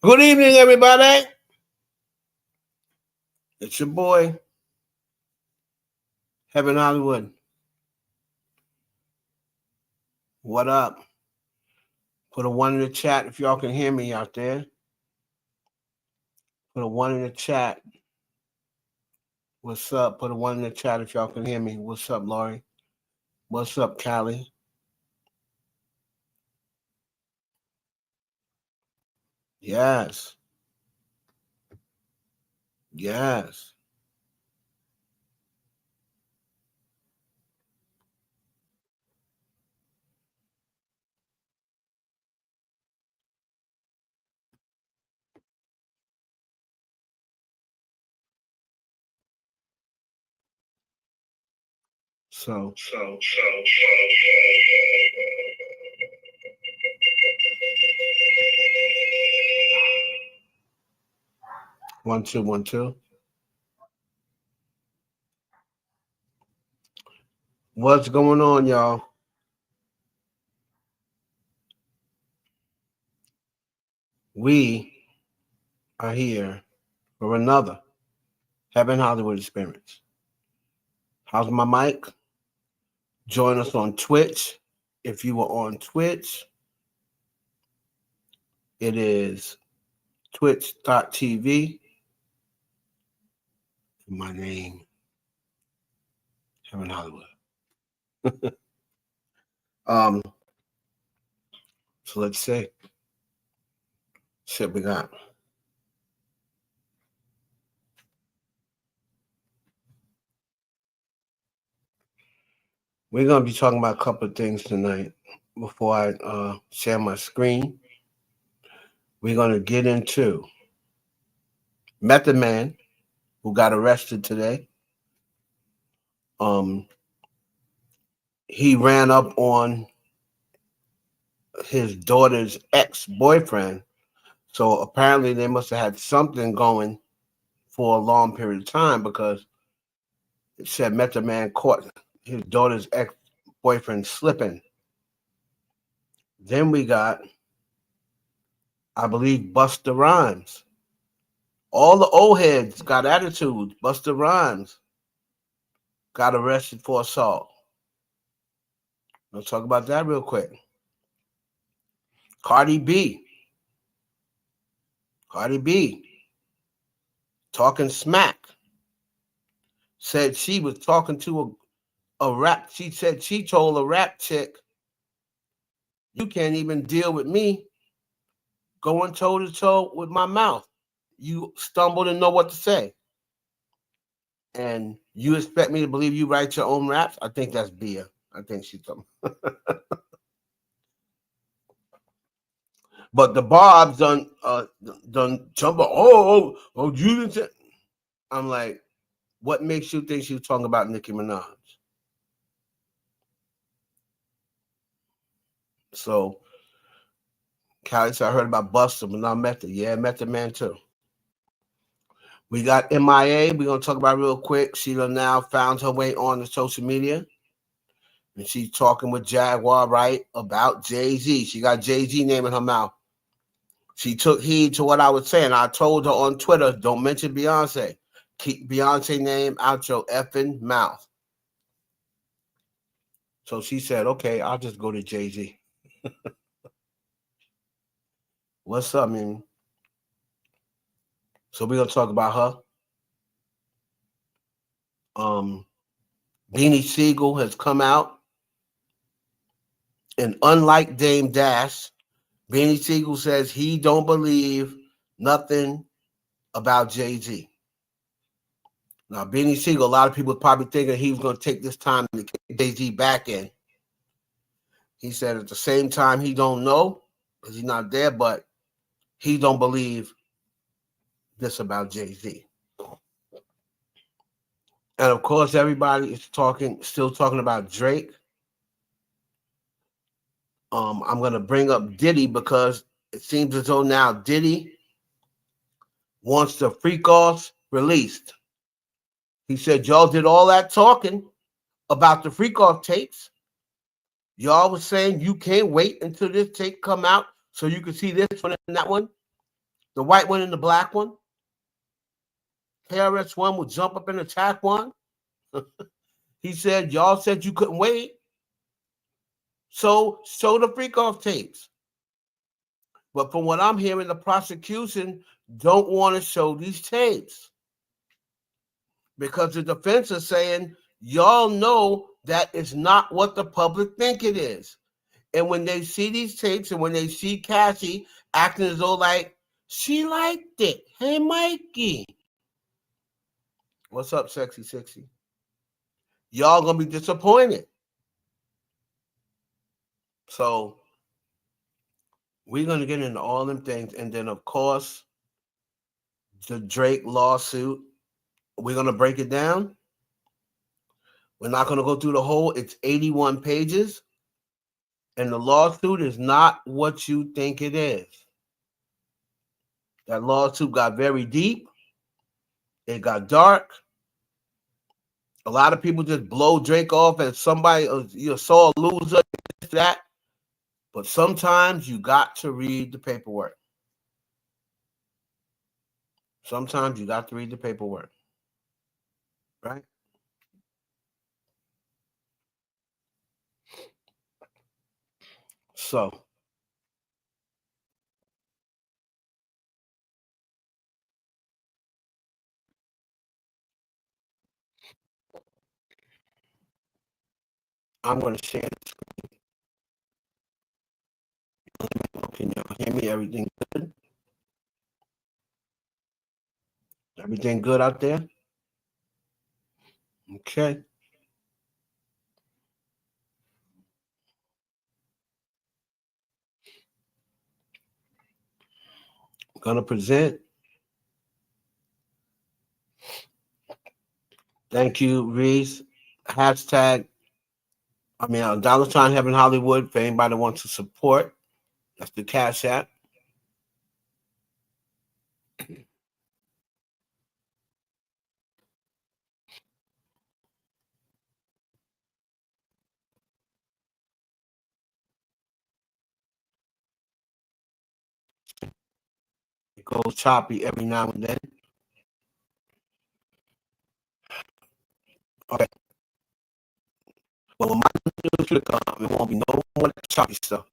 Good evening, everybody. It's your boy, Heaven Hollywood. What up? Put a 1 in the chat if y'all can hear me out there. Put a 1 in the chat. What's up? Put a 1 in the chat if y'all can hear me. What's up, Laurie? What's up, Callie? Yes. Yes. So. 1 2 1 2. What's going on, y'all? We are here for another Heaven Hollywood experience. How's my mic? Join us on Twitch. If you were on Twitch, it is twitch.tv. My name, Heaven Hollywood. So let's see. Shit we got. We're gonna be talking about a couple of things tonight before I share my screen. We're gonna get into Method Man, who got arrested today. He ran up on his daughter's ex-boyfriend. So apparently they must have had something going for a long period of time, because it said Method Man caught his daughter's ex-boyfriend slipping. Then we got, I believe, Busta Rhymes. All the old heads got attitude. Busta Rhymes got arrested for assault. Let's talk about that real quick. Cardi B, talking smack, said she was talking to a rap. She said she told a rap chick, "You can't even deal with me going toe to toe with my mouth. You stumbled and know what to say. And you expect me to believe you write your own raps?" I think that's Bia. I think she's talking. But the Bob's done jump. Oh, you didn't. I'm like, what makes you think she was talking about Nicki Minaj? So, Callie said, I heard about Busta, but not Method. Yeah, Method Man too. We got M.i.a. We're going to talk about real quick. She now found her way on the social media. And she's talking with Jaguar Wright about Jay-Z. She got Jay-Z name in her mouth. She took heed to what I was saying. I told her on Twitter, don't mention Beyonce. Keep Beyonce name out your effing mouth. So she said, okay, I'll just go to Jay-Z. What's up, man? So we're going to talk about her. Beanie Siegel has come out. And unlike Dame Dash, Beanie Siegel says he don't believe nothing about Jay-Z. Now, Beanie Siegel, a lot of people probably thinking he was going to take this time to get Jay-Z back in. He said at the same time he don't know because he's not there, but he don't believe this about Jay-Z. And of course, everybody is still talking about Drake. I'm going to bring up Diddy because it seems as though now Diddy wants the freak offs released. He said, y'all did all that talking about the freak off tapes. Y'all was saying you can't wait until this tape come out so you can see this one and that one. The white one and the black one. KRS One would jump up and attack one. He said, y'all said you couldn't wait. So show the freak off tapes. But from what I'm hearing, the prosecution don't want to show these tapes because the defense is saying, y'all know that it's not what the public think it is. And when they see these tapes and when they see Cassie acting as though like, she liked it. Hey, Mikey. What's up, Sexy 60? Y'all going to be disappointed. So we're going to get into all them things. And then, of course, the Drake lawsuit. We're going to break it down. We're not going to go through the whole. It's 81 pages. And the lawsuit is not what you think it is. That lawsuit got very deep. It got dark. A lot of people just blow Drake off as somebody, you saw a loser, that. But sometimes you got to read the paperwork. Sometimes you got to read the paperwork. Right? So I'm going to share the screen. Can y'all hear me? Everything good? Everything good out there? Okay. I'm going to present. Thank you, Reese. Hashtag, Dollar Sign Heaven Hollywood for anybody that wants to support. That's the Cash App. It goes choppy every now and then. Okay. But when my news come, it won't be no more choppy stuff.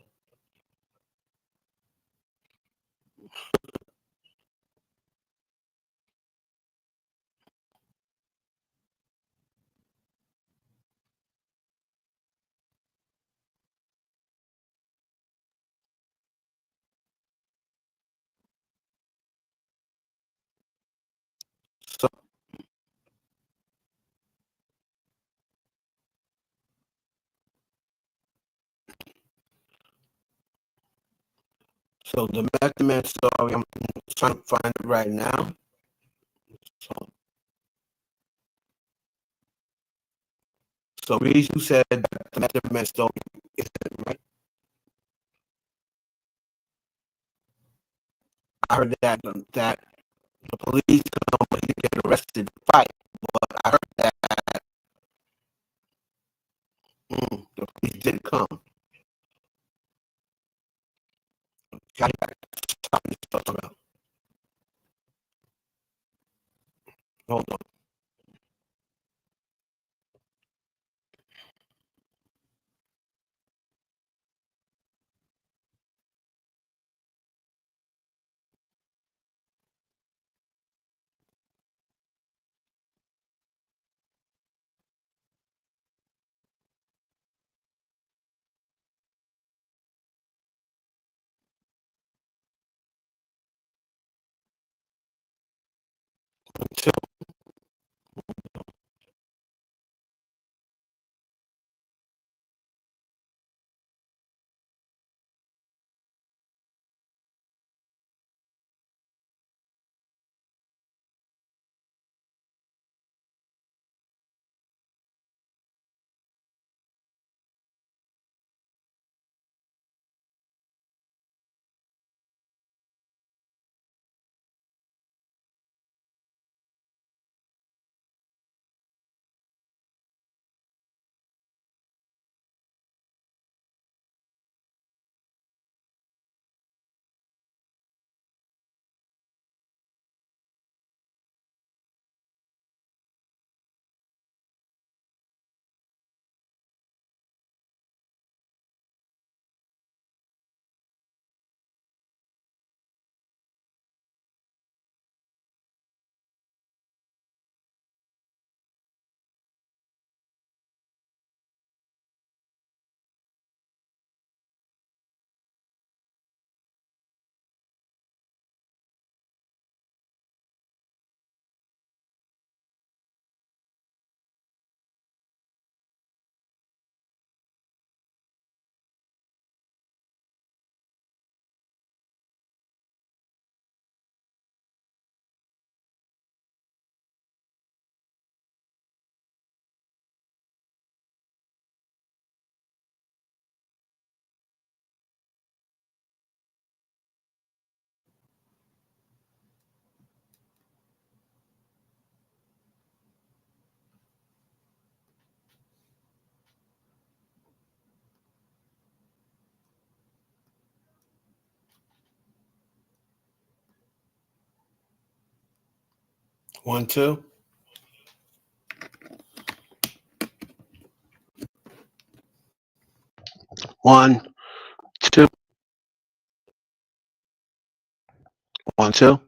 So, so the Method Man story, I'm trying to find it right now. So Reese, you said that the Method Man story is right. I heard that the police come, but he get arrested to fight. But I heard that the police didn't come. Hold on. 1, 2. 1, 2. 1, 2.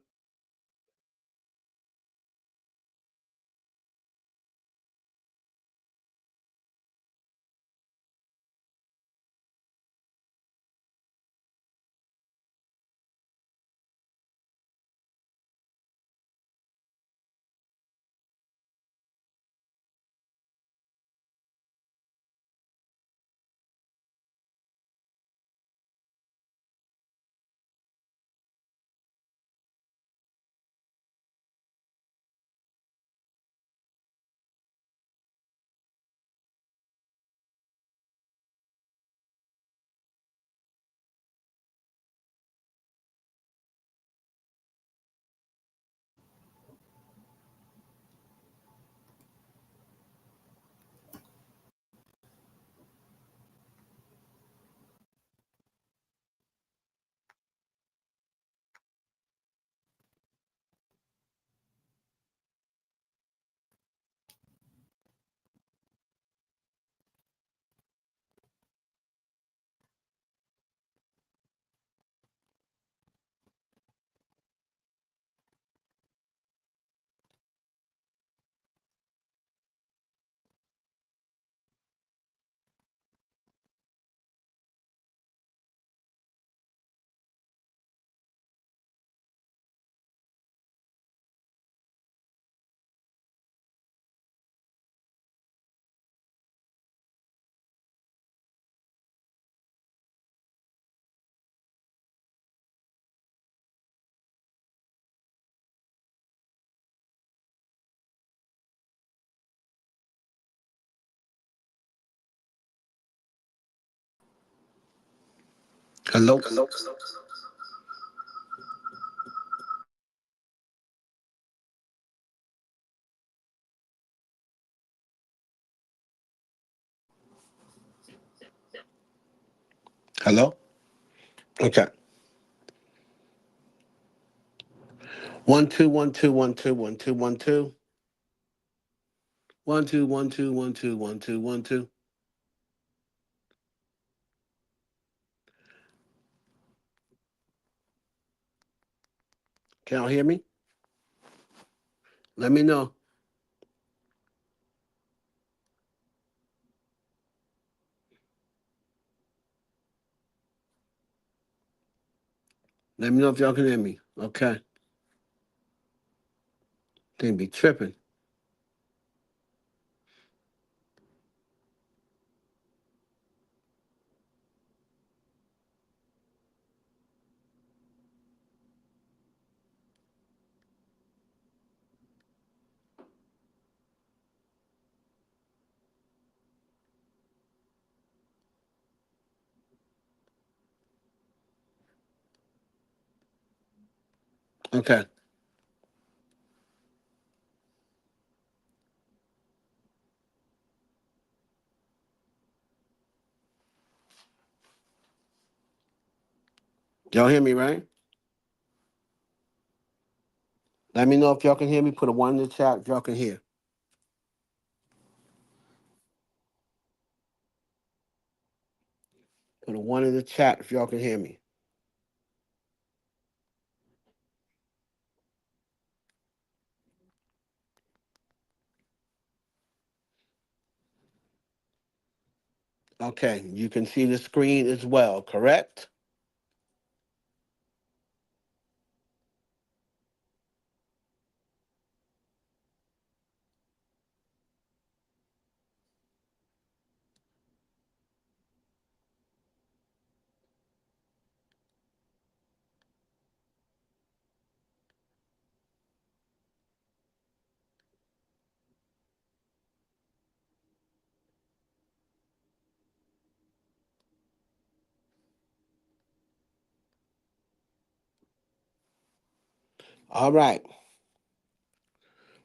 Hello. Hello. Okay. 1, 2, 1, 2, 1, 2, 1, 2, 1, 2. 1, 2, 1, 2, 1, 2, 1, 2, 1, 2. Can y'all hear me? Let me know. Let me know if y'all can hear me. Okay. They be tripping. Okay. Y'all hear me, right? Let me know if y'all can hear me. Put a 1 in the chat if y'all can hear. Put a 1 in the chat if y'all can hear me. Okay. You can see the screen as well, correct? All right.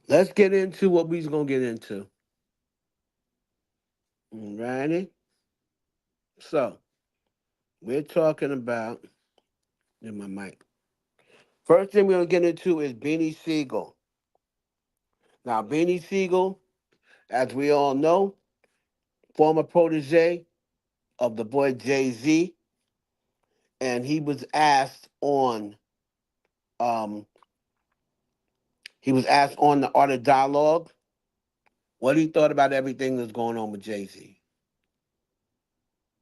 Let's get into what we's going to get into. Alrighty. So, we're talking about, in my mic. First thing we're going to get into is Beanie Siegel. Now, Beanie Siegel, as we all know, former protege of the boy Jay-Z, and um he was asked on the Art of Dialogue what he thought about everything that's going on with Jay-Z.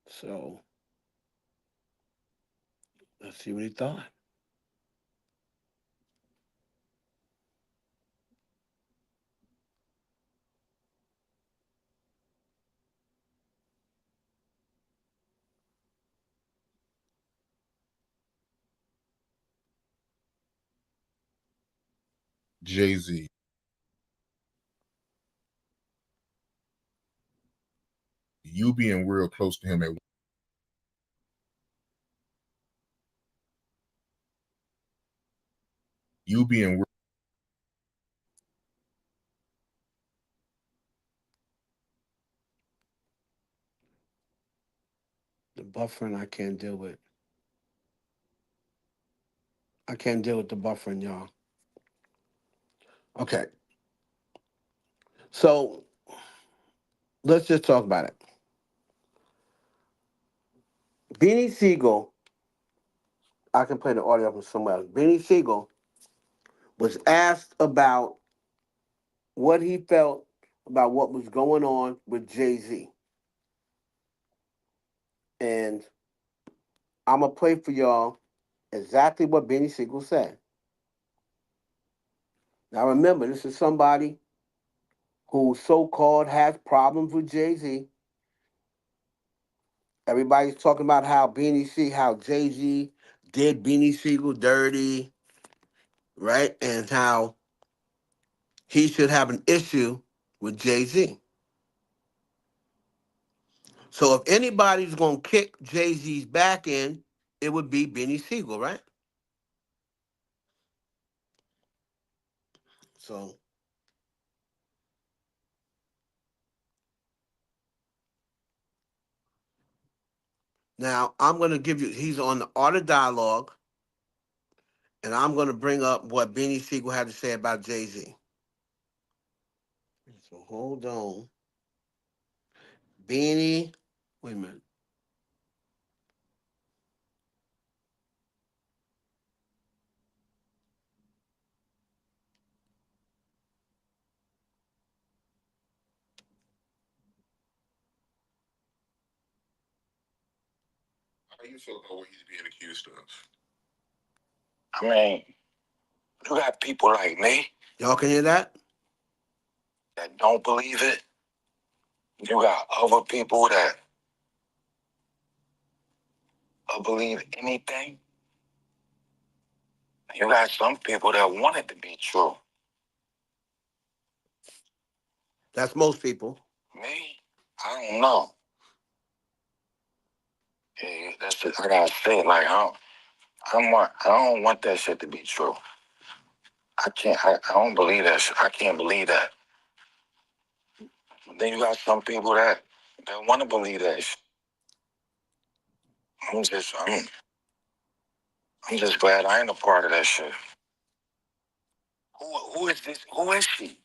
So let's see what he thought. Jay-Z. You being real close to him at you being The buffering I can't deal with. I can't deal with the buffering, y'all. Okay. So let's just talk about it. Beanie Siegel, I can play the audio from somewhere else. Beanie Siegel was asked about what he felt about what was going on with Jay-Z. And I'm going to play for y'all exactly what Beanie Siegel said. Now remember, this is somebody who so-called has problems with Jay-Z. Everybody's talking about how Jay-Z did Beanie Siegel dirty, right? And how he should have an issue with Jay-Z. So if anybody's gonna kick Jay-Z's back in, it would be Beanie Siegel, right? So now I'm gonna give you. He's on the Art of Dialogue, and I'm gonna bring up what Beanie Siegel had to say about Jay-Z. So hold on, Beanie. Wait a minute. how you feel about what he's being accused of? I mean, you got people like me Y'all can hear that? that don't believe it. You got other people that believe anything. You got some people that want it to be true. That's most people. Me, I don't know. Yeah, that's just, I gotta say it like I don't want that shit to be true. I don't believe that shit. I can't believe that. Then you got some people that want to believe that shit. I'm just I'm, I'm just glad I ain't a part of that shit. Who is this? Who is she?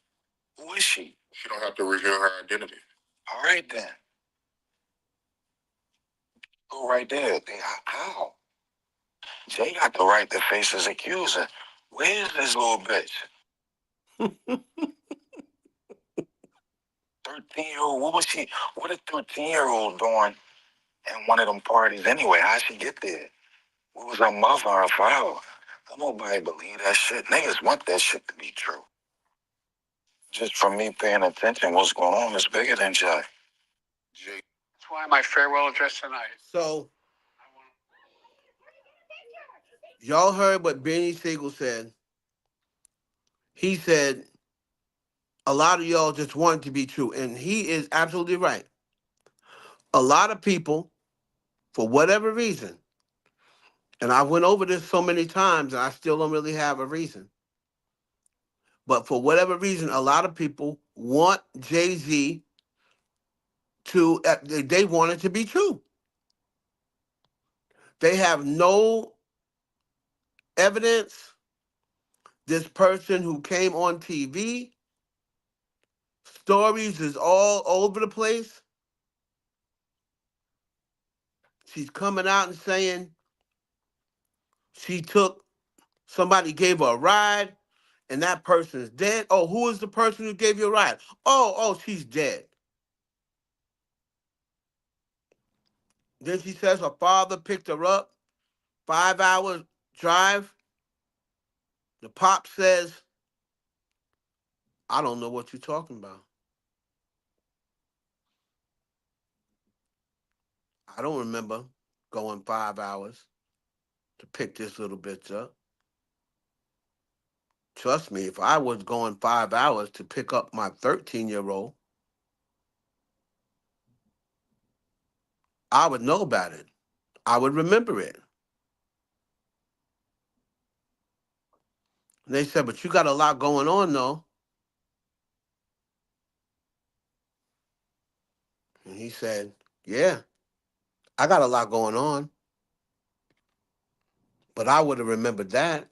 Who is she? She don't have to reveal her identity. All right then. Go right there. How? Jay got the right to face his accuser. Where's this little bitch? 13-year-old. What was she? What a 13-year-old doing in one of them parties anyway? How'd she get there? What was her mother or her father? Nobody believe that shit. Niggas want that shit to be true. Just from me paying attention, what's going on is bigger than Jay. That's why my farewell address tonight. So y'all heard what Beanie Siegel said. He said a lot of y'all just want it to be true, and he is absolutely right. A lot of people, for whatever reason, and I went over this so many times, and I still don't really have a reason. But for whatever reason, a lot of people want Jay-Z to, they want it to be true. They have no evidence. This person who came on TV stories is all over the place. She's coming out and saying somebody gave her a ride and that person is dead. Oh, who is the person who gave you a ride? Oh, she's dead. Then she says her father picked her up, 5 hour drive. The pop says, I don't know what you're talking about. I don't remember going 5 hours to pick this little bitch up. Trust me, if I was going 5 hours to pick up my 13-year-old, I would know about it. I would remember it. And they said, but you got a lot going on, though. And he said, yeah, I got a lot going on. But I would have remembered that.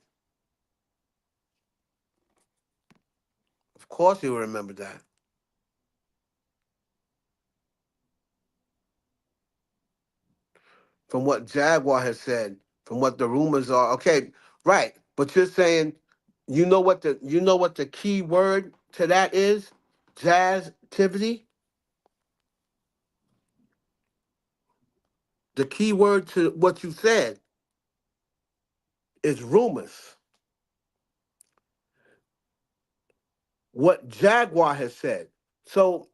Of course he would remember that. From what Jaguar has said, from what the rumors are. Okay, right. But you're saying you know what the key word to that is? Jazztivity? The key word to what you said is rumors. What Jaguar has said. So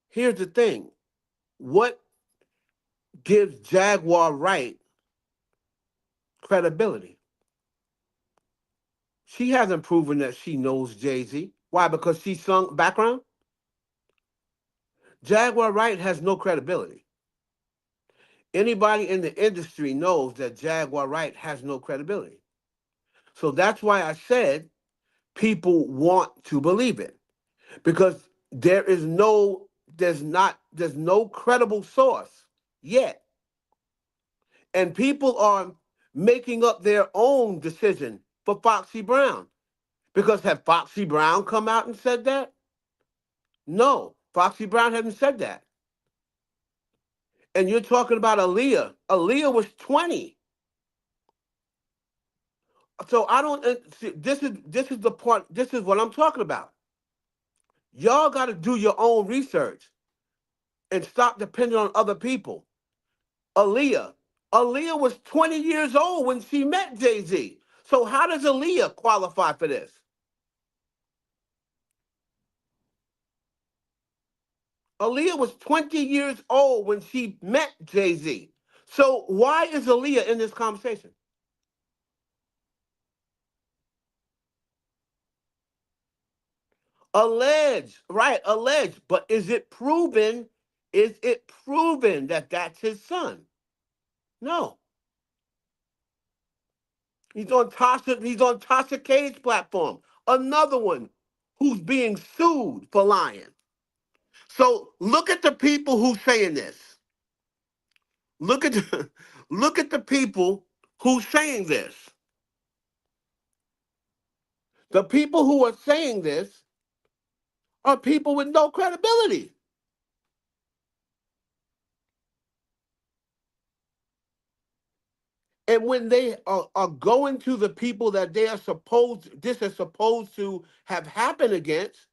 here's the thing. What gives Jaguar Wright credibility? She hasn't proven that she knows Jay-Z. Why? Because she sung background? Jaguar Wright has no credibility. Anybody in the industry knows that Jaguar Wright has no credibility. So that's why I said people want to believe it. Because there's no credible source yet. And people are making up their own decision for Foxy Brown. Because have Foxy Brown come out and said that? No, Foxy Brown hasn't said that. And you're talking about Aaliyah. Aaliyah was 20. So I don't see, this is the point. This is what I'm talking about. Y'all got to do your own research and stop depending on other people. Aaliyah was 20 years old when she met Jay-Z. So how does Aaliyah qualify for this? Aaliyah was 20 years old when she met Jay-Z. So why is Aaliyah in this conversation? Alleged, right? Alleged, but is it proven? Is it proven that that's his son? No. He's on Tasha K's platform. Another one who's being sued for lying. So look at the people who's saying this. Look at look at the people who's saying this. The people who are saying this are people with no credibility. And when they are going to the people that this is supposed to have happened against,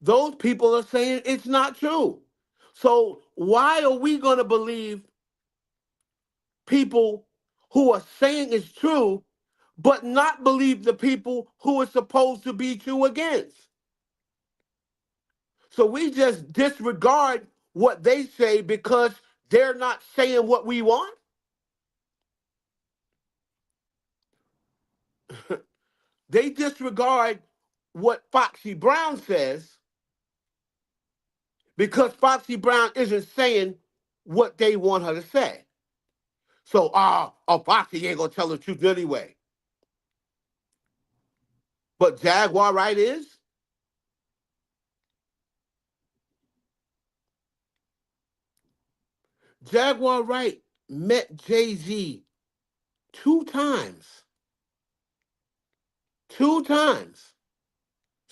those people are saying it's not true. So why are we going to believe people who are saying it's true, but not believe the people who are supposed to be true against? So we just disregard what they say because they're not saying what we want? They disregard what Foxy Brown says because Foxy Brown isn't saying what they want her to say. So, Foxy ain't gonna tell the truth anyway. But Jaguar Wright is? Jaguar Wright met Jay-Z 2 times. 2 times.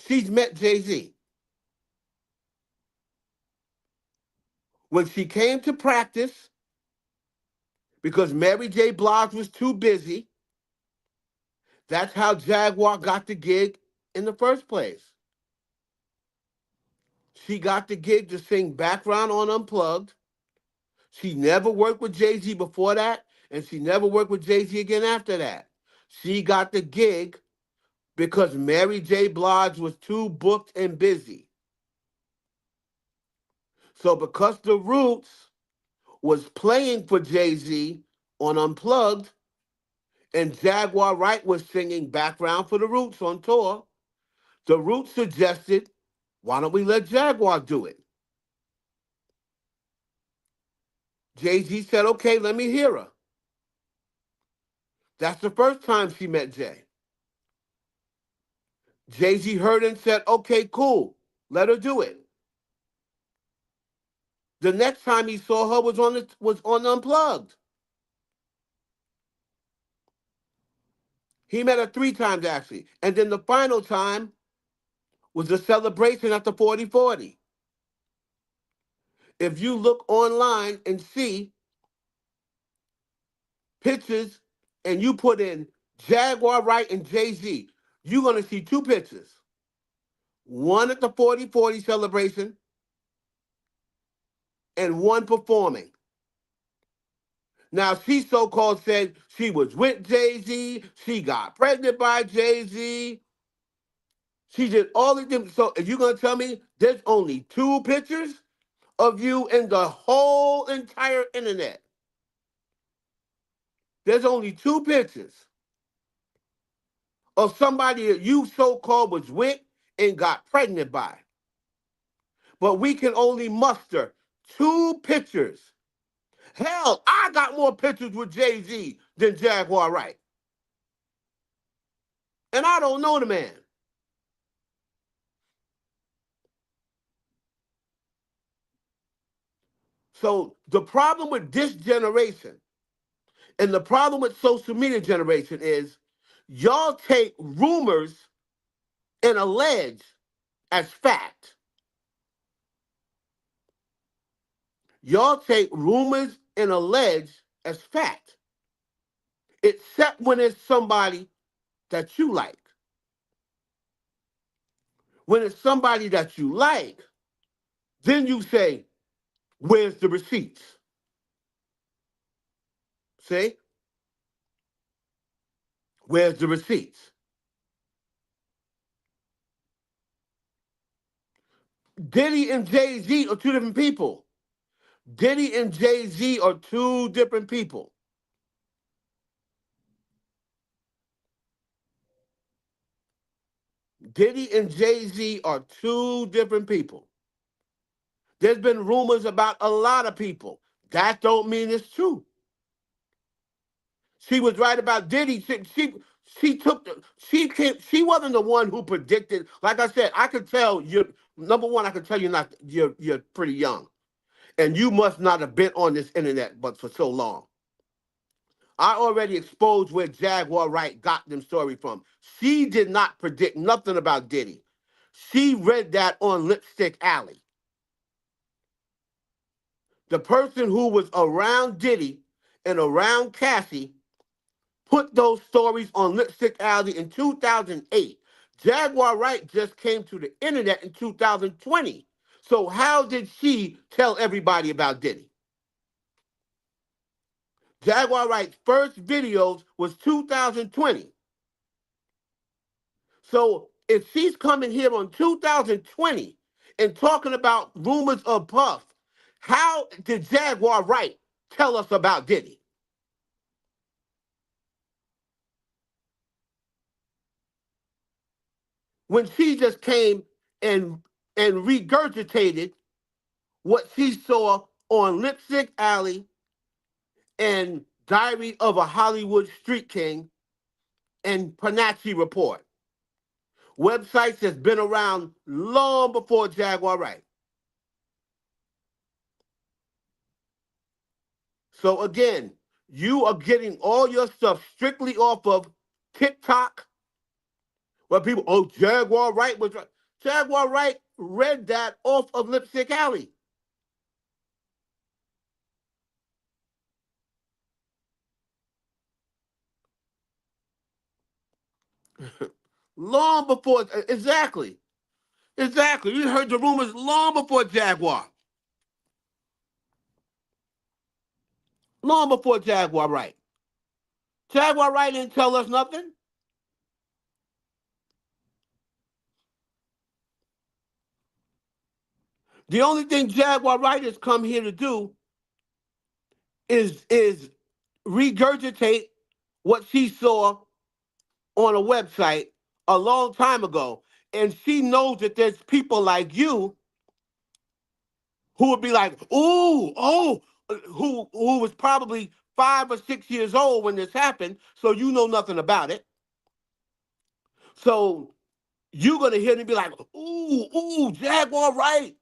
she's met Jay-Z. When she came to practice, because Mary J. Blige was too busy, that's how Jaguar got the gig in the first place. She got the gig to sing background on Unplugged. She never worked with Jay-Z before that, and she never worked with Jay-Z again after that. She got the gig because Mary J. Blige was too booked and busy. So because the Roots was playing for Jay-Z on Unplugged, and Jaguar Wright was singing background for the Roots on tour, the Roots suggested, why don't we let Jaguar do it? Jay-Z said, okay, let me hear her. That's the first time she met Jay. Jay-Z heard and said, okay, cool, let her do it. The next time he saw her was on Unplugged. He met her 3 times, actually. And then the final time was the celebration at the 4040. If you look online and see pictures and you put in Jaguar Wright and Jay-Z, you're going to see 2 pictures. One at the 4040 celebration and one performing. Now, she so-called said she was with Jay-Z, she got pregnant by Jay-Z, she did all the things. So if you're going to tell me there's only 2 pictures of you in the whole entire internet, there's only 2 pictures of somebody that you so-called was with and got pregnant by. But we can only muster 2 pictures. Hell, I got more pictures with Jay-Z than Jaguar Wright. And I don't know the man. So the problem with this generation and the problem with social media generation is y'all take rumors and allege as fact. Y'all take rumors and allege as fact, except when it's somebody that you like. When it's somebody that you like, then you say, where's the receipts? See? Where's the receipts? Diddy and Jay-Z are 2 different people. Diddy and Jay-Z are 2 different people. Diddy and Jay-Z are 2 different people. There's been rumors about a lot of people. That don't mean it's true. She was right about Diddy. She wasn't the one who predicted. Like I said, I could tell you. Number one, I could tell you're pretty young, and you must not have been on this internet but for so long. I already exposed where Jaguar Wright got them story from. She did not predict nothing about Diddy. She read that on Lipstick Alley. The person who was around Diddy and around Cassie put those stories on Lipstick Alley in 2008. Jaguar Wright just came to the internet in 2020. So how did she tell everybody about Diddy? Jaguar Wright's first videos was 2020. So if she's coming here on 2020 and talking about rumors of Puff, how did Jaguar Wright tell us about Diddy? When she just came and regurgitated what she saw on Lipstick Alley and Diary of a Hollywood Street King and Panacci Report. Websites that's been around long before Jaguar Wright. So again, you are getting all your stuff strictly off of TikTok, where people, oh, Jaguar Wright was right. Jaguar Wright read that off of Lipstick Alley. Long before, exactly. Exactly. You heard the rumors long before Jaguar. Long before Jaguar Wright. Jaguar Wright didn't tell us nothing. The only thing Jaguar Wright has come here to do is regurgitate what she saw on a website a long time ago. And she knows that there's people like you who would be like, ooh, oh, who was probably 5 or 6 years old when this happened, so you know nothing about it. So you're gonna hear them be like, ooh, Jaguar Wright.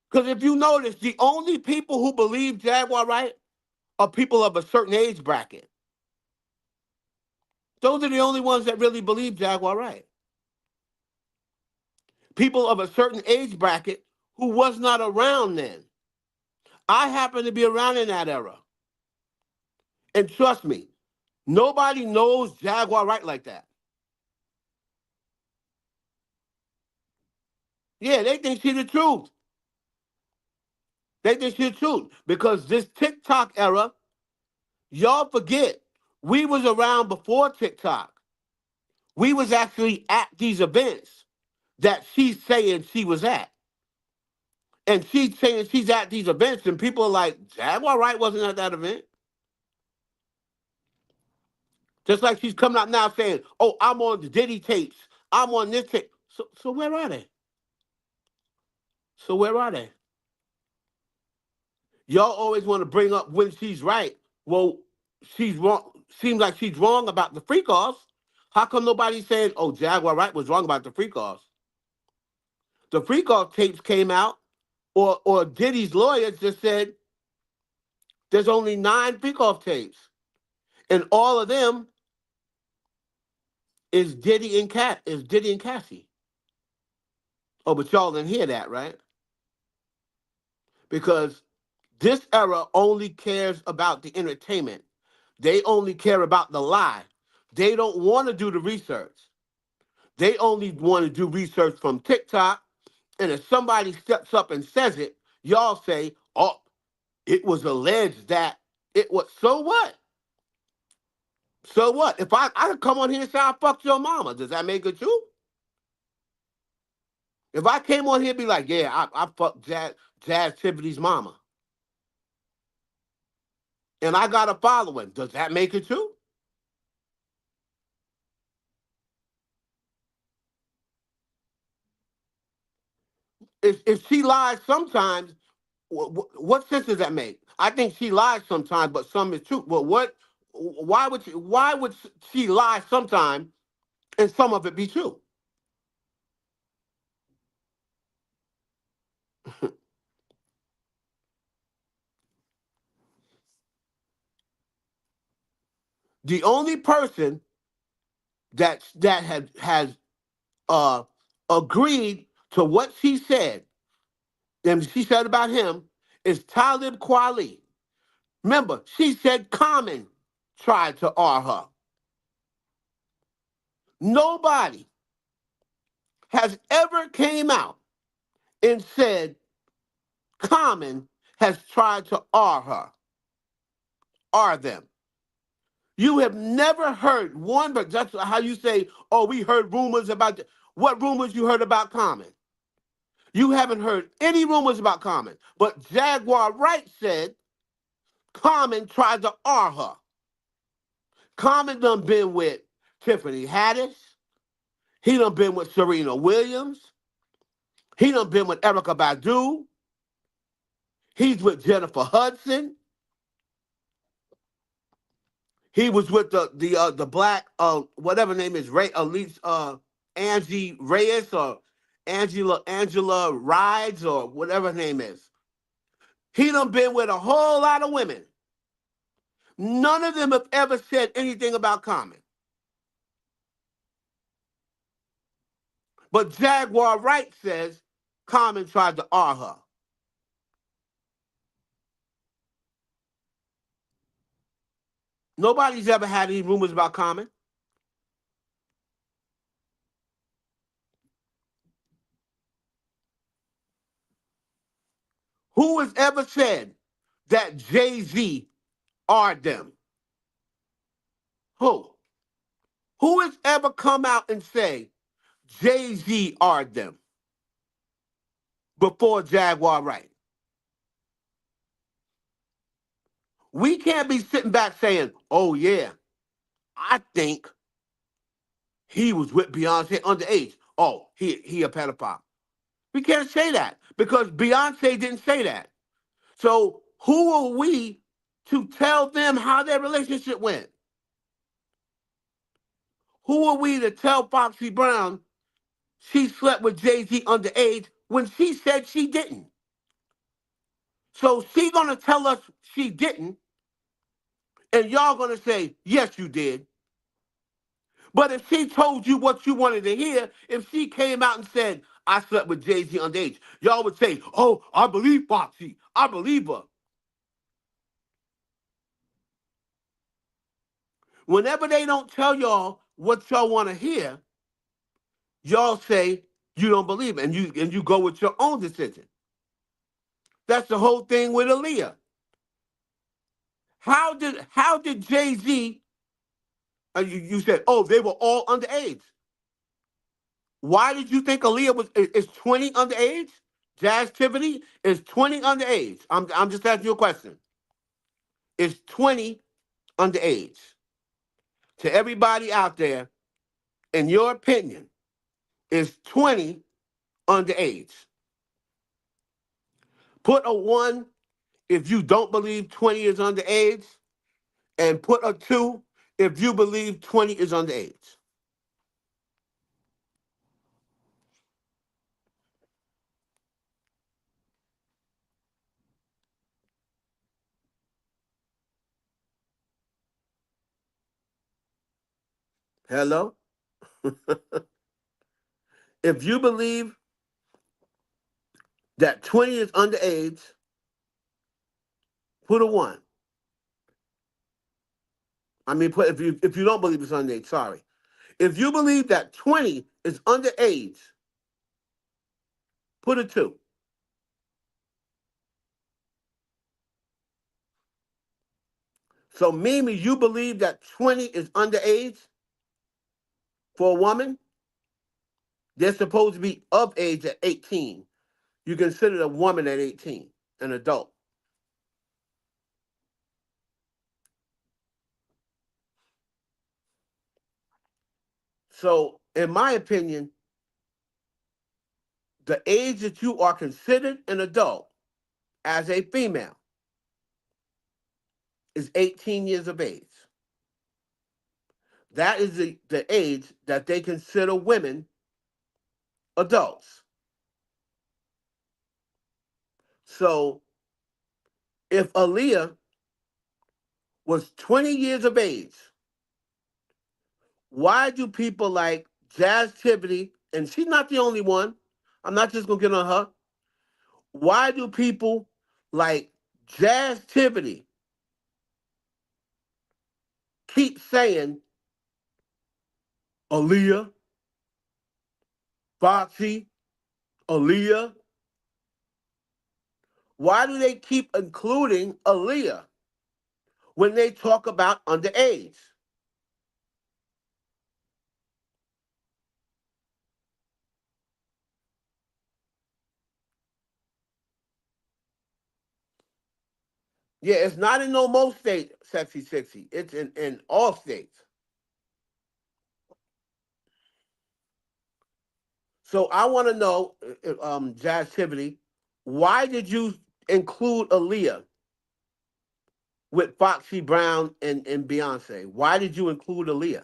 Because if you notice, the only people who believe Jaguar Wright are people of a certain age bracket. Those are the only ones that really believe Jaguar Wright. People of a certain age bracket who was not around then. I happen to be around in that era. And trust me, nobody knows Jaguar Wright like that. Yeah, they think she's the truth. They think she's the truth. Because this TikTok era, y'all forget, we was around before TikTok. We was actually at these events that she's saying she was at. And she's saying she's at these events, and people are like, Jaguar Wright wasn't at that event. Just like she's coming out now saying, oh, I'm on the Diddy tapes. I'm on this tape. So where are they? So where are they? Y'all always want to bring up when she's right. Well, she's wrong. Seems like she's wrong about the free calls. How come nobody's saying, oh, Jaguar Wright was wrong about the free calls? The free call tapes came out, or Diddy's lawyers just said there's only 9 free call tapes. And all of them is Diddy and Cassie. Oh, but y'all didn't hear that, right? Because this era only cares about the entertainment. They only care about the lie. They don't want to do the research. They only want to do research from TikTok. And if somebody steps up and says it, y'all say, oh, it was alleged that it was. So what? So what? If I could come on here and say I fucked your mama, does that make it true? If I came on here and be like, yeah, I fucked Jazz Tiffany's mama, and I got a following, does that make it true? If she lies sometimes, what sense does that make? I think she lies sometimes, but some is true. Well, why would she lie sometimes and some of it be true? The only person that has uh agreed to what she said, and she said about him, is Talib Kweli. Remember, she said Common tried to R her. Nobody has ever came out and said Common has tried to R her, R them. You have never heard one, but that's how you say, oh, we heard rumors about, what rumors you heard about Common? You haven't heard any rumors about Common. But Jaguar Wright said Common tried to R her. Common done been with Tiffany Haddish. He done been with Serena Williams. He done been with Erykah Badu. He's with Jennifer Hudson. He was with the black whatever name is Angie Reyes or Angela Rides or whatever her name is. He done been with a whole lot of women. None of them have ever said anything about Common. But Jaguar Wright says Common tried to R her. Nobody's ever had any rumors about Common. Who has ever said that Jay-Z R'd them? Who? Who has ever come out and say Jay-Z R'd them before Jaguar Wright? We can't be sitting back saying, oh yeah, I think he was with Beyonce underage. Oh, he a pedophile. We can't say that because Beyonce didn't say that. So who are we to tell them how their relationship went? Who are we to tell Foxy Brown she slept with Jay-Z underage when she said she didn't? So she gonna tell us she didn't, and y'all gonna say, yes, you did. But if she told you what you wanted to hear, if she came out and said, I slept with Jay-Z underage, y'all would say, oh, I believe Foxy. I believe her. Whenever they don't tell y'all what y'all want to hear, y'all say you don't believe it, and you go with your own decision. That's the whole thing with Aaliyah. How did Jay-Z, you said, oh, they were all underage. Why did you think Aaliyah is 20 underage? Jazz Tiffany is 20 underage. I'm just asking you a question. Is 20 underage? To everybody out there, in your opinion, is 20 underage? Put a 1 if you don't believe 20 is underage, and put a 2 if you believe 20 is underage. Hello? If you believe that 20 is underage, put a 1. I mean, if you don't believe it's underage, sorry. If you believe that 20 is underage, put a 2. So, Mimi, you believe that 20 is underage for a woman? They're supposed to be of age at 18. You consider a woman at 18, an adult. So, in my opinion, the age that you are considered an adult as a female is 18 years of age. That is the age that they consider women adults. So if Aaliyah was 20 years of age, why do people like Jazz Tiffany, and she's not the only one, I'm not just going to get on her, why do people like Jazz Tiffany keep saying Aaliyah, Foxy, Aaliyah? Why do they keep including Aaliyah when they talk about underage? Yeah, it's not in no most states, Sexy 60. It's in all states. So I want to know, Jazz Tiffany, why did you include Aaliyah with Foxy Brown and Beyonce? Why did you include Aaliyah?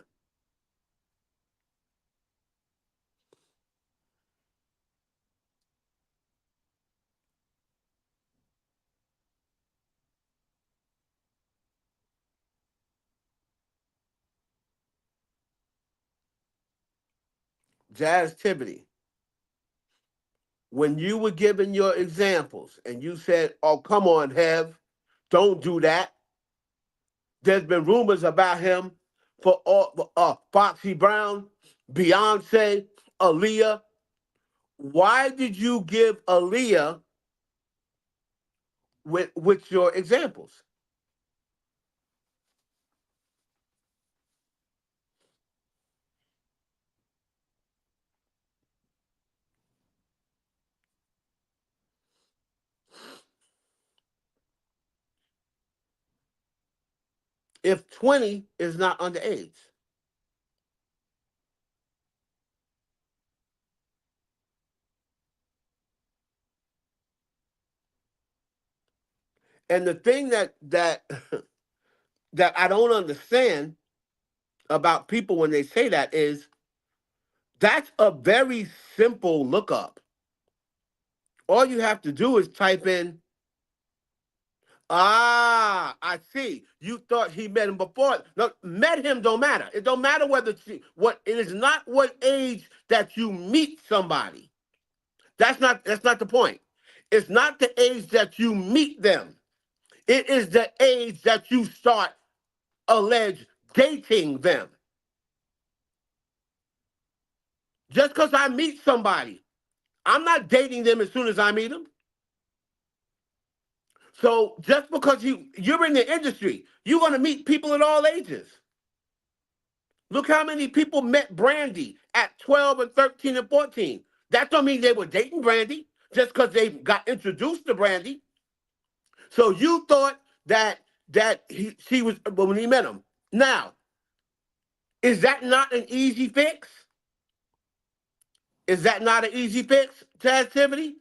Jazz Tiffany. when you were giving your examples and you said, "Oh, come on, Hev, don't do that." There's been rumors about him for Foxy Brown, Beyonce, Aaliyah. Why did you give Aaliyah with your examples? If 20 is not underage. And the thing that that I don't understand about people when they say that is that's a very simple lookup. All you have to do is type in, I see. You thought he met him before. No, met him don't matter. It don't matter whether it is not what age that you meet somebody. That's not the point. It's not the age that you meet them. It is the age that you start alleged dating them. Just because I meet somebody, I'm not dating them as soon as I meet them. So just because you're in the industry, you're going to meet people at all ages. Look how many people met Brandy at 12 and 13 and 14. That don't mean they were dating Brandy just because they got introduced to Brandy. So you thought that she was when he met him. Now, is that not an easy fix? Is that not an easy fix to activity?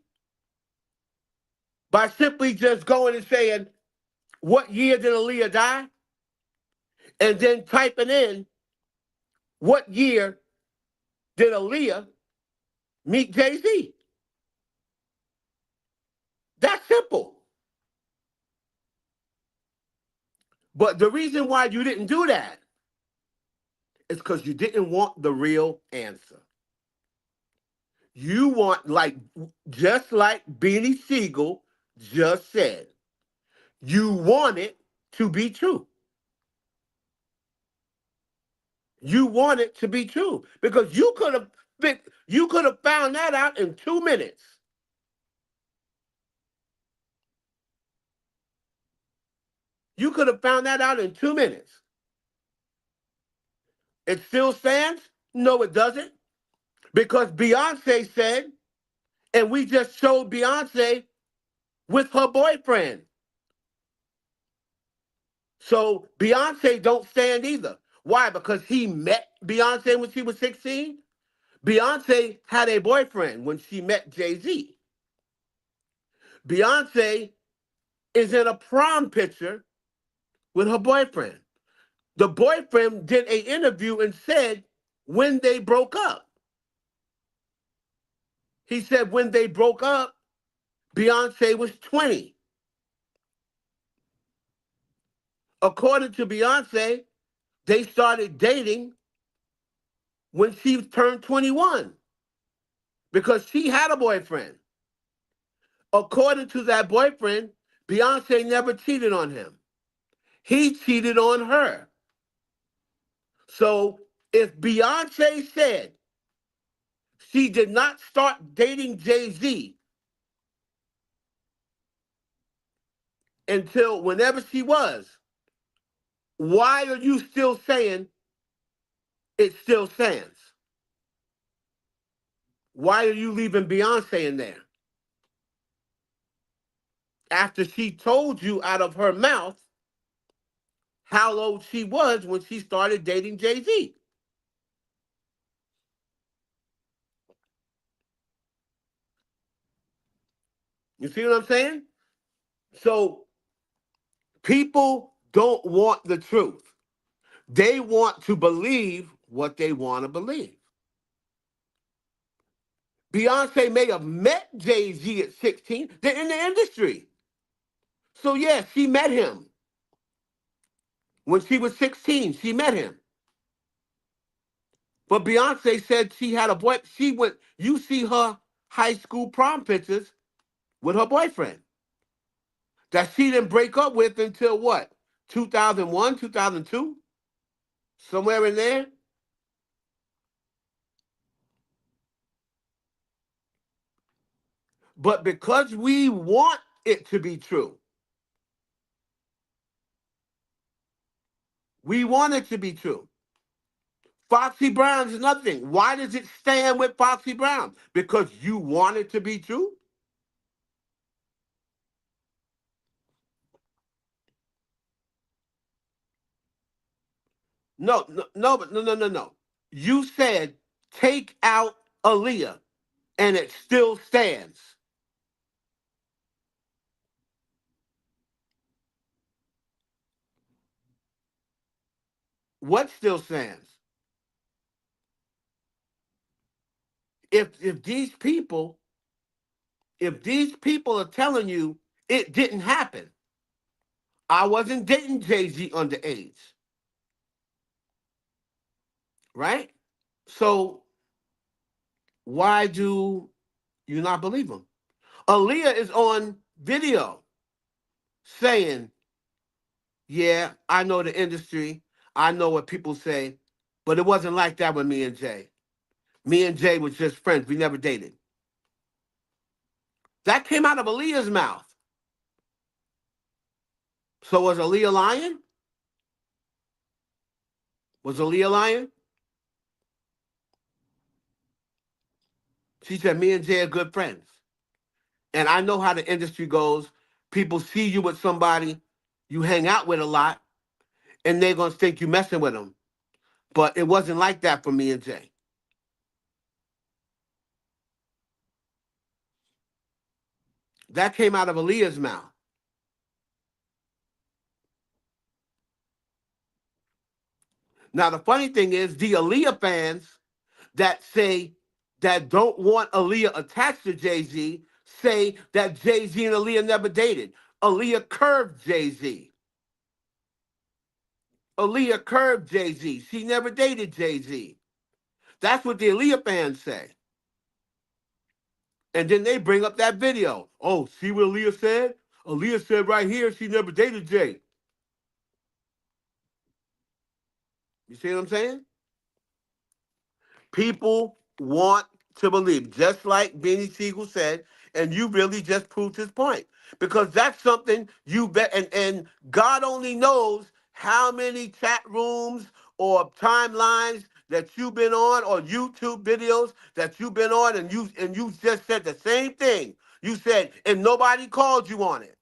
By simply just going and saying, what year did Aaliyah die? And then typing in, what year did Aaliyah meet Jay-Z? That's simple. But the reason why you didn't do that is because you didn't want the real answer. You want, just like Beanie Siegel just said, you want it to be true. You want it to be true because you could have found that out in 2 minutes. You could have found that out in 2 minutes. It still stands? No, it doesn't. Because Beyonce said, and we just showed Beyonce with her boyfriend. So Beyonce don't stand either. Why? Because he met Beyonce when she was 16. Beyonce had a boyfriend when she met Jay-Z. Beyonce is in a prom picture with her boyfriend. The boyfriend did an interview and said when they broke up. He said when they broke up, Beyonce was 20. According to Beyonce, they started dating when she turned 21 because she had a boyfriend. According to that boyfriend, Beyonce never cheated on him. He cheated on her. So if Beyonce said she did not start dating Jay-Z until whenever she was, why are you still saying it still stands? Why are you leaving Beyonce in there? After she told you out of her mouth how old she was when she started dating Jay-Z. You see what I'm saying? So people don't want the truth. They want to believe what they want to believe. Beyonce may have met Jay-Z at 16. They're in the industry. So yeah, she met him. When she was 16, she met him. But Beyonce said she had a boy. You see her high school prom pictures with her boyfriend that she didn't break up with until what? 2001, 2002? Somewhere in there? But because we want it to be true, we want it to be true. Foxy Brown is nothing. Why does it stand with Foxy Brown? Because you want it to be true? No, no, no, no, no, no, no. You said take out Aaliyah, and it still stands. What still stands? If these people, if these people are telling you it didn't happen, I wasn't dating Jay-Z underage, right? So why do you not believe them? Aaliyah is on video saying, yeah, I know the industry. I know what people say, but it wasn't like that with me and Jay. Me and Jay was just friends. We never dated. That came out of Aaliyah's mouth. So was Aaliyah lying? Was Aaliyah lying? She said, me and Jay are good friends. And I know how the industry goes. People see you with somebody you hang out with a lot, and they're going to think you messing with them. But it wasn't like that for me and Jay. That came out of Aaliyah's mouth. Now, the funny thing is, the Aaliyah fans that say that don't want Aaliyah attached to Jay-Z say that Jay-Z and Aaliyah never dated. Aaliyah curved Jay-Z. Aaliyah curved Jay-Z. She never dated Jay-Z. That's what the Aaliyah fans say. And then they bring up that video. Oh, see what Aaliyah said? Aaliyah said right here she never dated Jay. You see what I'm saying? People want to believe, just like Benny Siegel said, and you really just proved his point. Because that's something you bet, and God only knows how many chat rooms or timelines that you've been on, or YouTube videos that you've been on, and you just said the same thing. You said, and nobody called you on it.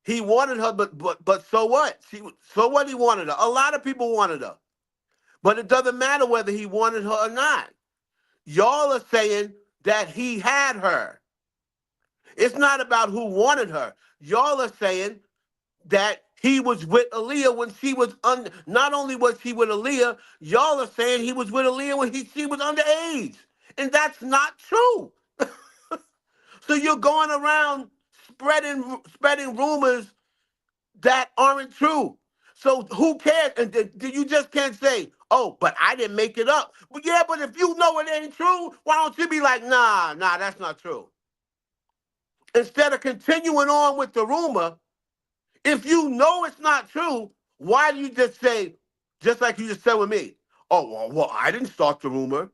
He wanted her, but so what? So what? He wanted her. A lot of people wanted her. But it doesn't matter whether he wanted her or not. Y'all are saying that he had her. It's not about who wanted her. Y'all are saying that he was with Aaliyah when she was not only was he with Aaliyah, y'all are saying he was with Aaliyah when she was underage. And that's not true. So you're going around spreading rumors that aren't true. So who cares? And you just can't say, oh, but I didn't make it up. But yeah, but if you know it ain't true, why don't you be like, nah, that's not true. Instead of continuing on with the rumor, if you know it's not true, why do you just say, just like you just said with me, oh, well, I didn't start the rumor.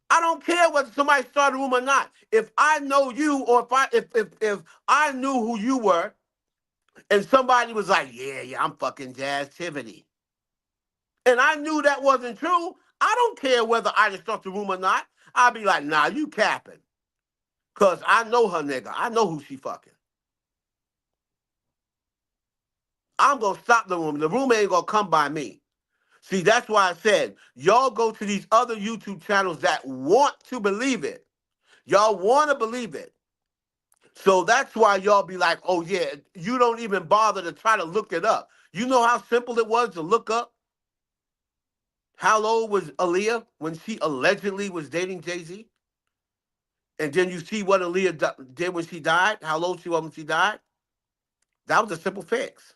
I don't care whether somebody started a rumor or not. If I know you, or if I knew who you were, and somebody was like, yeah, I'm fucking Jazz Tivity, and I knew that wasn't true, I don't care whether I just start the rumor or not. I'll be like, nah, you capping. Because I know her nigga. I know who she fucking. I'm going to stop the rumor. The rumor ain't going to come by me. See, that's why I said, y'all go to these other YouTube channels that want to believe it. Y'all want to believe it. So that's why y'all be like, oh, yeah, you don't even bother to try to look it up. You know how simple it was to look up how old was Aaliyah when she allegedly was dating Jay-Z? And then you see what Aaliyah did when she died, how old she was when she died? That was a simple fix.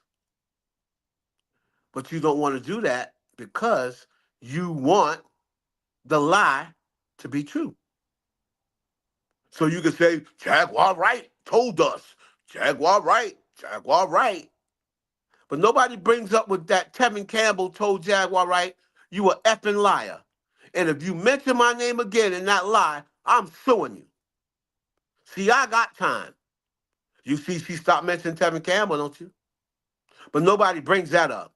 But you don't want to do that because you want the lie to be true. So you can say, Jaguar Wright told us. Jaguar Wright, Jaguar Wright. But nobody brings up with that Tevin Campbell told Jaguar Wright, you a effing liar. And if you mention my name again in that lie, I'm suing you. See, I got time. You see, she stopped mentioning Tevin Campbell, don't you? But nobody brings that up.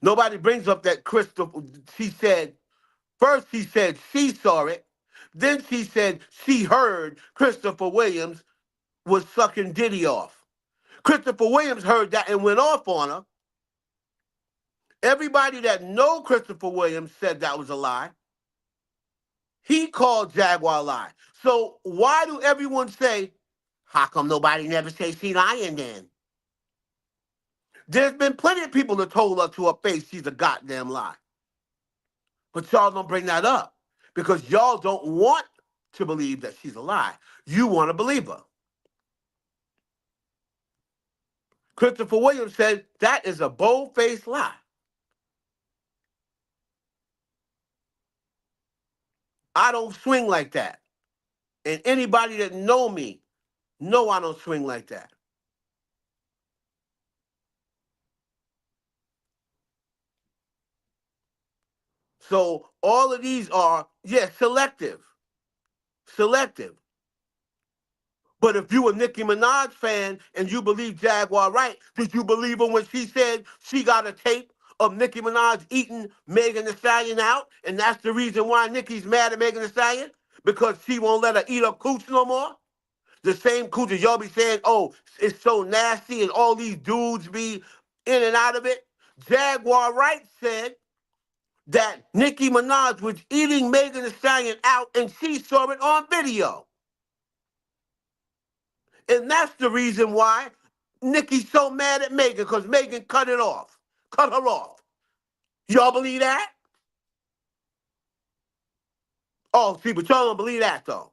Nobody brings up that Christopher, she said, first she said she saw it. Then she said she heard Christopher Williams was sucking Diddy off. Christopher Williams heard that and went off on her. Everybody that know Christopher Williams said that was a lie. He called Jaguar a lie. So why do everyone say, how come nobody never say she lying then? There's been plenty of people that told her to her face she's a goddamn lie. But y'all don't bring that up because y'all don't want to believe that she's a lie. You want to believe her. Christopher Williams said that is a bold-faced lie. I don't swing like that. And anybody that know me know I don't swing like that. So all of these are, yes, selective. Selective. But if you a Nicki Minaj fan and you believe Jaguar Wright, did you believe her when she said she got a tape of Nicki Minaj eating Megan Thee Stallion out? And that's the reason why Nicki's mad at Megan Thee Stallion? Because she won't let her eat her cooch no more? The same cooch that y'all be saying, oh, it's so nasty and all these dudes be in and out of it. Jaguar Wright said that Nicki Minaj was eating Megan Thee Stallion out and she saw it on video. And that's the reason why Nicki's so mad at Megan, because Megan cut it off. Cut her off. Y'all believe that? Oh, see, but y'all don't believe that, though.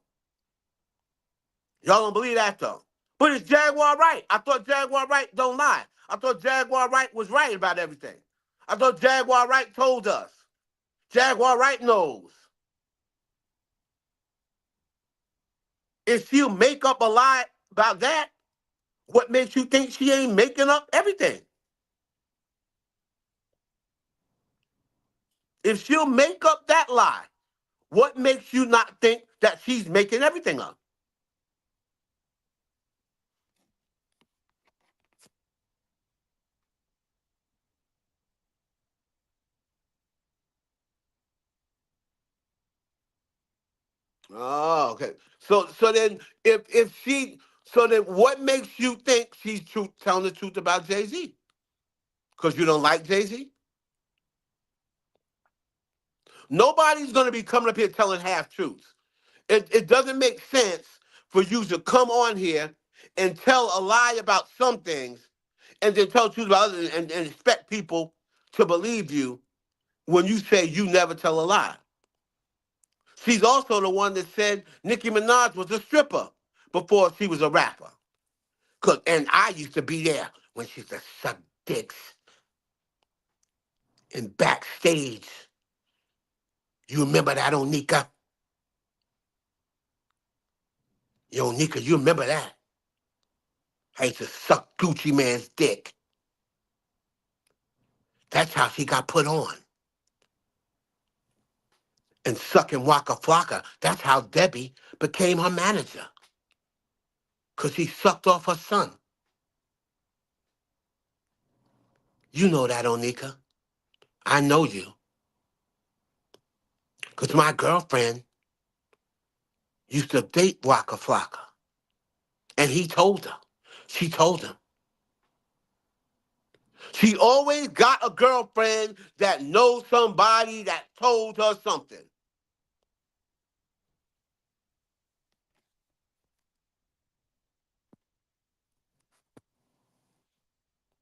Y'all don't believe that, though. But it's Jaguar Wright. I thought Jaguar Wright don't lie. I thought Jaguar Wright was right about everything. I thought Jaguar Wright told us. Jaguar Wright knows. If she'll make up a lie about that, what makes you think she ain't making up everything? If she'll make up that lie, what makes you not think that she's making everything up? Oh, okay. So then if she so then what makes you think she's telling the truth about Jay-Z? Because you don't like Jay-Z? Nobody's gonna be coming up here telling half truths. It doesn't make sense for you to come on here and tell a lie about some things and then tell the truth about others and expect people to believe you when you say you never tell a lie. She's also the one that said Nicki Minaj was a stripper before she was a rapper. And I used to be there when she used to suck dicks and backstage. You remember that, Onika? Yo, Onika, you remember that? I used to suck Gucci Man's dick. That's how she got put on. And sucking Waka Flocka, that's how Debbie became her manager. Because he sucked off her son. You know that, Onika. I know you. Because my girlfriend used to date Waka Flocka. And he told her. She told him. She always got a girlfriend that knows somebody that told her something.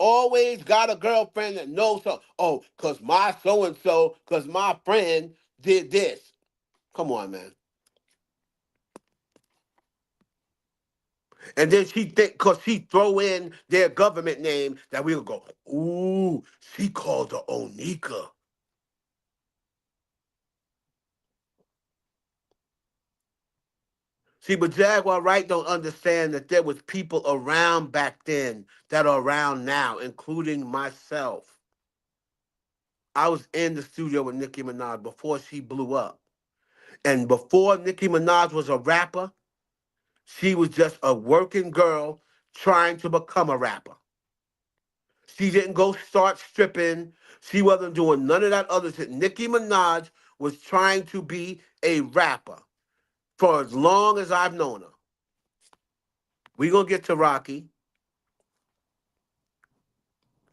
Always got a girlfriend that knows her. Oh, because my so-and-so, because my friend did this. Come on, man. And then she think, because she throw in their government name, that we'll go, ooh, she called her Onika. See, but Jaguar Wright don't understand that there was people around back then that are around now, including myself. I was in the studio with Nicki Minaj before she blew up. And before Nicki Minaj was a rapper, she was just a working girl trying to become a rapper. She didn't go start stripping. She wasn't doing none of that other shit. Nicki Minaj was trying to be a rapper for as long as I've known her. We're going to get to Rocky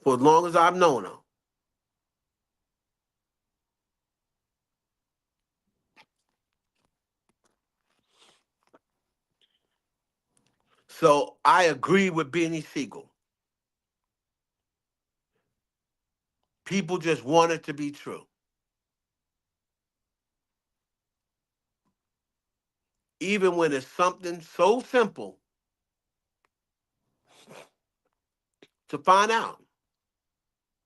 for as long as I've known her. So I agree with Beanie Siegel. People just want it to be true. Even when it's something so simple to find out.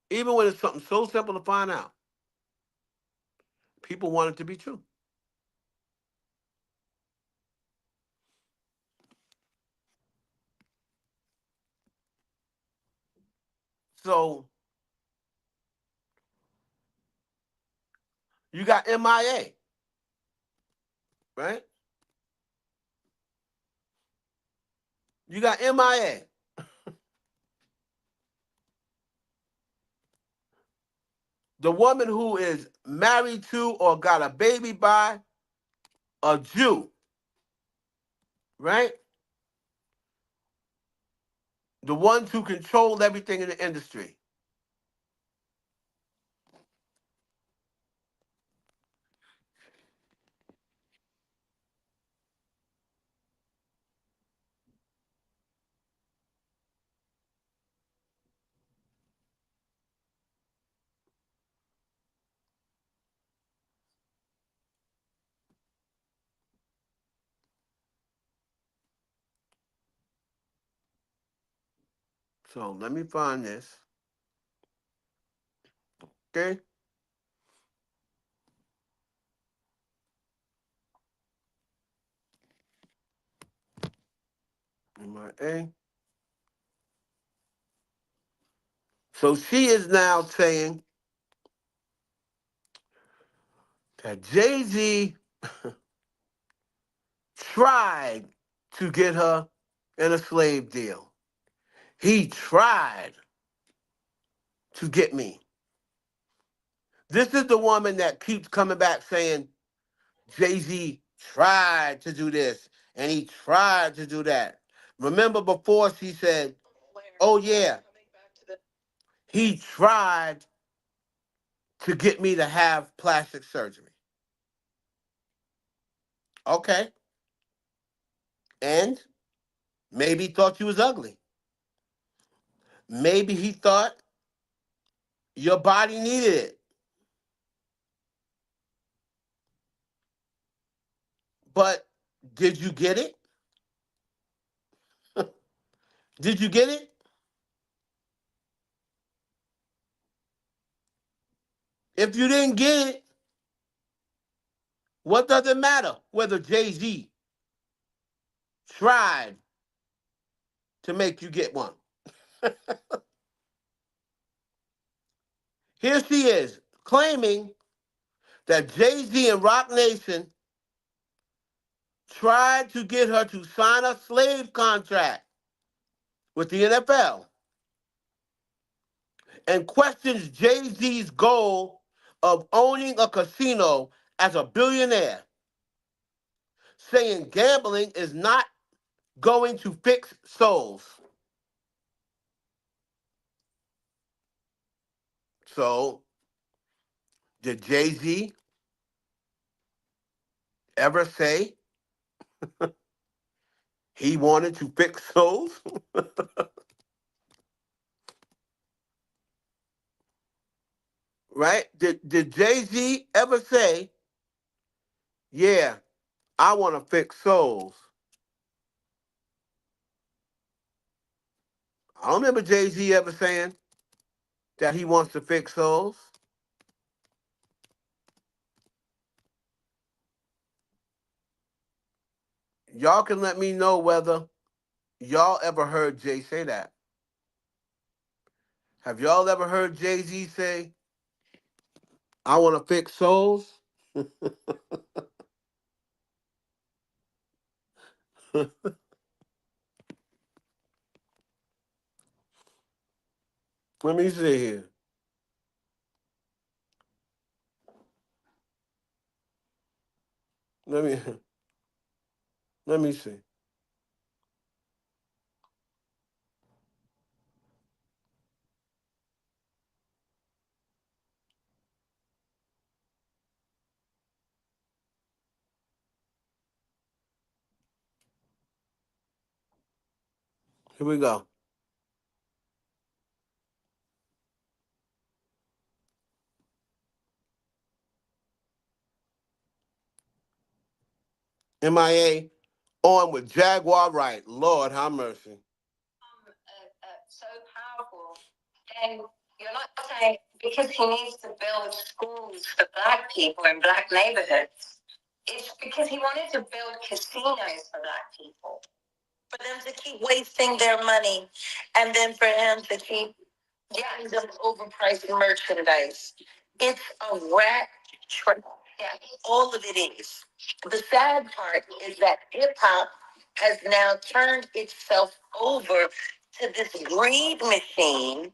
Even when it's something so simple to find out. People want it to be true. So you got M.i.a, right? You got M.i.a. The woman who is married to or got a baby by a Jew, right? The ones who control everything in the industry. So let me find this. Okay? M.i.a. So she is now saying that Jay-Z tried to get her in a slave deal. He tried to get me. This is the woman that keeps coming back saying Jay-Z tried to do this and he tried to do that. Remember before she said, oh yeah, he tried to get me to have plastic surgery. Okay. And maybe he thought you was ugly. Maybe he thought your body needed it. But did you get it? Did you get it? If you didn't get it, what does it matter whether Jay-Z tried to make you get one? Here she is claiming that Jay-Z and Rock Nation tried to get her to sign a slave contract with the NFL and questions Jay-Z's goal of owning a casino as a billionaire, saying gambling is not going to fix souls. So, did Jay-Z ever say he wanted to fix souls? Right? Did Jay-Z ever say, yeah, I want to fix souls? I don't remember Jay-Z ever saying that he wants to fix souls. Y'all can let me know whether y'all ever heard Jay say that. Have y'all ever heard Jay-Z say, I want to fix souls? Let me see here. Let me let me see. Here we go. M.i.a. on with Jaguar Wright. Lord have mercy. So powerful. And you're not saying because he needs to build schools for black people in black neighborhoods. It's because he wanted to build casinos for black people. For them to keep wasting their money and then for him to keep getting them overpriced merchandise. It's a rat trap. Yeah, all of it is. The sad part is that hip hop has now turned itself over to this greed machine.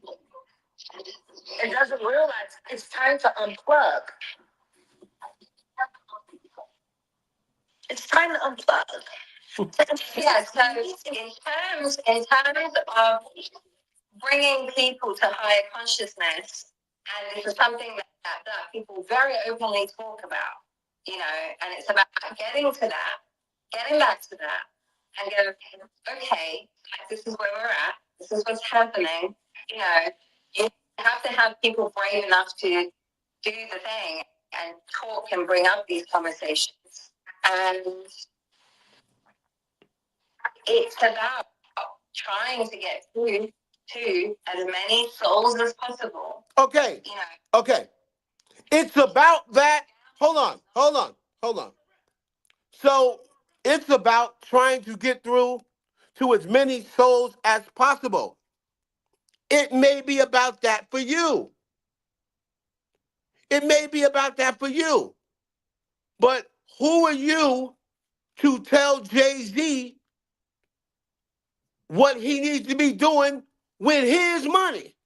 It doesn't realize it's time to unplug. It's time to unplug. Yeah, so in terms of bringing people to higher consciousness, and this is something that people very openly talk about, you know, and it's about getting to that, getting back to that, and go, okay, this is where we're at, this is what's happening, you know, you have to have people brave enough to do the thing and talk and bring up these conversations. And it's about trying to get through to as many souls as possible. Okay. You know. Okay. It's about that. Hold on. So it's about trying to get through to as many souls as possible. It may be about that for you. It may be about that for you. But who are you to tell Jay-Z what he needs to be doing with his money?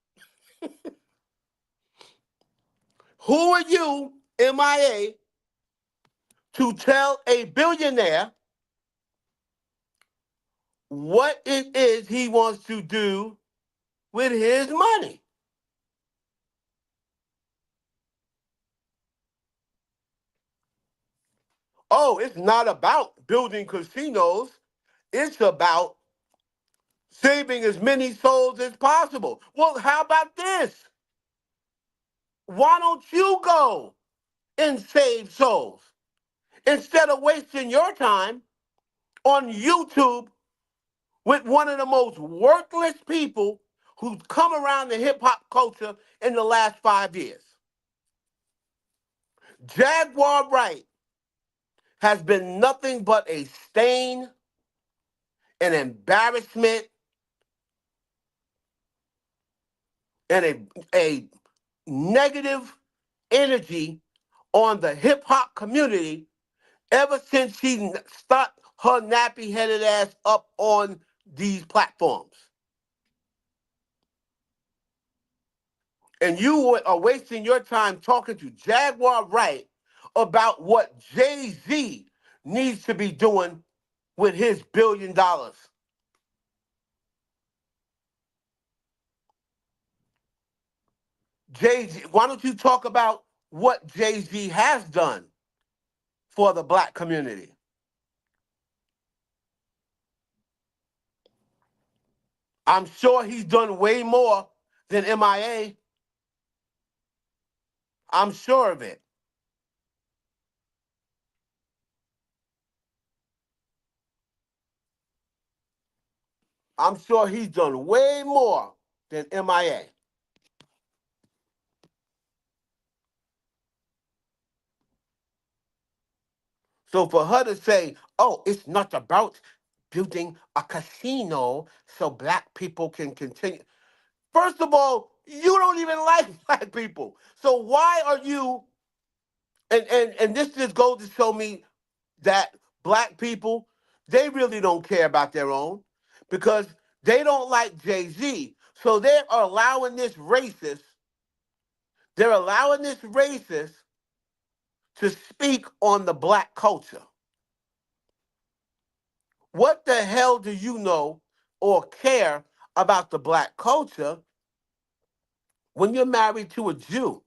Who are you, M.i.a., to tell a billionaire what it is he wants to do with his money? Oh, it's not about building casinos. It's about saving as many souls as possible. Well, how about this? Why don't you go and save souls instead of wasting your time on YouTube with one of the most worthless people who's come around the hip hop culture in the last 5 years? Jaguar Wright has been nothing but a stain, an embarrassment, and a negative energy on the hip hop community ever since she stuck her nappy headed ass up on these platforms. And you are wasting your time talking to Jaguar Wright about what Jay-Z needs to be doing with his $1 billion. Jay-Z, why don't you talk about what Jay-Z has done for the black community? I'm sure he's done way more than M.i.a. I'm sure of it. I'm sure he's done way more than M.i.a. So for her to say, oh, it's not about building a casino so black people can continue. First of all, you don't even like black people. So why are you, and this just goes to show me that black people, they really don't care about their own because they don't like Jay-Z. So they're allowing this racist to speak on the black culture. What the hell do you know or care about the black culture when you're married to a Jew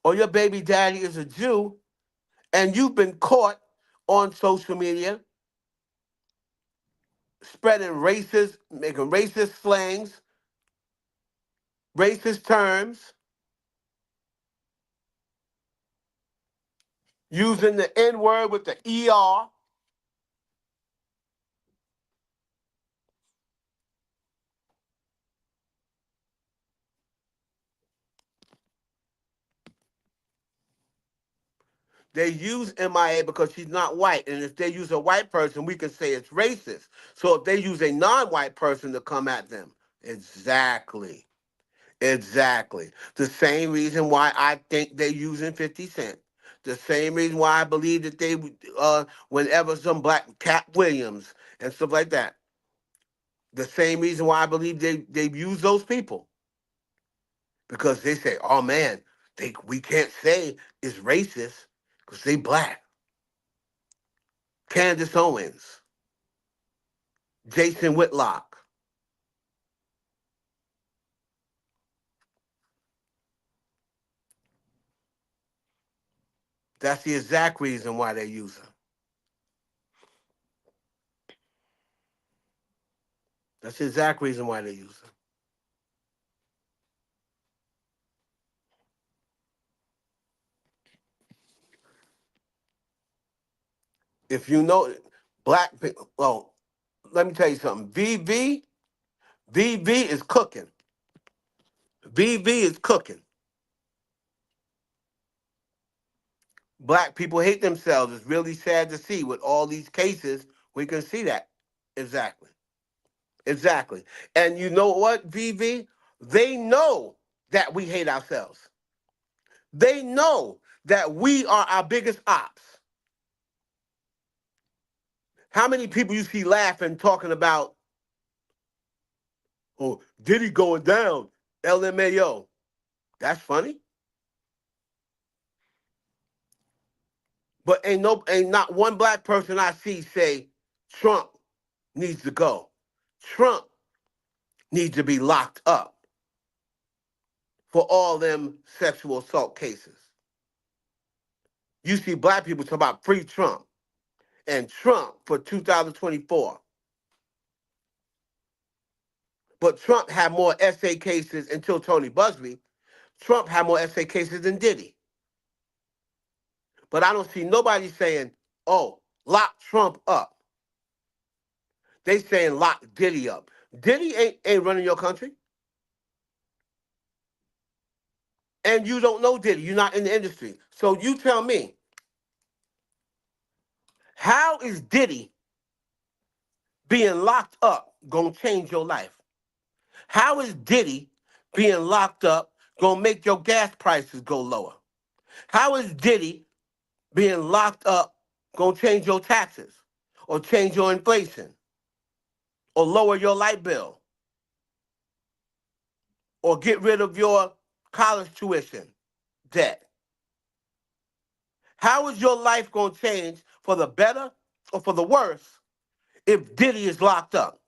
or your baby daddy is a Jew and you've been caught on social media spreading racist, making racist slangs, racist terms, using the N word with the ER? They use M.i.a because she's not white. And if they use a white person, we can say it's racist. So if they use a non-white person to come at them, exactly. Exactly. The same reason why I think they're using 50 Cent. The same reason why I believe that they, whenever some black Cat Williams and stuff like that. The same reason why I believe they use those people. Because they say, oh man, we can't say it's racist because they black. Candace Owens, Jason Whitlock. That's the exact reason why they use her. That's the exact reason why they use her. If you know black people, well, let me tell you something. VV is cooking. VV is cooking. Black people hate themselves. It's really sad to see with all these cases. We can see that. Exactly. Exactly. And you know what, VV? They know that we hate ourselves. They know that we are our biggest ops. How many people you see laughing talking about, oh, Diddy going down, LMAO? That's funny. But ain't not one black person I see say Trump needs to go. Trump needs to be locked up for all them sexual assault cases. You see black people talk about free Trump and Trump for 2024. But Trump had more essay cases until Tony Busby. Trump had more essay cases than Diddy. But I don't see nobody saying, oh, lock Trump up. They saying lock Diddy up. Diddy ain't running your country. And you don't know Diddy. You're not in the industry. So you tell me, how is Diddy being locked up gonna change your life? How is Diddy being locked up gonna make your gas prices go lower? How is Diddy being locked up gonna change your taxes or change your inflation or lower your light bill or get rid of your college tuition debt? How is your life gonna change for the better or for the worse if Diddy is locked up?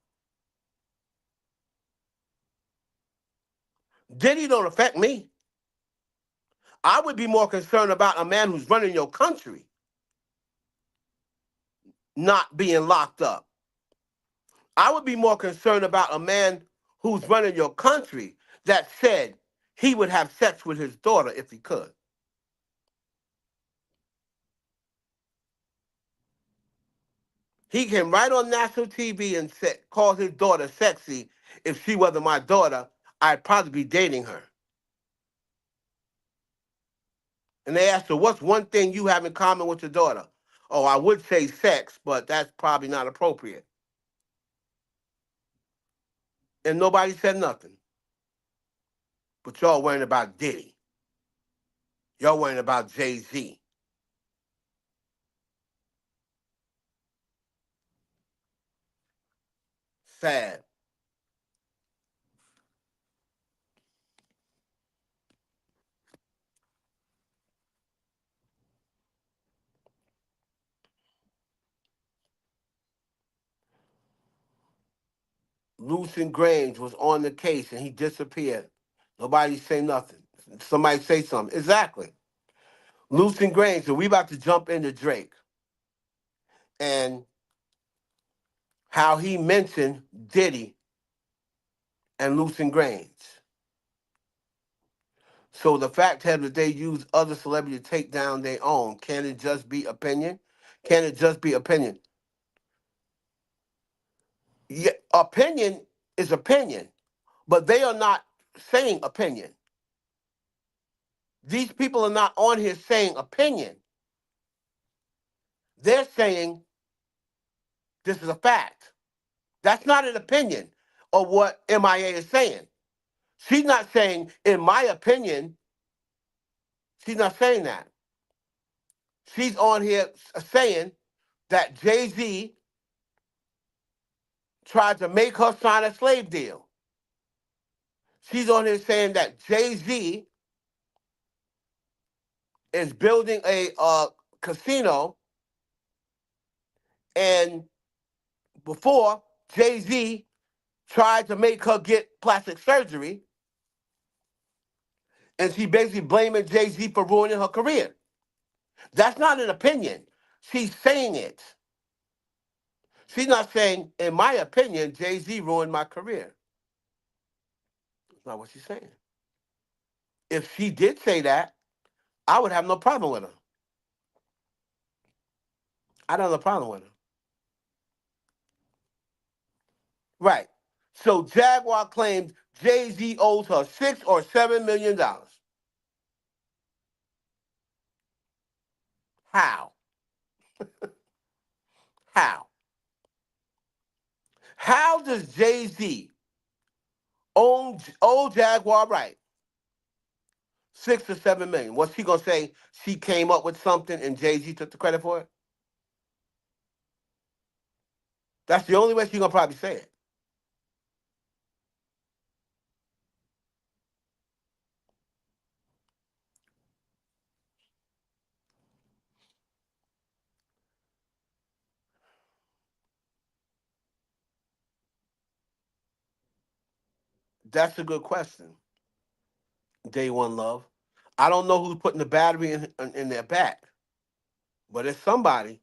Diddy don't affect me. I would be more concerned about a man who's running your country not being locked up. I would be more concerned about a man who's running your country that said he would have sex with his daughter if he could. He came right on national TV and called his daughter sexy. If she wasn't my daughter, I'd probably be dating her. And they asked her, what's one thing you have in common with your daughter? Oh, I would say sex, but that's probably not appropriate. And nobody said nothing. But y'all worrying about Diddy. Y'all worrying about Jay-Z. Sad. Lucian Grainge was on the case and he disappeared. Nobody say nothing. Somebody say something. Exactly. Lucian Grainge. So we about to jump into Drake and how he mentioned Diddy and Lucian Grainge. So the fact that they use other celebrities to take down their own, can it just be opinion? Can it just be opinion? Yeah, opinion is opinion, but they are not saying opinion. These people are not on here saying opinion. They're saying this is a fact. That's not an opinion of what M.i.a. is saying. She's not saying, in my opinion, she's not saying that. She's on here saying that Jay-Z tried to make her sign a slave deal. She's on here saying that Jay-Z is building a casino, and before Jay-Z tried to make her get plastic surgery, and she basically blaming Jay-Z for ruining her career. That's not an opinion. She's saying it. She's not saying, in my opinion, Jay-Z ruined my career. That's not what she's saying. If she did say that, I would have no problem with her. I don't have no problem with her. Right. So Jaguar claims Jay-Z owes her $6 or $7 million. How? How? How does Jay-Z owe Jaguar Wright $6 or $7 million? What's he gonna say? She came up with something and Jay-Z took the credit for it? That's the only way she's gonna probably say it. That's a good question. Day One Love. I don't know who's putting the battery in their back, but it's somebody.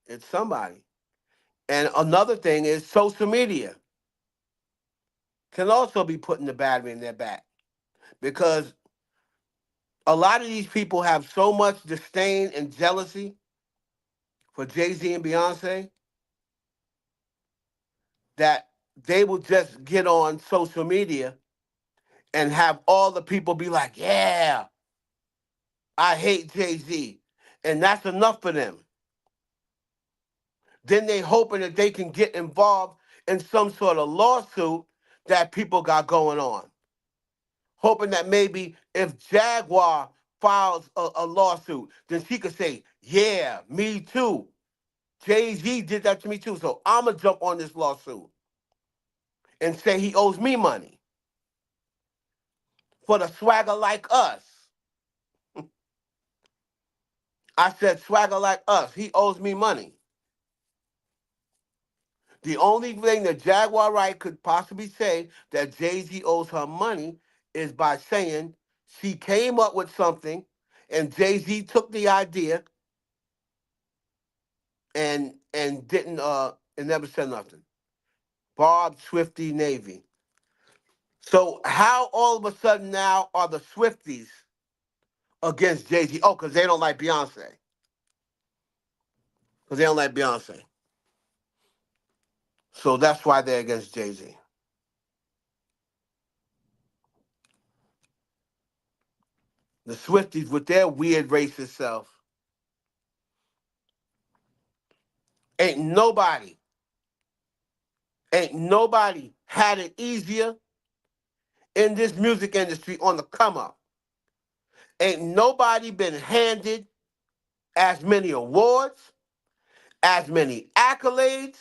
It's somebody. And another thing is social media can also be putting the battery in their back, because a lot of these people have so much disdain and jealousy for Jay-Z and Beyonce that they will just get on social media and have all the people be like, yeah, I hate Jay-Z. And that's enough for them. Then they hoping that they can get involved in some sort of lawsuit that people got going on. Hoping that maybe if Jaguar files a lawsuit, then she could say, yeah, me too. Jay-Z did that to me too, so I'm going to jump on this lawsuit and say he owes me money for the swagger like us. I said swagger like us. He owes me money. The only thing that Jaguar Wright could possibly say that Jay-Z owes her money is by saying she came up with something and Jay-Z took the idea and didn't and never said nothing. Bob Swifty Navy. So how all of a sudden now are the Swifties against Jay-Z? Oh, because they don't like Beyonce. Because they don't like Beyonce. So that's why they're against Jay-Z. The Swifties with their weird racist self Ain't nobody had it easier in this music industry on the come up. Ain't nobody been handed as many awards, as many accolades,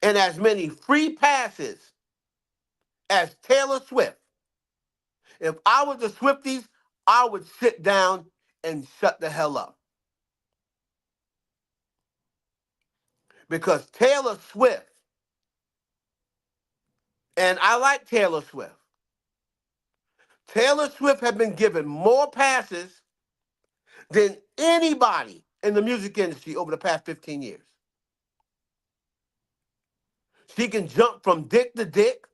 and as many free passes as Taylor Swift. If I was the Swifties, I would sit down and shut the hell up. Because Taylor Swift, and I like Taylor Swift, Taylor Swift has been given more passes than anybody in the music industry over the past 15 years. She can jump from dick to dick.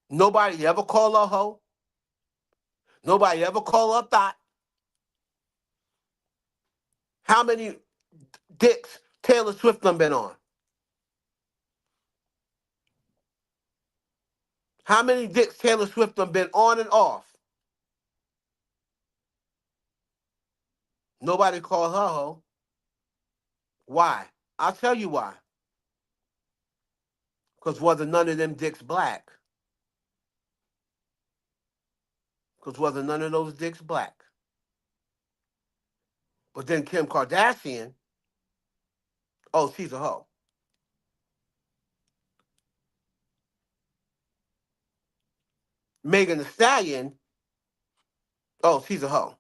Nobody ever call her a hoe. Nobody ever call her a thought. How many dicks Taylor Swift done been on? How many dicks Taylor Swift done been on and off? Nobody call her a hoe. Why? I'll tell you why. Because wasn't none of them dicks black. Because wasn't none of those dicks black. But then Kim Kardashian, oh, she's a hoe. Megan Thee Stallion, oh, she's a hoe.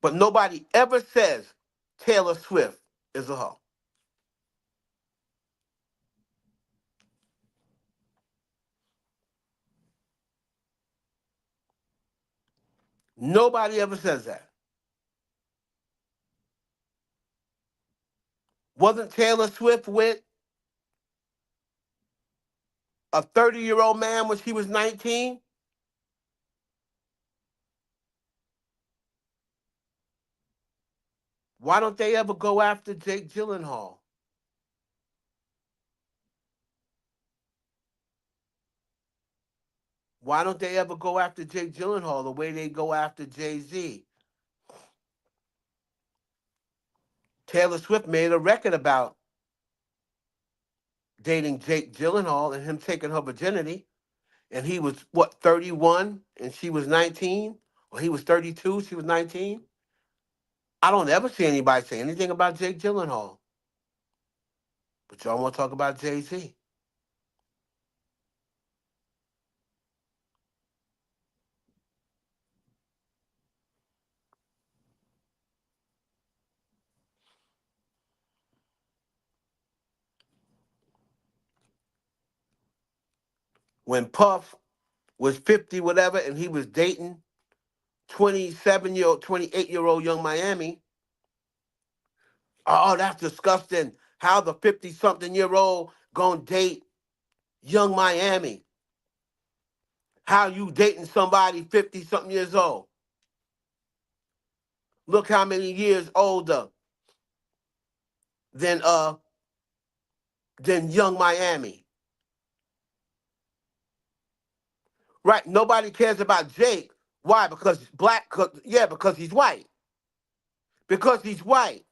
But nobody ever says Taylor Swift is a hoe. Nobody ever says that. Wasn't Taylor Swift with a 30-year-old man when she was 19? Why don't they ever go after Jake Gyllenhaal? Why don't they ever go after Jake Gyllenhaal the way they go after Jay-Z? Taylor Swift made a record about dating Jake Gyllenhaal and him taking her virginity. And he was, what, 31 and she was 19? Or he was 32, she was 19? I don't ever see anybody say anything about Jake Gyllenhaal. But y'all want to talk about Jay-Z. When Puff was 50, whatever, and he was dating 28-year-old Young Miami, oh, that's disgusting. How the 50-something-year-old gonna date Young Miami? How you dating somebody 50-something years old? Look how many years older than Young Miami. Right? Nobody cares about Jake. Why? Because black, yeah, because he's white. Because he's white.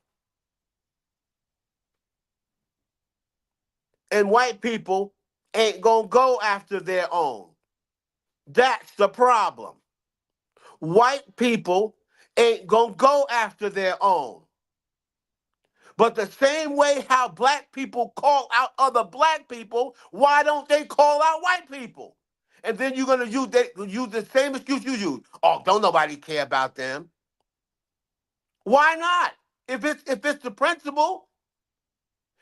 And white people ain't gonna go after their own. That's the problem. White people ain't gonna go after their own. But the same way how black people call out other black people, why don't they call out white people? And then you're gonna use the same excuse you use. Oh, don't nobody care about them. Why not? If it's the principle,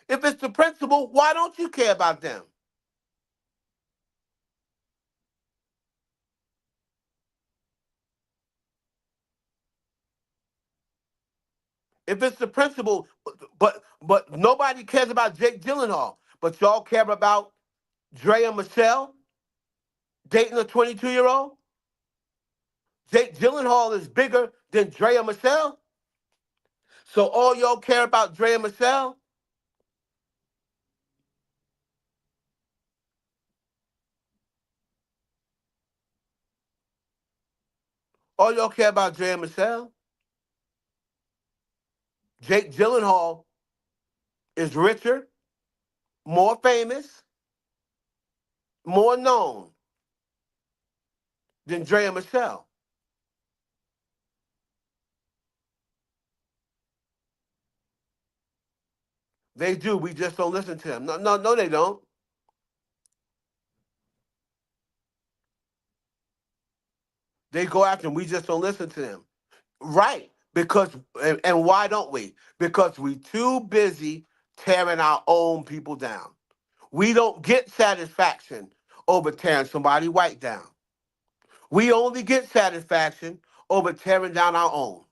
why don't you care about them? If it's the principle, but nobody cares about Jake Gyllenhaal, but y'all care about Drea Michelle dating a 22-year-old. Jake Gyllenhaal is bigger than Drea Michelle. So all y'all care about Drea Michelle? All y'all care about Drea Michelle? Jake Gyllenhaal is richer, more famous, more known than Dre and Michelle. They do. We just don't listen to them. No, they don't. They go after them. We just don't listen to them. Right. Because and why don't we? Because we too busy tearing our own people down. We don't get satisfaction over tearing somebody white down. We only get satisfaction over tearing down our own.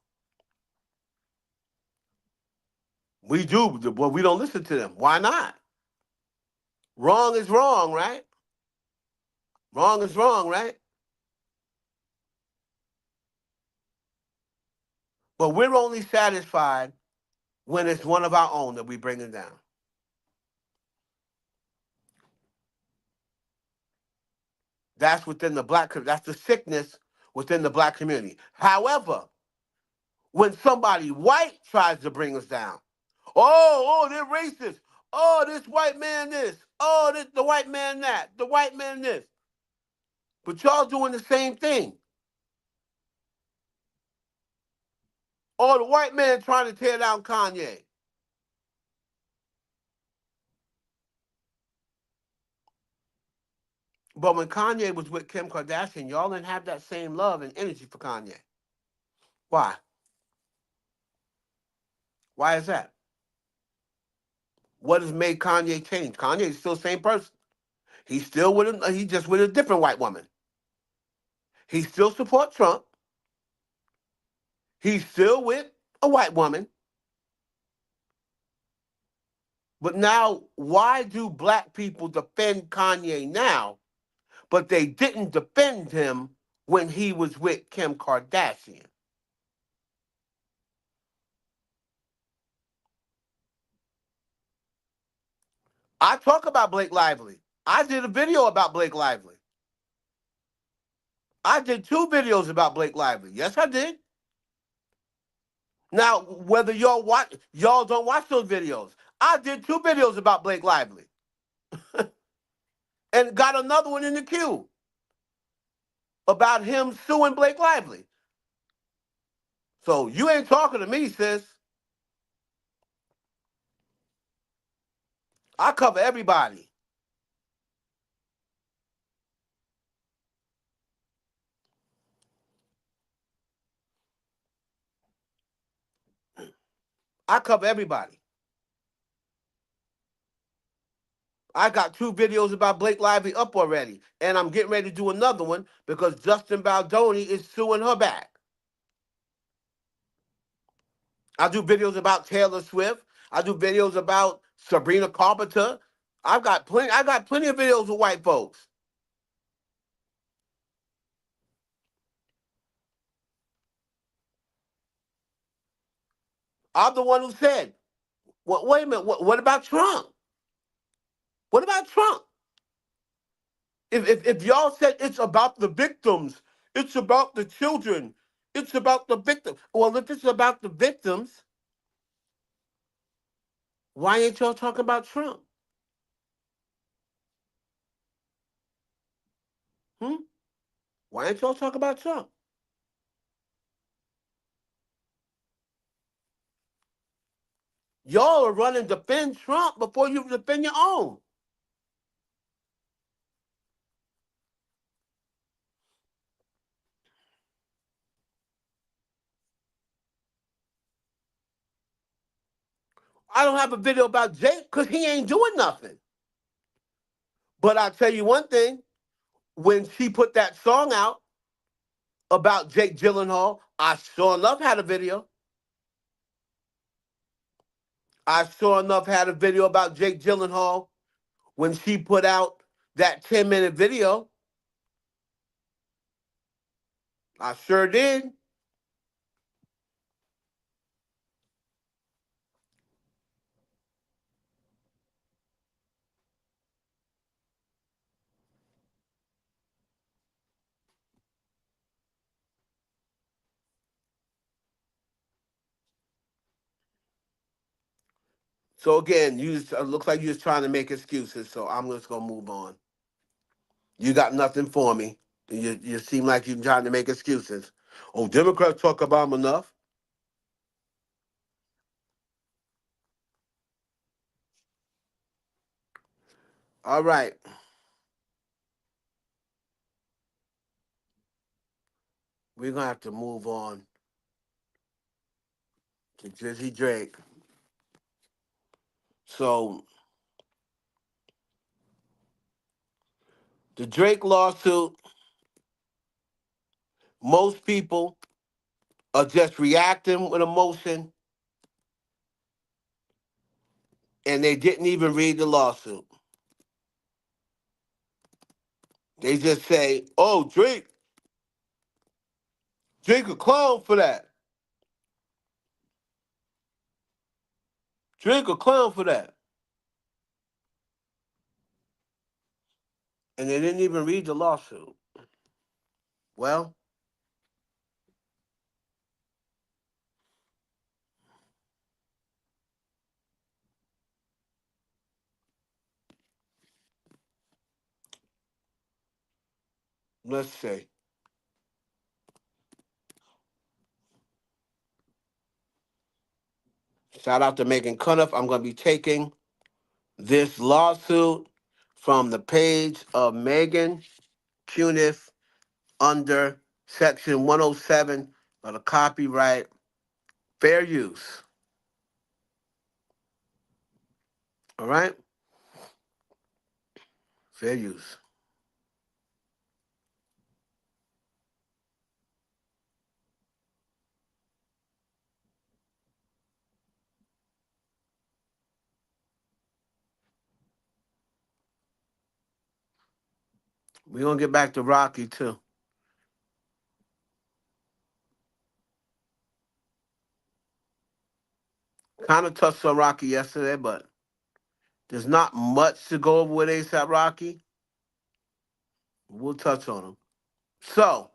We do, but we don't listen to them. Why not? Wrong is wrong, right? Wrong is wrong, right? But we're only satisfied when it's one of our own that we bring it down. That's within the black community. That's the sickness within the black community. However, when somebody white tries to bring us down, they're racist. Oh, this white man this. Oh, this the white man that. The white man this. But y'all doing the same thing. Oh, the white man trying to tear down Kanye. But when Kanye was with Kim Kardashian, y'all didn't have that same love and energy for Kanye. Why? Why is that? What has made Kanye change? Kanye is still the same person. He's still with him. He's just with a different white woman. He still supports Trump. He's still with a white woman. But now, why do black people defend Kanye now, but they didn't defend him when he was with Kim Kardashian? I talk about Blake Lively. I did a video about Blake Lively. I did 2 videos about Blake Lively. Yes, I did. Now, whether y'all don't watch those videos, I did 2 videos about Blake Lively. And got another one in the queue about him suing Blake Lively. So you ain't talking to me, sis. I cover everybody. I cover everybody. I got 2 videos about Blake Lively up already, and I'm getting ready to do another one because Justin Baldoni is suing her back. I do videos about Taylor Swift. I do videos about Sabrina Carpenter. I got plenty of videos with white folks. I'm the one who said, well, wait a minute, what about Trump? What about Trump? If y'all said it's about the victims, it's about the children, it's about the victims. Well, if it's about the victims, why ain't y'all talking about Trump? Hmm? Why ain't y'all talking about Trump? Y'all are running to defend Trump before you defend your own. I don't have a video about Jake because he ain't doing nothing. But I'll tell you one thing, when she put that song out about Jake Gyllenhaal, I sure enough had a video. I sure enough had a video about Jake Gyllenhaal when she put out that 10-minute video. I sure did. So again, looks like you're just trying to make excuses. So I'm just gonna move on. You got nothing for me. You seem like you're trying to make excuses. Oh, Democrats talk about them enough. All right. We're gonna have to move on to Drizzy Drake. So the Drake lawsuit, most people are just reacting with emotion and they didn't even read the lawsuit. They just say, oh, Drake a clown for that. Drake a clown for that. And they didn't even read the lawsuit. Well, let's see. Shout out to Megan Cuniff. I'm going to be taking this lawsuit from the page of Megan Cuniff under Section 107 of the Copyright Fair Use. All right? Fair use. We're going to get back to Rocky, too. Kind of touched on Rocky yesterday, but there's not much to go over with ASAP Rocky. We'll touch on him. So,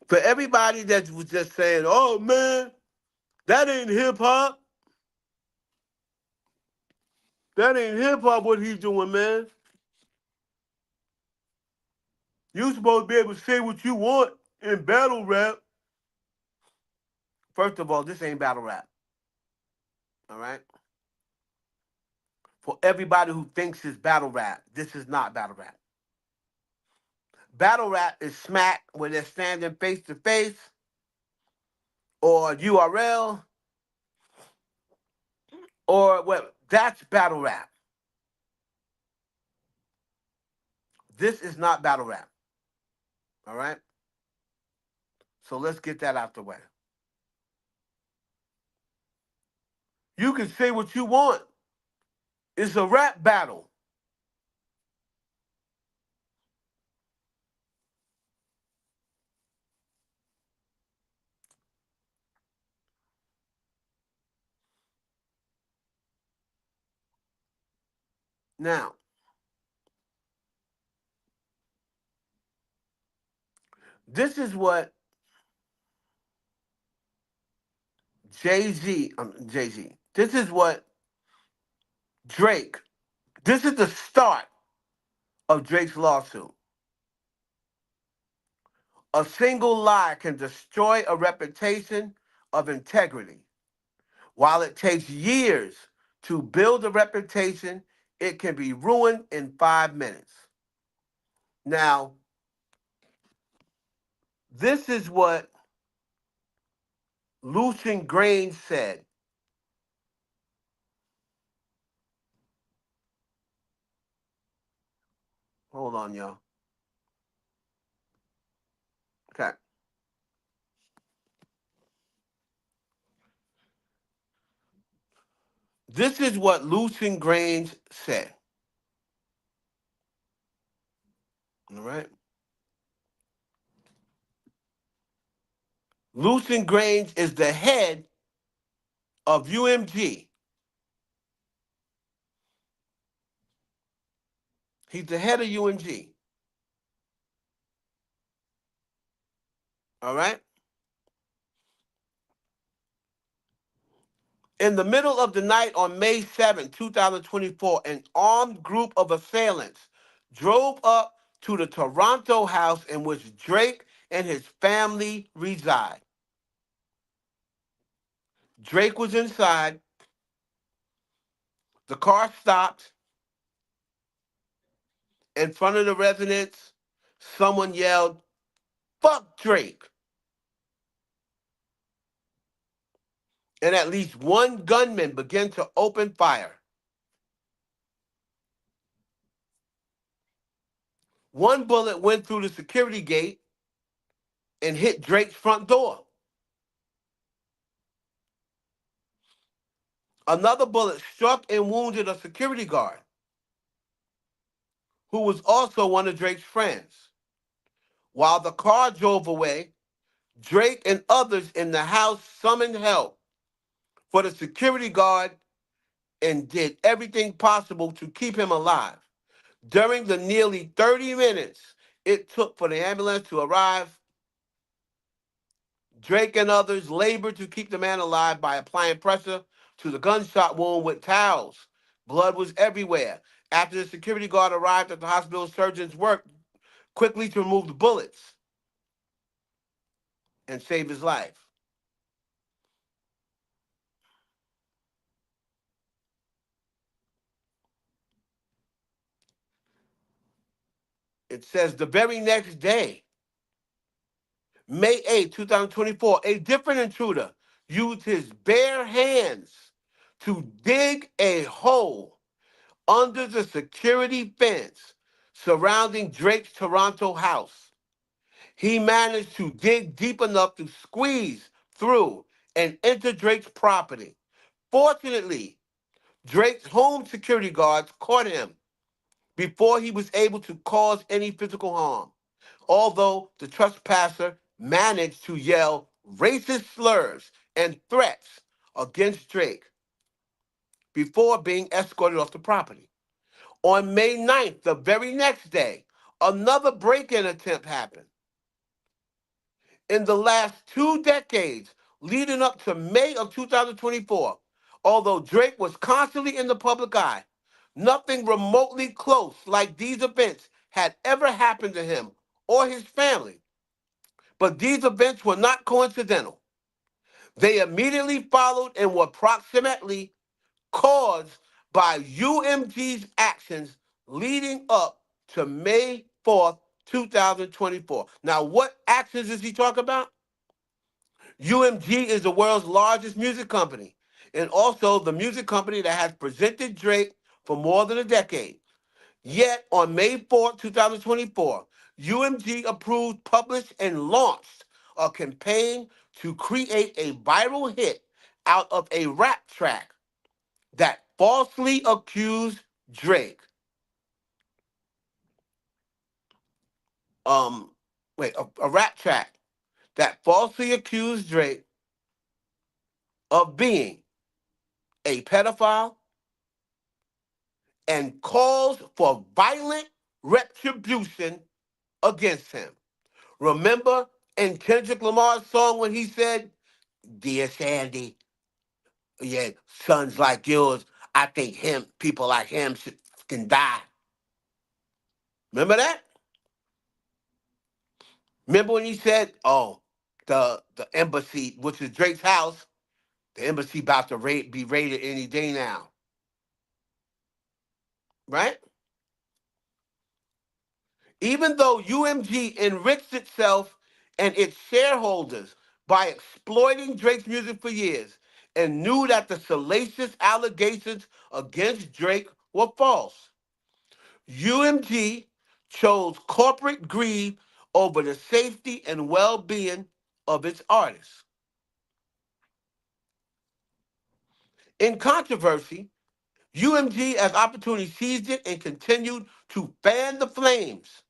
for everybody that was just saying, oh, man, that ain't hip-hop. That ain't hip-hop what he's doing, man. You supposed to be able to say what you want in battle rap. First of all, this ain't battle rap. All right? For everybody who thinks it's battle rap, this is not battle rap. Battle rap is smack where they're standing face to face or URL or what. That's battle rap. This is not battle rap. All right? So let's get that out the way. You can say what you want. It's a rap battle. Now, this is what Jay-Z, this is what Drake, this is the start of Drake's lawsuit. A single lie can destroy a reputation of integrity. While it takes years to build a reputation, it can be ruined in 5 minutes. Now, this is what Lucian Grainge said. Hold on, y'all. Okay. This is what Lucian Grainge said. All right. Lucian Grainge is the head of UMG. He's the head of UMG. All right. In the middle of the night on May 7, 2024, an armed group of assailants drove up to the Toronto house in which Drake and his family reside. Drake was inside. The car stopped. In front of the residence, someone yelled, "Fuck Drake." And at least one gunman began to open fire. One bullet went through the security gate and hit Drake's front door. Another bullet struck and wounded a security guard, who was also one of Drake's friends. While the car drove away, Drake and others in the house summoned help for the security guard and did everything possible to keep him alive. During the nearly 30 minutes it took for the ambulance to arrive, Drake and others labored to keep the man alive by applying pressure to the gunshot wound with towels. Blood was everywhere. After the security guard arrived at the hospital, surgeons worked quickly to remove the bullets and save his life. It says the very next day, May 8, 2024, a different intruder used his bare hands to dig a hole under the security fence surrounding Drake's Toronto house. He managed to dig deep enough to squeeze through and enter Drake's property. Fortunately, Drake's home security guards caught him before he was able to cause any physical harm, although the trespasser managed to yell racist slurs and threats against Drake before being escorted off the property. On May 9th, the very next day, another break-in attempt happened. In the last 2 decades leading up to May of 2024, although Drake was constantly in the public eye, nothing remotely close like these events had ever happened to him or his family. But these events were not coincidental. They immediately followed and were proximately caused by UMG's actions leading up to May 4th, 2024. Now, what actions is he talking about? UMG is the world's largest music company and also the music company that has presented Drake for more than a decade. Yet, on May 4th, 2024, UMG approved, published, and launched a campaign to create a viral hit out of a rap track that falsely accused Drake. A rap track that falsely accused Drake of being a pedophile and calls for violent retribution against him. Remember in Kendrick Lamar's song when he said, "Dear Sandy, yeah, sons like yours, I think people like him can die." Remember that? Remember when he said, "Oh, the embassy, which is Drake's house, the embassy about to be raided any day now," right? Even though UMG enriched itself and its shareholders by exploiting Drake's music for years and knew that the salacious allegations against Drake were false, UMG chose corporate greed over the safety and well-being of its artists. In controversy, UMG as opportunity seized it and continued to fan the flames,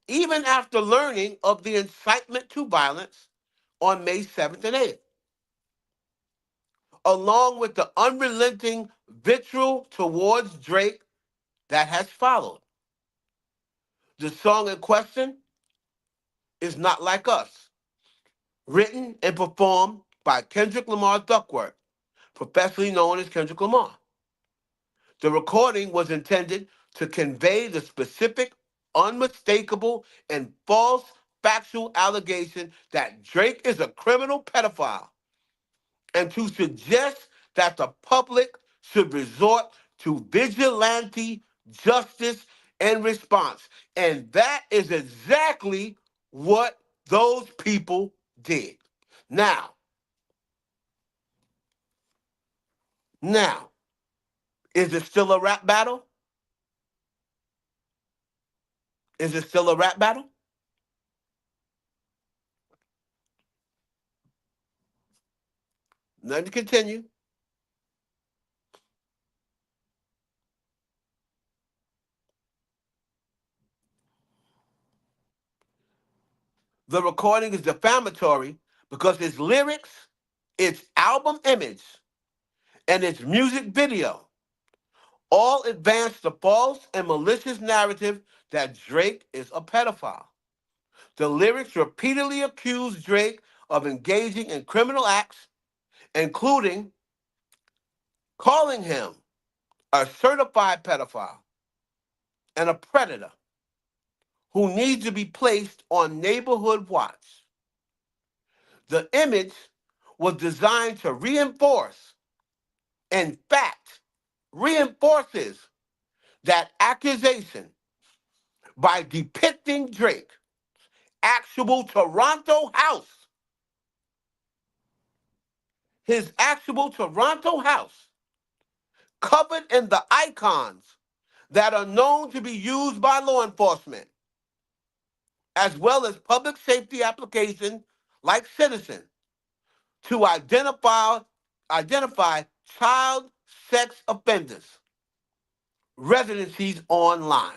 even after learning of the incitement to violence on May 7th and 8th, along with the unrelenting vitriol towards Drake that has followed. The song in question is Not Like Us, written and performed by Kendrick Lamar Duckworth, professionally known as Kendrick Lamar. The recording was intended to convey the specific, unmistakable, and false factual allegation that Drake is a criminal pedophile and to suggest that the public should resort to vigilante justice in response. And that is exactly what those people did. Now, now, is it still a rap battle? Is it still a rap battle? Let me continue. The recording is defamatory because its lyrics, its album image, and its music video all advance the false and malicious narrative that Drake is a pedophile. The lyrics repeatedly accuse Drake of engaging in criminal acts, including calling him a certified pedophile and a predator who needs to be placed on neighborhood watch. The image was designed to reinforce, in fact, reinforces that accusation by depicting Drake actual Toronto house, his actual Toronto house, covered in the icons that are known to be used by law enforcement, as well as public safety applications like Citizen, to identify child sex offenders, residencies online.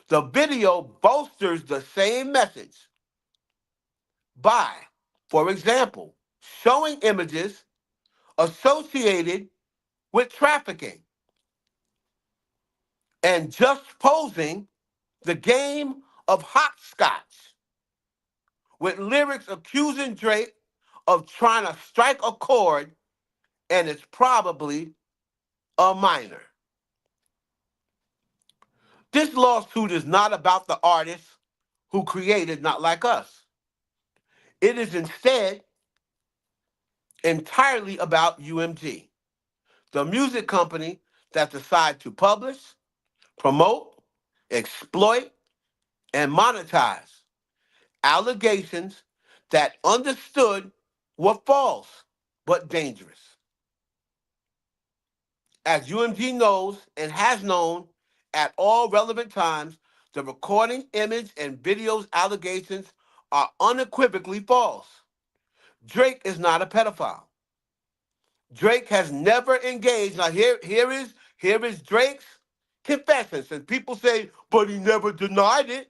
The video bolsters the same message by, for example, showing images associated with trafficking and just posing the game of hopscotch with lyrics accusing Drake of trying to strike a chord, and it's probably a minor. This lawsuit is not about the artists who created Not Like Us. It is instead entirely about UMG, the music company that decided to publish, promote, exploit, and monetize allegations that understood were false but dangerous. As UMG knows and has known at all relevant times, the recording, image, and video's allegations are unequivocally false. Drake is not a pedophile. Drake has never engaged. Now here is Drake's confessions. And people say, but he never denied it.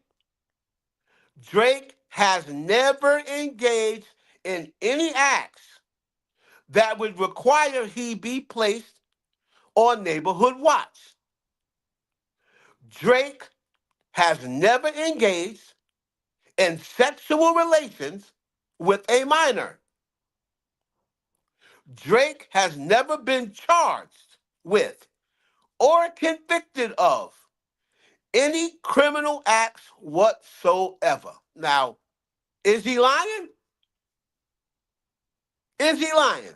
Drake has never engaged in any acts that would require he be placed on neighborhood watch. Drake has never engaged in sexual relations with a minor. Drake has never been charged with or convicted of any criminal acts whatsoever. Now, is he lying? Is he lying?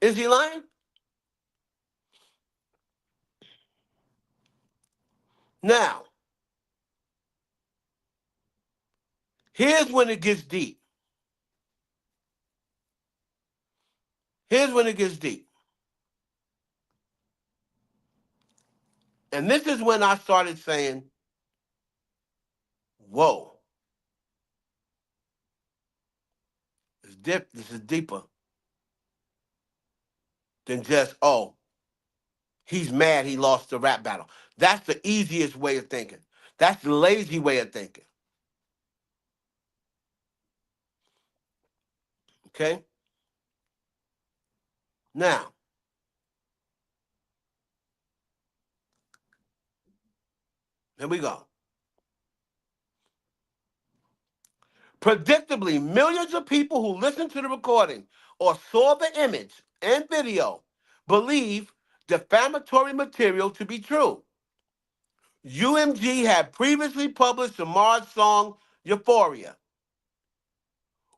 Is he lying? Now, here's when it gets deep. Here's when it gets deep. And this is when I started saying, whoa, this is deeper than just, oh, he's mad he lost the rap battle. That's the easiest way of thinking. That's the lazy way of thinking. Okay? Now, here we go. Predictably, millions of people who listened to the recording or saw the image and video believe defamatory material to be true. UMG had previously published Lamar's song Euphoria,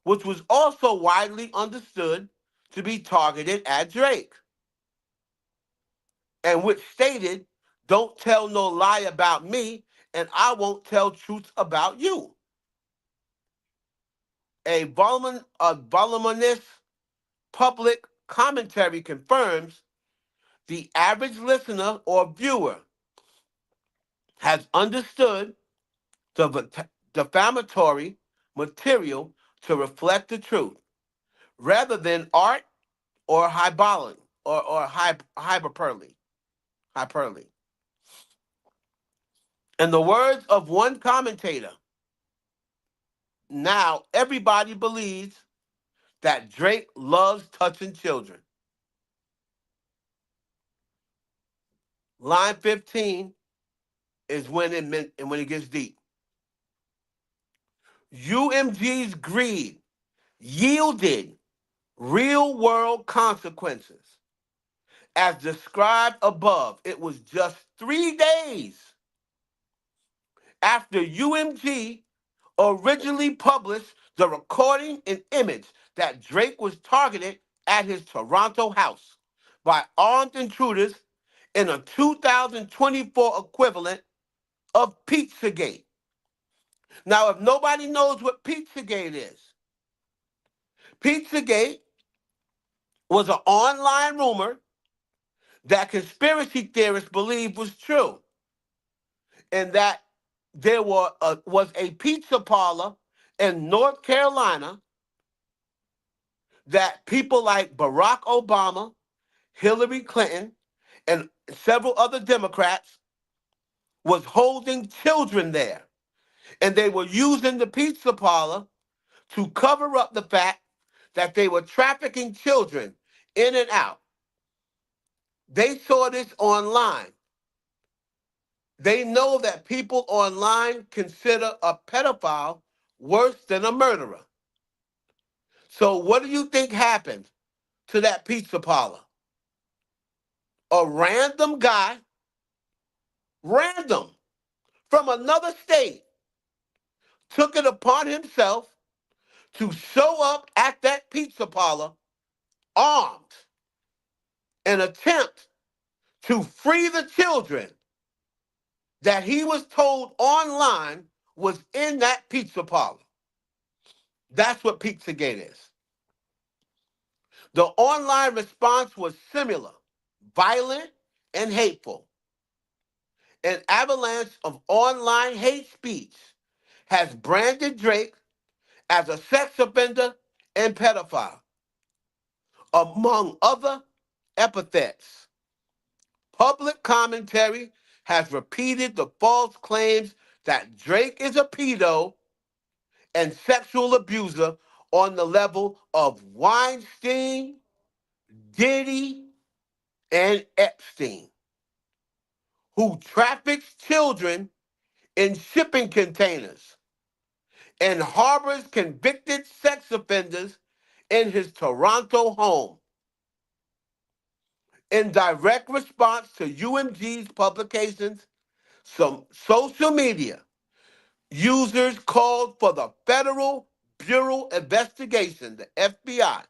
which was also widely understood to be targeted at Drake, and which stated, "Don't tell no lie about me, and I won't tell truth about you." A voluminous public commentary confirms the average listener or viewer has understood the defamatory material to reflect the truth rather than art or hyperbole or hyperbole. Hyperbole. In the words of one commentator, now everybody believes that Drake loves touching children. Line 15 is when it gets deep. UMG's greed yielded real-world consequences. As described above, it was just 3 days after UMG originally published the recording and image that Drake was targeted at his Toronto house by armed intruders in a 2024 equivalent of Pizzagate. Now, if nobody knows what Pizzagate is, Pizzagate was an online rumor that conspiracy theorists believed was true, and that there was a pizza parlor in North Carolina that people like Barack Obama, Hillary Clinton, and several other Democrats was holding children there. And they were using the pizza parlor to cover up the fact that they were trafficking children in and out. They saw this online. They know that people online consider a pedophile worse than a murderer. So what do you think happened to that pizza parlor? A random guy, random, from another state, took it upon himself to show up at that pizza parlor armed and attempt to free the children that he was told online was in that pizza parlor. That's what Pizzagate is. The online response was similar, violent, and hateful. An avalanche of online hate speech has branded Drake as a sex offender and pedophile, among other epithets. Public commentary has repeated the false claims that Drake is a pedo and sexual abuser on the level of Weinstein, Diddy, and Epstein, who traffics children in shipping containers and harbors convicted sex offenders in his Toronto home. In direct response to UMG's publications, some social media users called for the Federal Bureau of Investigation, the FBI,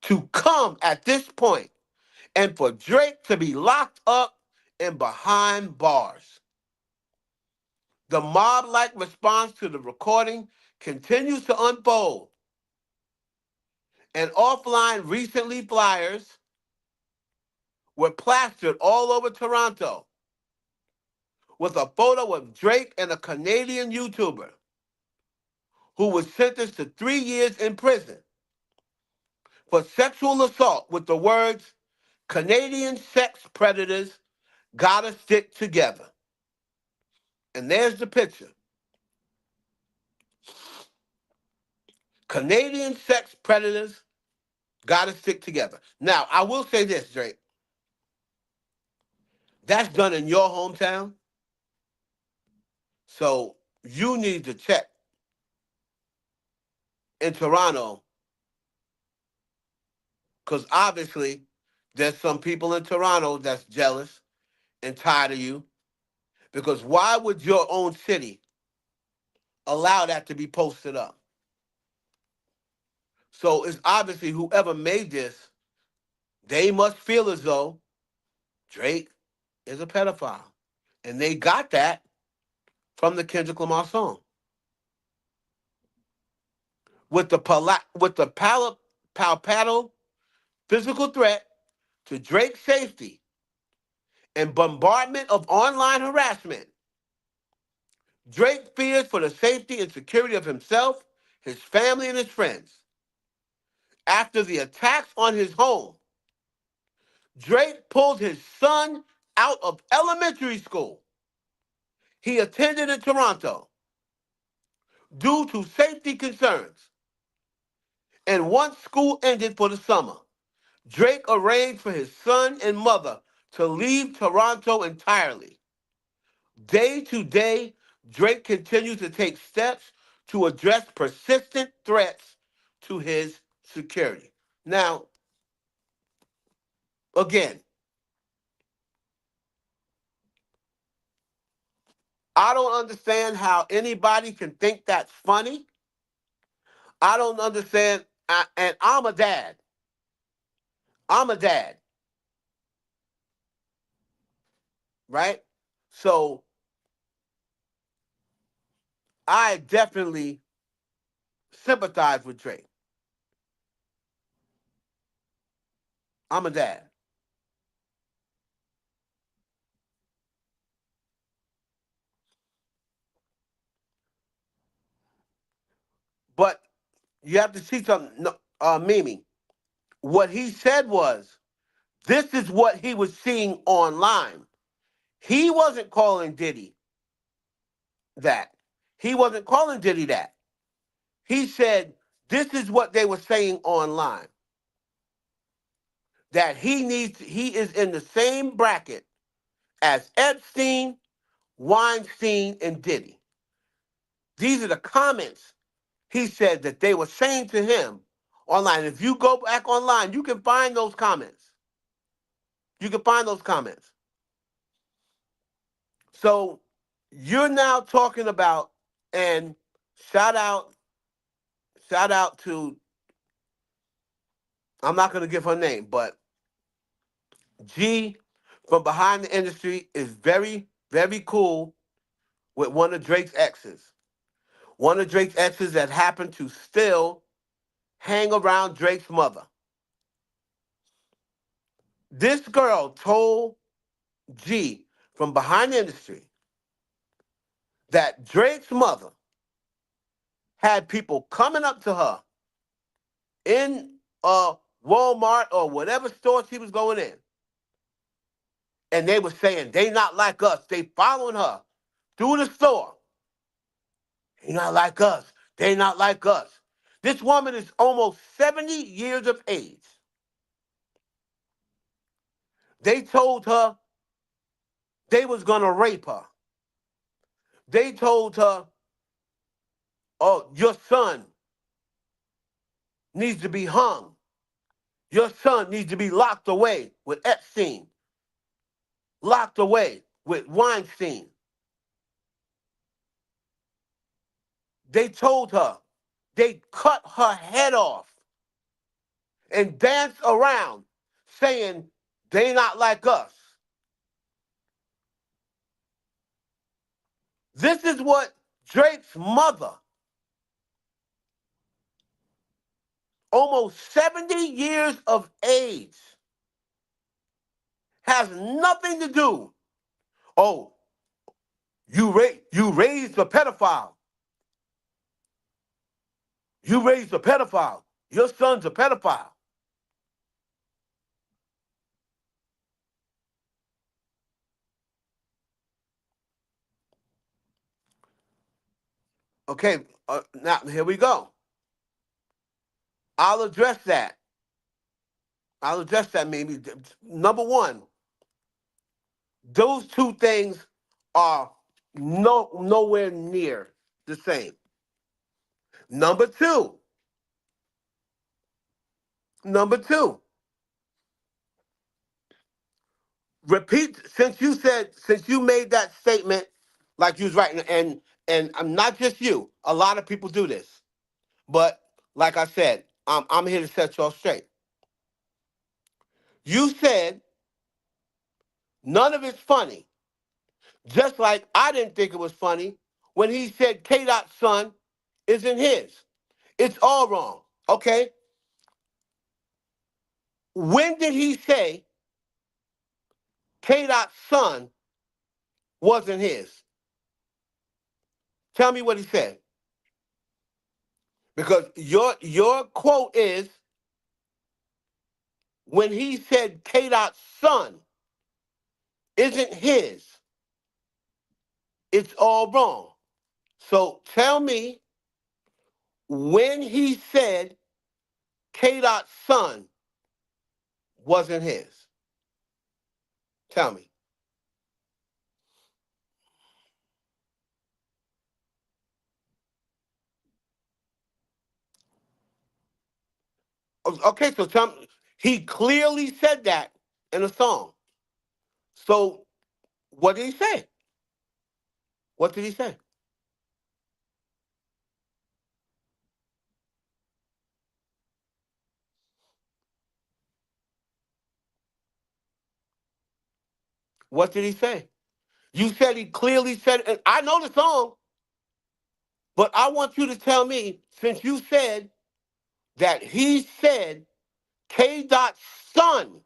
to come at this point and for Drake to be locked up and behind bars. The mob-like response to the recording continues to unfold. And offline recently flyers were plastered all over Toronto with a photo of Drake and a Canadian YouTuber who was sentenced to 3 years in prison for sexual assault with the words, "Canadian sex predators gotta stick together." And there's the picture. Canadian sex predators gotta stick together. Now, I will say this, Drake. That's done in your hometown. So you need to check in Toronto, because obviously there's some people in Toronto that's jealous and tired of you. Because why would your own city allow that to be posted up? So it's obviously whoever made this, they must feel as though Drake is a pedophile. And they got that from the Kendrick Lamar song. With the palpable physical threat to Drake's safety and bombardment of online harassment, Drake fears for the safety and security of himself, his family, and his friends. After the attacks on his home, Drake pulled his son out of elementary school he attended in Toronto due to safety concerns. And once school ended for the summer, Drake arranged for his son and mother to leave Toronto entirely. Day to day, Drake continues to take steps to address persistent threats to his security. Now, again, I don't understand how anybody can think that's funny. I don't understand, and I'm a dad. I'm a dad, right? So I definitely sympathize with Drake. I'm a dad. But you have to see something, Mimi. What he said was, this is what he was seeing online. He wasn't calling Diddy that. He wasn't calling Diddy that. He said, this is what they were saying online. That he is in the same bracket as Epstein, Weinstein, and Diddy. These are the comments he said that they were saying to him online. If you go back online, you can find those comments. You can find those comments. So you're now talking about, and shout out to, I'm not going to give her name, but G from behind the industry is very, very cool with one of Drake's exes. One of Drake's exes that happened to still hang around Drake's mother. This girl told G from behind the industry that Drake's mother had people coming up to her in Walmart or whatever store she was going in. And they were saying, they not like us. They following her through the store. They not like us. They not like us. This woman is almost 70 years of age. They told her they was going to rape her. They told her, oh, your son needs to be hung. Your son needs to be locked away with Epstein, locked away with Weinstein. They told her they cut her head off and dance around saying they not like us. This is what Drake's mother, almost 70 years of age, has nothing to do. Oh, you raised a pedophile. You raised a pedophile. Your son's a pedophile. Okay, now here we go. I'll address that. Maybe. Number one, those two things are nowhere near the same. Number two, Number two, repeat, since you made that statement like you was writing, and I'm not just you, a lot of people do this. But like I said, I'm here to set y'all straight. You said none of it's funny. Just like I didn't think it was funny when he said K Dot's son isn't his. It's all wrong. Okay. When did he say K Dot's son wasn't his? Tell me what he said. Because your quote is when he said K Dot's son isn't his, it's all wrong. So tell me when he said K Dot's son wasn't his. Tell me. Okay, so tell me, he clearly said that in a song. So what did he say? What did he say? What did he say? You said he clearly said, and I know the song, but I want you to tell me, since you said that he said K. Dot's son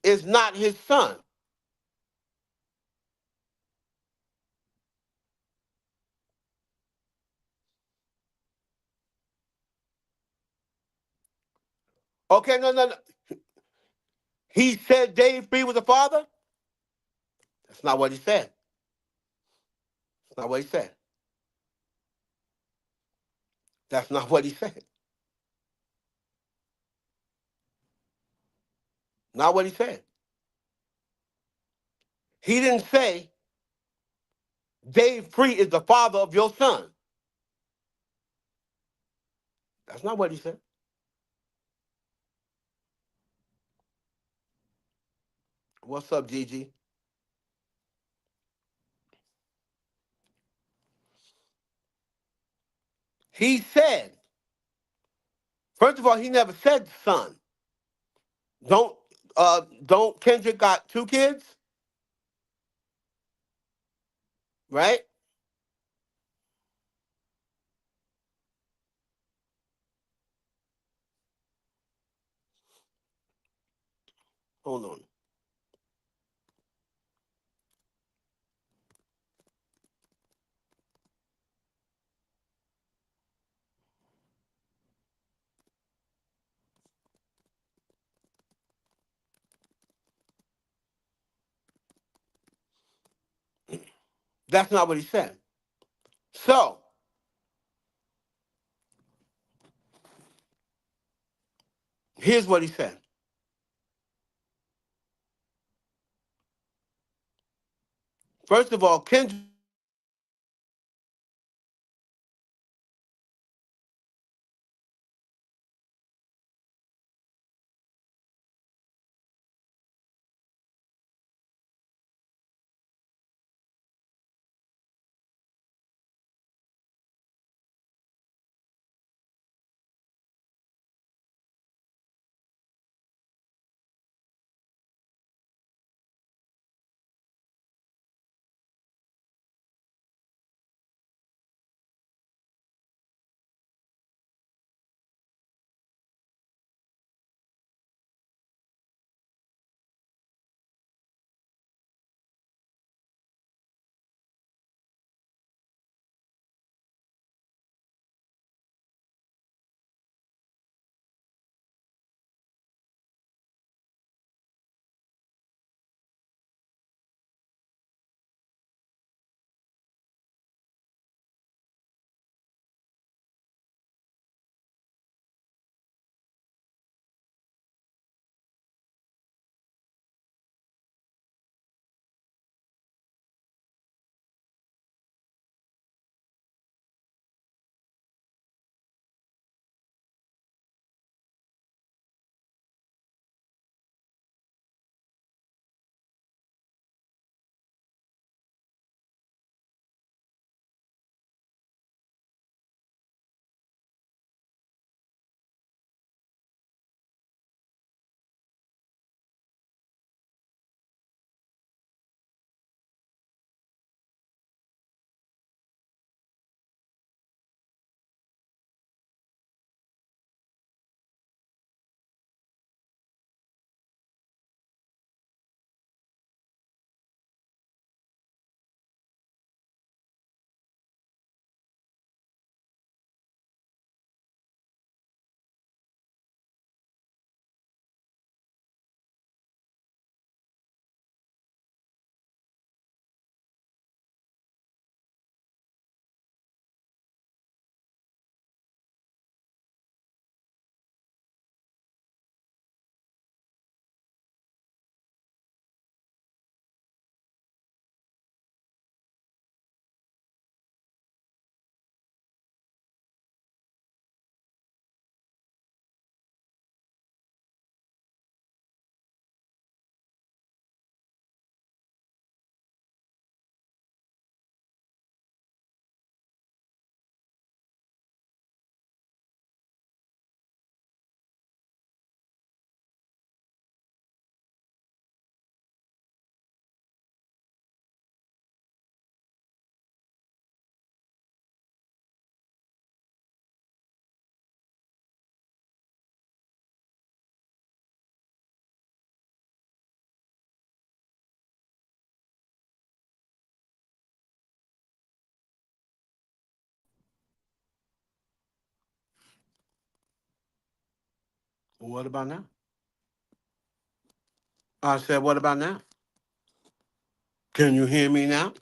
is not his son. Okay, no. He said Dave Free was the father? That's not what he said. That's not what he said. That's not what he said. Not what he said. He didn't say Dave Free is the father of your son. That's not what he said. What's up, Gigi? He said, first of all, he never said son. Don't Kendrick got 2 kids? Right? Hold on. That's not what he said. So, here's what he said. First of all, Kendrick What about now? I said, what about now? Can you hear me now?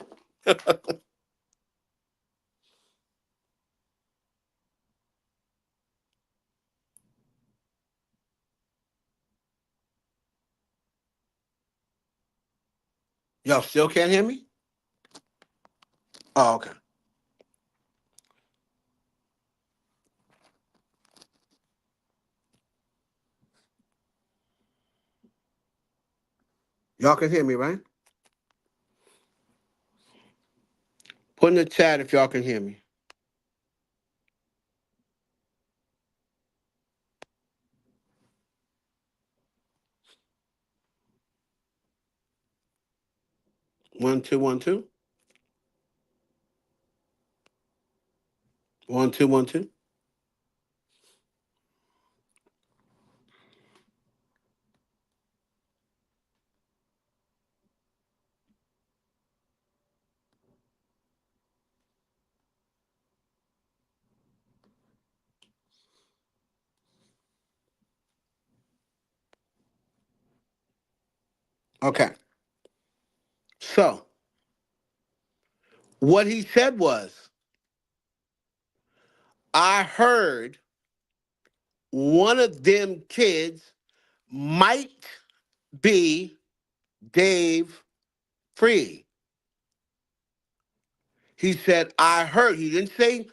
Y'all still can't hear me? Oh, okay. Y'all can hear me, right? Put in the chat if y'all can hear me. One, two, one, two. 1, 2, 1, 2. Okay. So, what he said was, I heard one of them kids might be Dave Free. He said, I heard. He didn't say,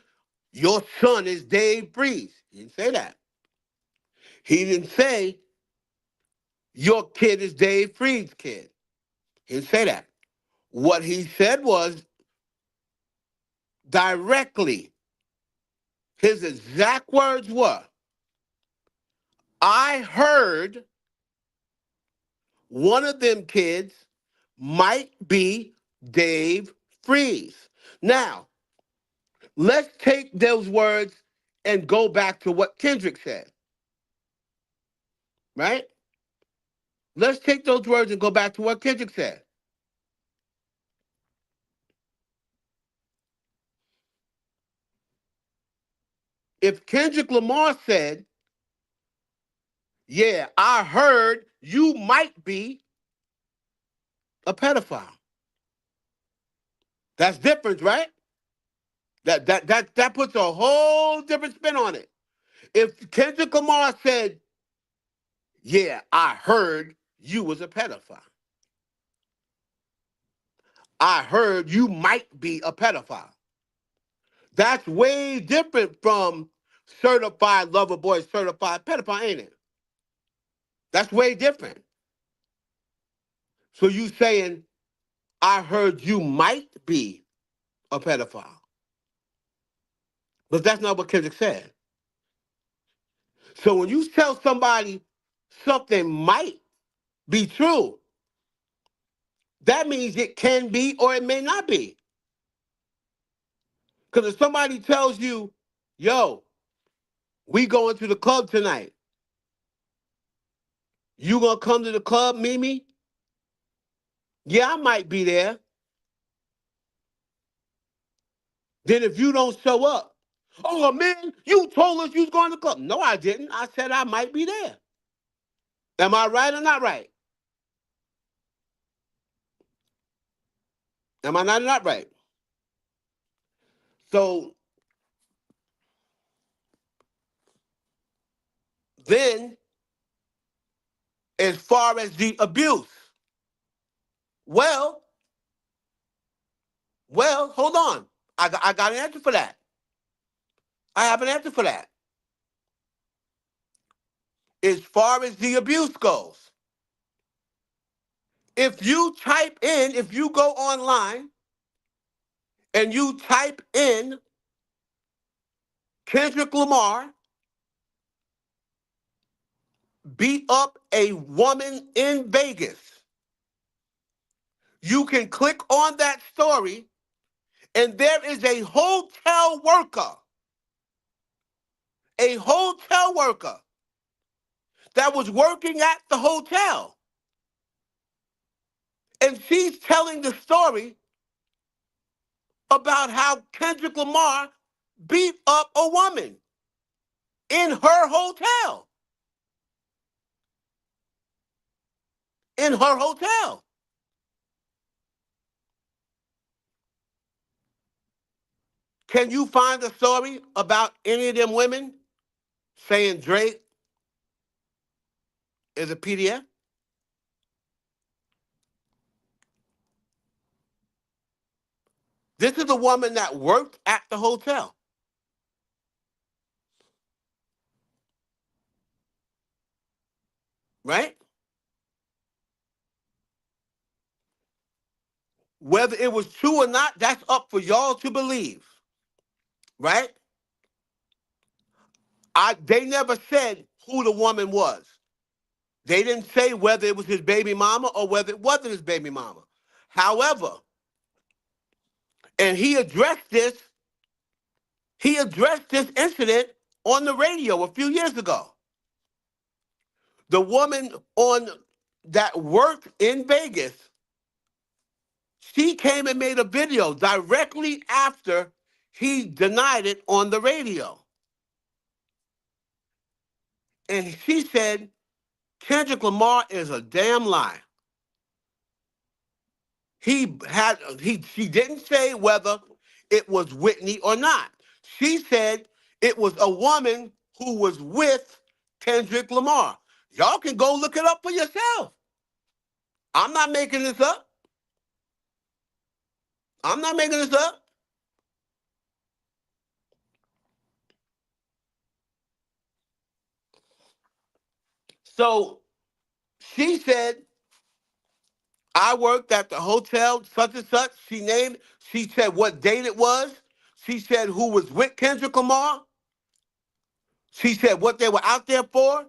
your son is Dave Freeze. He didn't say that. He didn't say, your kid is Dave Freeze's kid. He didn't say that. What he said was directly, his exact words were, I heard one of them kids might be Dave Freeze. Now, let's take those words and go back to what Kendrick said, right? Let's take those words and go back to what Kendrick said. If Kendrick Lamar said, yeah, I heard you might be a pedophile. That's different, right? That puts a whole different spin on it. If Kendrick Lamar said, yeah, I heard you was a pedophile. I heard you might be a pedophile. That's way different from certified lover boy, certified pedophile, ain't it? That's way different. So you saying, I heard you might be a pedophile. But that's not what Kendrick said. So when you tell somebody something might be true, that means it can be or it may not be. Because if somebody tells you, yo, we going to the club tonight, you gonna come to the club, Mimi? Yeah, I might be there. Then if you don't show up, oh man, you told us you was going to the club. No, I didn't. I said I might be there. Am I right or not right? Am I not right? So then, as far as the abuse, well, hold on. I got an answer for that. I have an answer for that. As far as the abuse goes, if you go online and you type in Kendrick Lamar beat up a woman in Vegas, you can click on that story and there is a hotel worker that was working at the hotel. And she's telling the story about how Kendrick Lamar beat up a woman in her hotel. in her hotel. Can you find a story about any of them women saying Drake is a PDF? This is a woman that worked at the hotel. Right? Whether it was true or not, that's up for y'all to believe. Right? They never said who the woman was. They didn't say whether it was his baby mama or whether it wasn't his baby mama. However, and he addressed this incident on the radio a few years ago. The woman that worked in Vegas, she came and made a video directly after he denied it on the radio. And she said, Kendrick Lamar is a damn lie. She didn't say whether it was Whitney or not. She said it was a woman who was with Kendrick Lamar. Y'all can go look it up for yourself. I'm not making this up. I'm not making this up. So she said, I worked at the hotel, such and such. She said what date it was. She said who was with Kendrick Lamar. She said what they were out there for.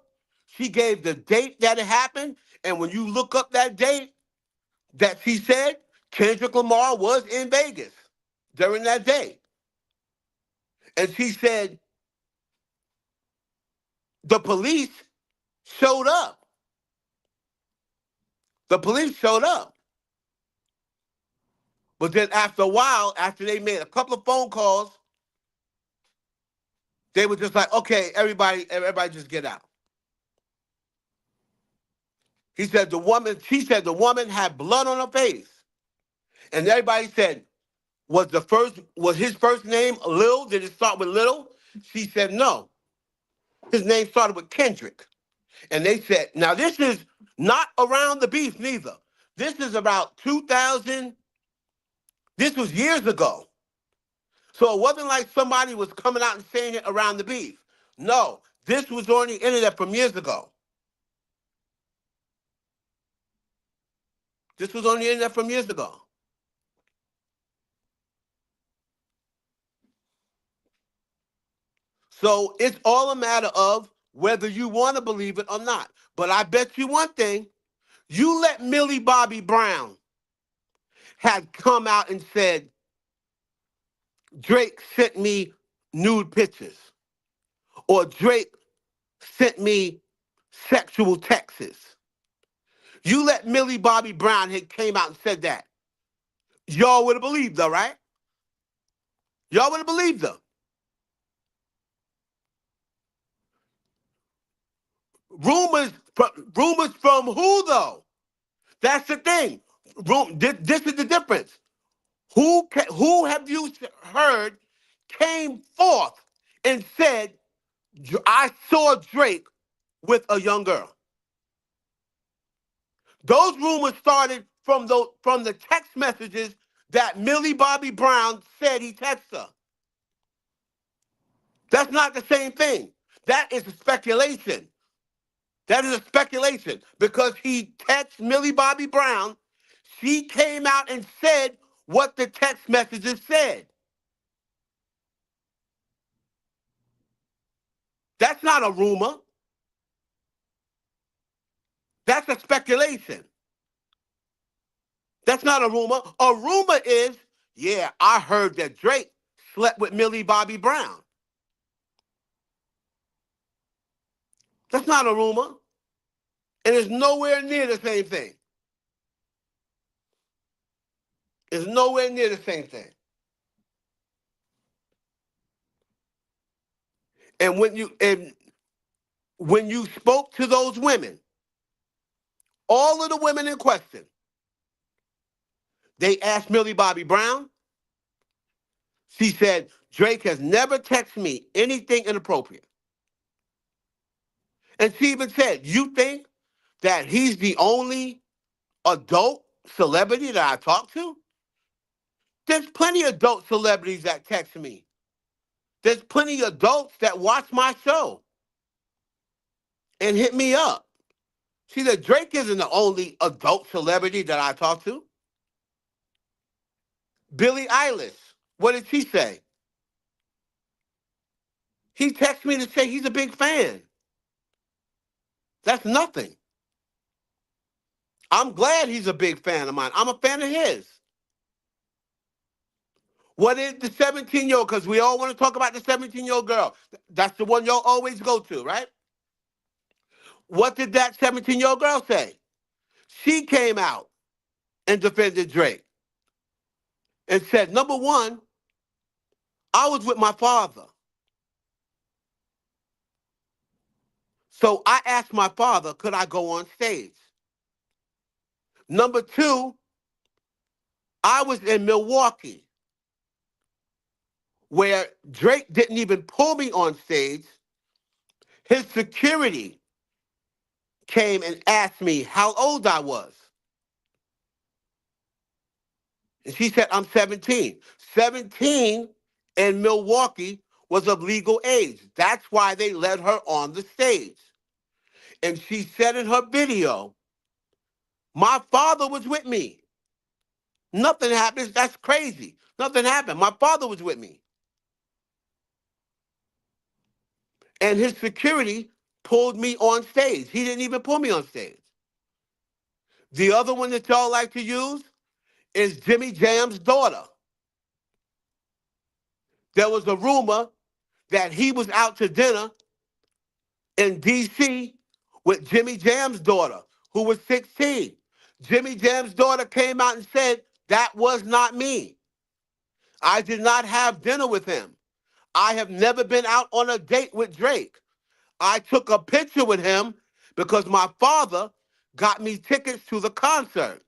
She gave the date that it happened. And when you look up that date that she said, Kendrick Lamar was in Vegas during that day. And she said the police showed up. The police showed up. But then after a while, after they made a couple of phone calls, they were just like, okay, everybody just get out. She said the woman had blood on her face. And everybody said, was his first name Lil? Did it start with Little? She said no. His name started with Kendrick. And they said, now this is not around the beef neither. This is about 2000. This was years ago. So it wasn't like somebody was coming out and saying it around the beef. No, this was on the internet from years ago. This was on the internet from years ago. So it's all a matter of whether you want to believe it or not. But I bet you one thing, you let Millie Bobby Brown had come out and said, Drake sent me nude pictures, or Drake sent me sexual texts. You let Millie Bobby Brown had came out and said that. Y'all would have believed her, right? Y'all would have believed her. Rumors from who, though? That's the thing. This is the difference. Who have you heard came forth and said, I saw Drake with a young girl? Those rumors started from the text messages that Millie Bobby Brown said he texted her. That's not the same thing. That is a speculation. That is a speculation because he texted Millie Bobby Brown. She came out and said what the text messages said. That's not a rumor. That's a speculation. That's not a rumor. A rumor is, yeah, I heard that Drake slept with Millie Bobby Brown. That's not a rumor. And it's nowhere near the same thing. It's nowhere near the same thing. And when you spoke to those women, all of the women in question. They asked Millie Bobby Brown. She said, Drake has never texted me anything inappropriate. And she even said, you think that he's the only adult celebrity that I talk to? There's plenty of adult celebrities that text me. There's plenty of adults that watch my show and hit me up. See, that Drake isn't the only adult celebrity that I talk to. Billie Eilish, what did she say? He texted me to say he's a big fan. That's nothing. I'm glad he's a big fan of mine. I'm a fan of his. What is the 17-year-old? Because we all want to talk about the 17-year-old girl. That's the one y'all always go to, right? What did that 17-year-old girl say? She came out and defended Drake and said, number one, I was with my father. So I asked my father, could I go on stage? Number two, I was in Milwaukee where Drake didn't even pull me on stage. His security came and asked me how old I was. And she said, I'm 17. 17 in Milwaukee was of legal age. That's why they let her on the stage. And she said in her video, my father was with me. Nothing happened. That's crazy. Nothing happened. My father was with me. And his security pulled me on stage. He didn't even pull me on stage. The other one that y'all like to use is Jimmy Jam's daughter. There was a rumor that he was out to dinner in D.C. with Jimmy Jam's daughter, who was 16. Jimmy Jam's daughter came out and said, that was not me. I did not have dinner with him. I have never been out on a date with Drake. I took a picture with him because my father got me tickets to the concert.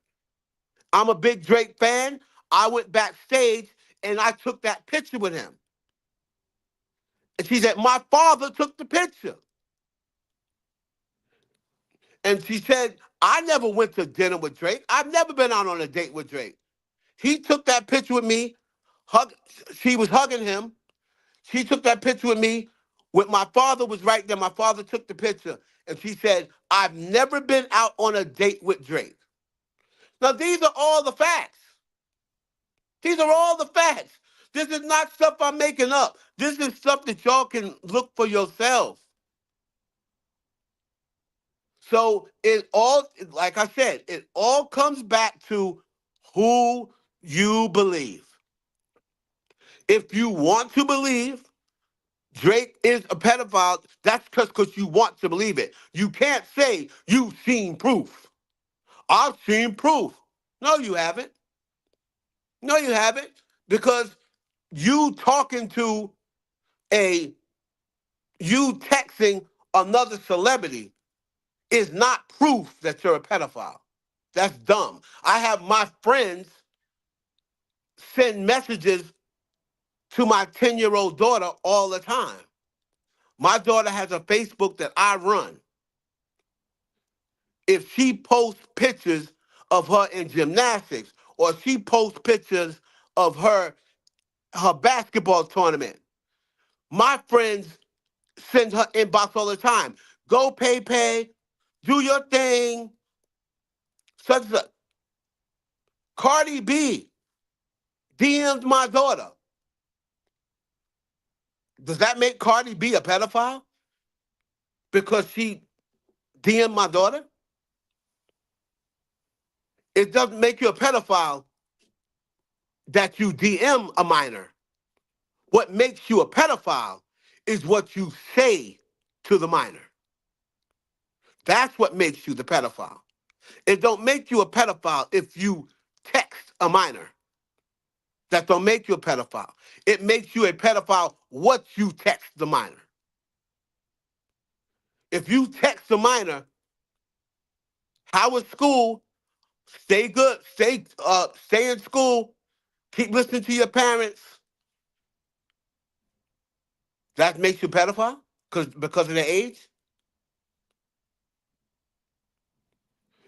I'm a big Drake fan. I went backstage and I took that picture with him. And she said, my father took the picture. And she said, I never went to dinner with Drake. I've never been out on a date with Drake. He took that picture with me. She was hugging him. She took that picture with me. When my father was right there, my father took the picture. And she said, I've never been out on a date with Drake. Now, these are all the facts. These are all the facts. This is not stuff I'm making up. This is stuff that y'all can look for yourselves. So it all, like I said, it all comes back to who you believe. If you want to believe Drake is a pedophile, that's because you want to believe it. You can't say you've seen proof. I've seen proof. No, you haven't. No, you haven't. Because you texting another celebrity is not proof that you're a pedophile. That's dumb. I have my friends send messages to my 10-year-old daughter all the time. My daughter has a Facebook that I run. If she posts pictures of her in gymnastics or she posts pictures of her basketball tournament, my friends send her inbox all the time. Go pay, do your thing, such and such. Cardi B DM'd my daughter. Does that make Cardi B a pedophile? Because she DM'd my daughter? It doesn't make you a pedophile that you DM a minor. What makes you a pedophile is what you say to the minor. That's what makes you the pedophile. It don't make you a pedophile if you text a minor. That don't make you a pedophile. It makes you a pedophile what you text the minor. If you text the minor, How was school? Stay good. Stay in school. Keep listening to your parents. That makes you pedophile? Because of their age?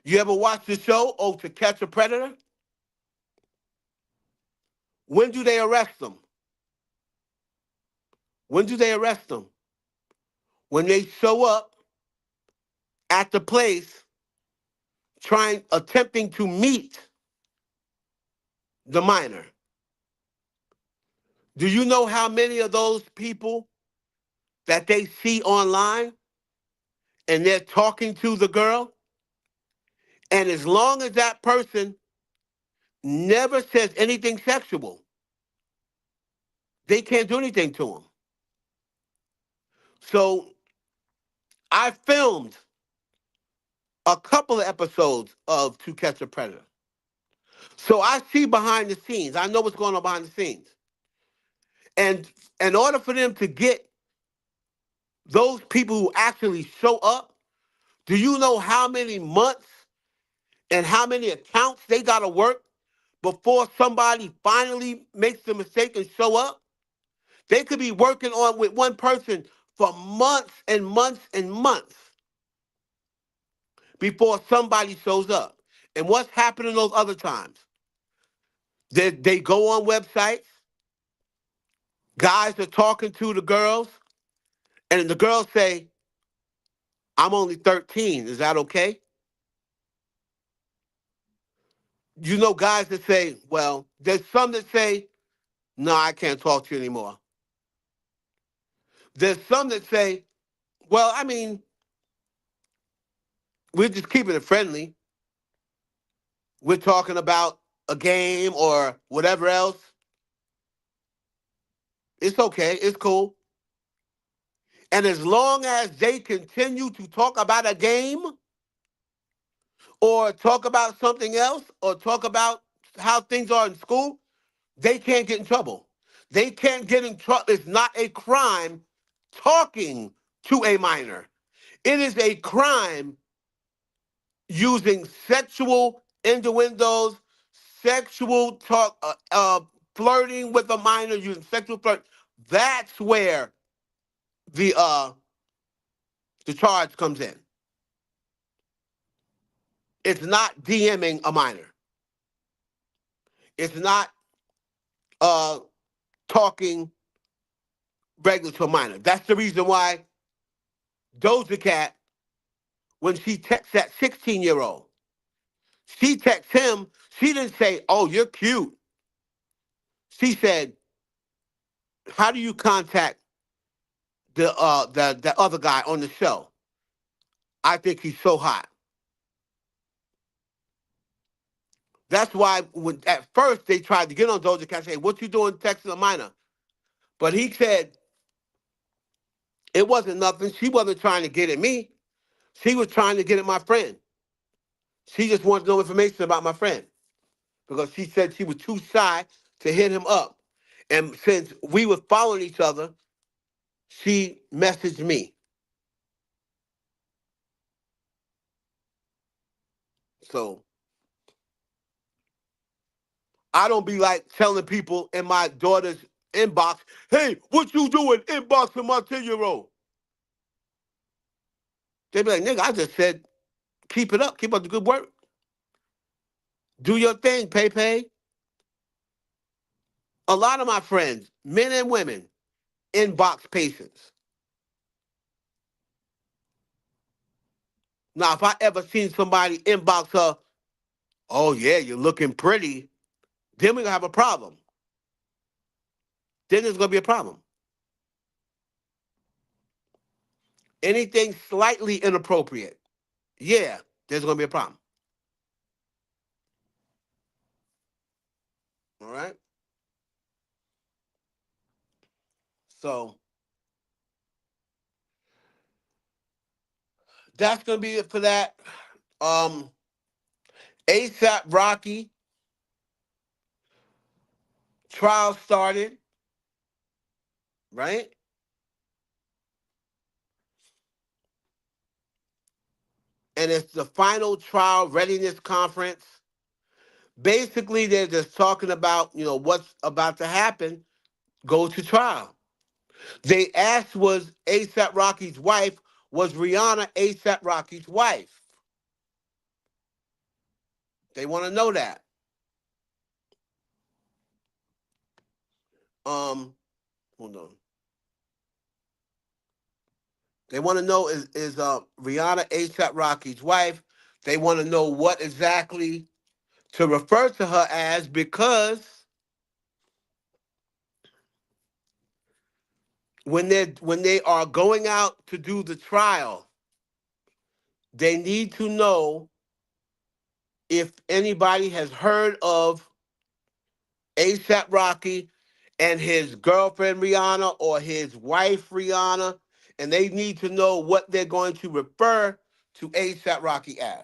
You ever watch the show, Oh, To Catch a Predator? When do they arrest them? When do they arrest them? When they show up at the place attempting to meet the minor. Do you know how many of those people that they see online and they're talking to the girl? And as long as that person never says anything sexual, they can't do anything to them. So I filmed a couple of episodes of To Catch a Predator. So I see behind the scenes. I know what's going on behind the scenes. And in order for them to get those people who actually show up, do you know how many months and how many accounts they got to work before somebody finally makes the mistake and show up? They could be working on with one person for months and months and months before somebody shows up. And what's happening those other times? They go on websites, guys are talking to the girls, and the girls say, I'm only 13, is that okay? You know guys that say, well, there's some that say, no, I can't talk to you anymore. There's some that say, well, I mean, we're just keeping it friendly. We're talking about a game or whatever else. It's okay. It's cool. And as long as they continue to talk about a game or talk about something else or talk about how things are in school, they can't get in trouble. They can't get in trouble. It's not a crime talking to a minor. It is a crime using sexual innuendos, sexual talk, flirting with a minor, using sexual flirt. That's where the charge comes in. It's not DMing a minor. It's not uh, talking regular to a minor. That's the reason why Doja Cat, when she texts that 16-year-old, she texts him, she didn't say, oh, you're cute. She said, how do you contact the other guy on the show? I think he's so hot. That's why when at first they tried to get on Doja Cat, say, what you doing texting a minor? But he said it wasn't nothing. She wasn't trying to get at me. She was trying to get at my friend. She just wanted to know information about my friend because she said she was too shy to hit him up. And since we were following each other, she messaged me. So I don't be like telling people in my daughter's inbox, hey, what you doing inboxing my 10-year-old? They be like, nigga, I just said, keep it up. Keep up the good work. Do your thing, Pepe. A lot of my friends, men and women, inbox patients. Now, if I ever seen somebody inbox her, oh yeah, you're looking pretty, then we're gonna have a problem. Then there's gonna be a problem. Anything slightly inappropriate, yeah, there's gonna be a problem. All right. So that's gonna be it for that. Um, ASAP Rocky trial started, right? and it's the final trial readiness conference. Basically, they're just talking about, what's about to happen, go to trial. They asked, was A$AP Rocky's wife, was Rihanna A$AP Rocky's wife? They want to know that. Hold on. They want to know, is Rihanna A$AP Rocky's wife? They want to know what exactly to refer to her as, because when they are going out to do the trial, they need to know if anybody has heard of A$AP Rocky and his girlfriend Rihanna or his wife Rihanna, and they need to know what they're going to refer to A$AP Rocky as.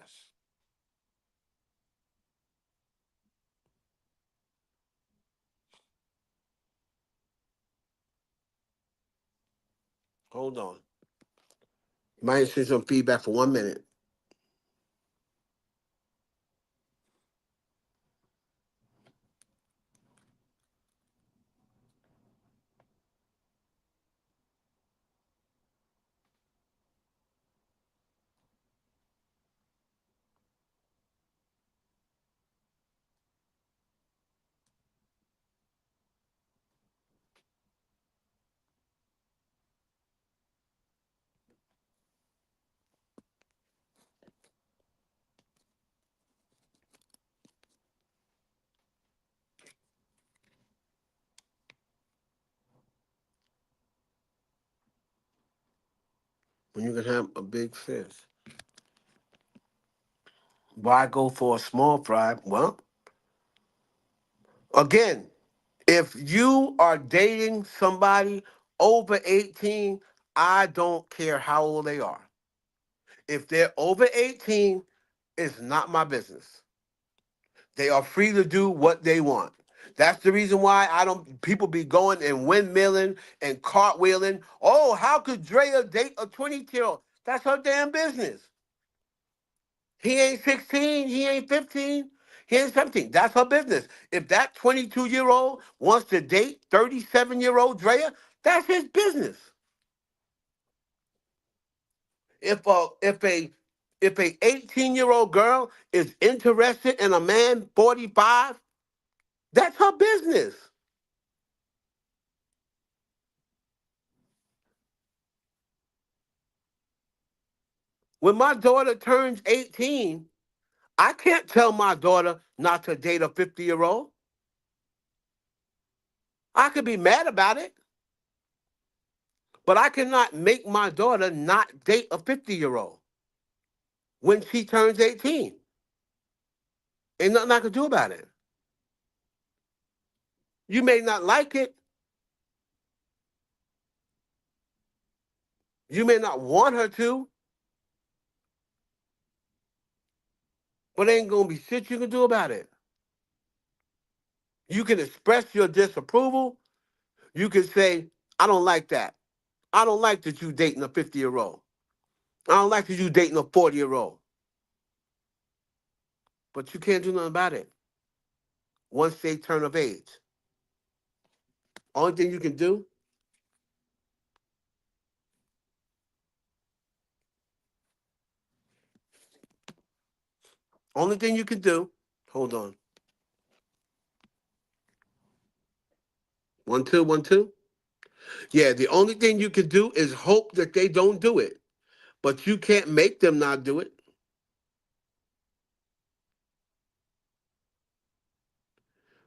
Hold on. Might see some feedback for 1 minute. When you can have a big fish, why go for a small fry? Well, again, if you are dating somebody over 18, I don't care how old they are. If they're over 18, it's not my business. They are free to do what they want. That's the reason why I don't. People be going and windmilling and cartwheeling. Oh, how could Drea date a 22-year-old? That's her damn business. He ain't 16. He ain't 15. He ain't 17. That's her business. If that 22-year-old wants to date 37-year-old Drea, that's his business. If a 18-year-old girl is interested in a man 45, that's her business. When my daughter turns 18, I can't tell my daughter not to date a 50-year-old. I could be mad about it, but I cannot make my daughter not date a 50-year-old when she turns 18. Ain't nothing I can do about it. You may not like it. You may not want her to, but ain't going to be shit you can do about it. You can express your disapproval. You can say, I don't like that. I don't like that you dating a 50-year-old. I don't like that you dating a 40-year-old. But you can't do nothing about it once they turn of age. Only thing you can do, hold on. 1 2 1 2. Yeah, the only thing you can do is hope that they don't do it. But you can't make them not do it.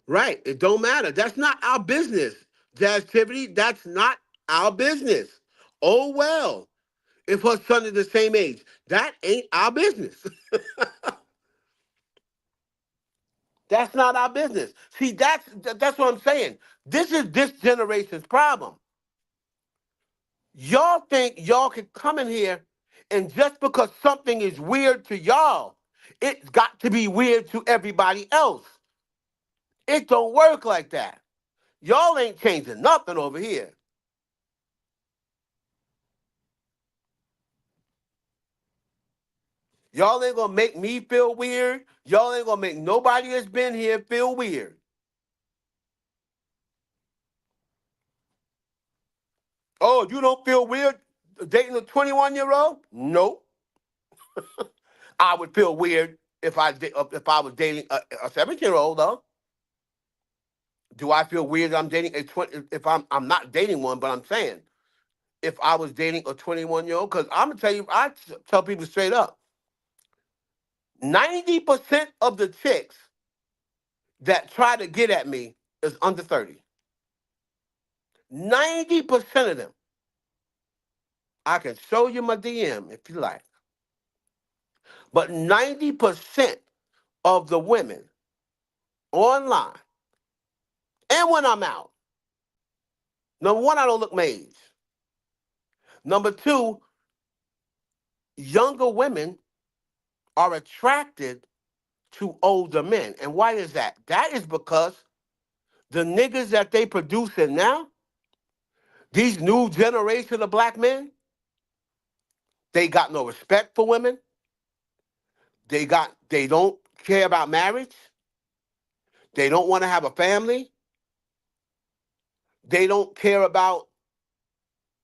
Right. It don't matter. That's not our business. Jazztivity, that's not our business. Oh well. If her son is the same age, that ain't our business. That's not our business. See, that's what I'm saying. This is this generation's problem. Y'all think y'all can come in here and just because something is weird to y'all, it's got to be weird to everybody else. It don't work like that. Y'all ain't changing nothing over here. Y'all ain't gonna make me feel weird. Y'all ain't gonna make nobody that's been here feel weird. Oh, you don't feel weird dating a 21-year-old? Nope. I would feel weird if I was dating a 17-year-old though. Do I feel weird I'm dating a 20 if I'm not dating one, but I'm saying if I was dating a 21-year-old, because I'm gonna tell you, I tell people straight up, 90% of the chicks that try to get at me is under 30. 90% of them. I can show you my DM if you like. But 90% of the women online and when I'm out, number one, I don't look my age. Number two, younger women are attracted to older men. And why is that? That is because the niggas that they producing now, these new generation of black men, they got no respect for women. They don't care about marriage. They don't want to have a family. They don't care about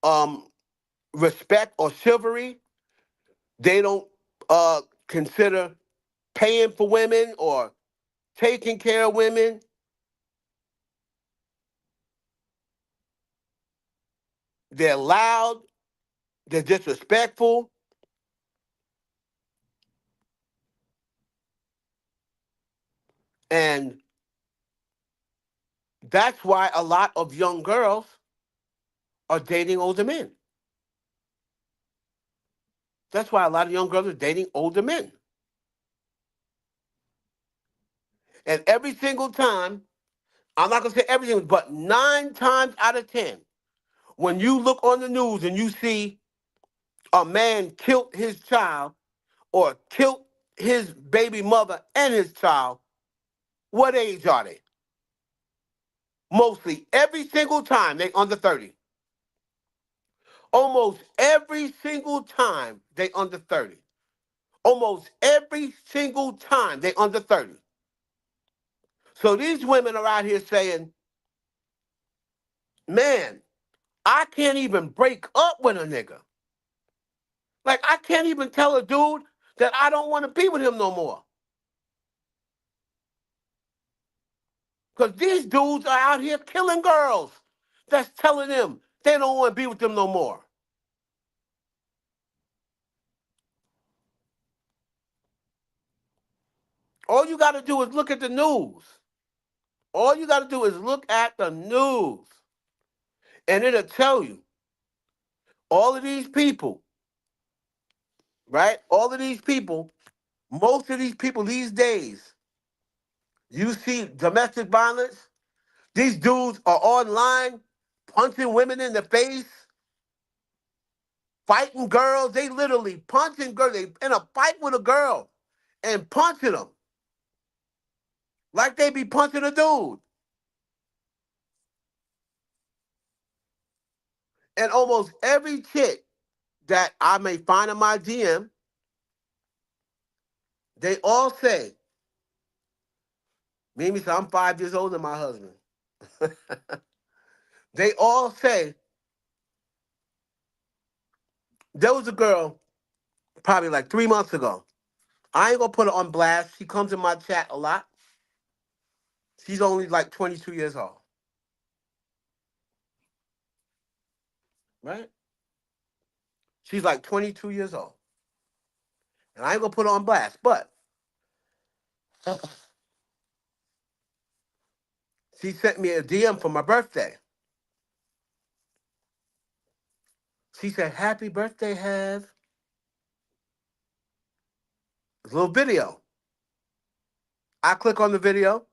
um, respect or chivalry. They don't consider paying for women or taking care of women. They're loud. They're disrespectful. And that's why a lot of young girls are dating older men. That's why a lot of young girls are dating older men. And every single time, I'm not going to say everything, but 9 times out of 10, when you look on the news and you see a man killed his child or killed his baby mother and his child, what age are they? Mostly every single time they under 30. Almost every single time they under 30. Almost every single time they under 30. So these women are out here saying, man, I can't even break up with a nigga. Like, I can't even tell a dude that I don't want to be with him no more. Because these dudes are out here killing girls that's telling them they don't want to be with them no more. All you got to do is look at the news. All you got to do is look at the news. And it'll tell you all of these people, right? All of these people, most of these people these days, you see domestic violence. These dudes are online punching women in the face, fighting girls. They literally punching girls. They in a fight with a girl and punching them like they be punching a dude. And almost every chick that I may find in my DM, they all say, Mimi said, I'm 5 years older than my husband. They all say, there was a girl probably like 3 months ago. I ain't gonna put her on blast. She comes in my chat a lot. She's only like 22 years old. Right? She's like 22 years old. And I ain't gonna put her on blast, but she sent me a DM for my birthday. She said, happy birthday, Have. It's a little video. I click on the video,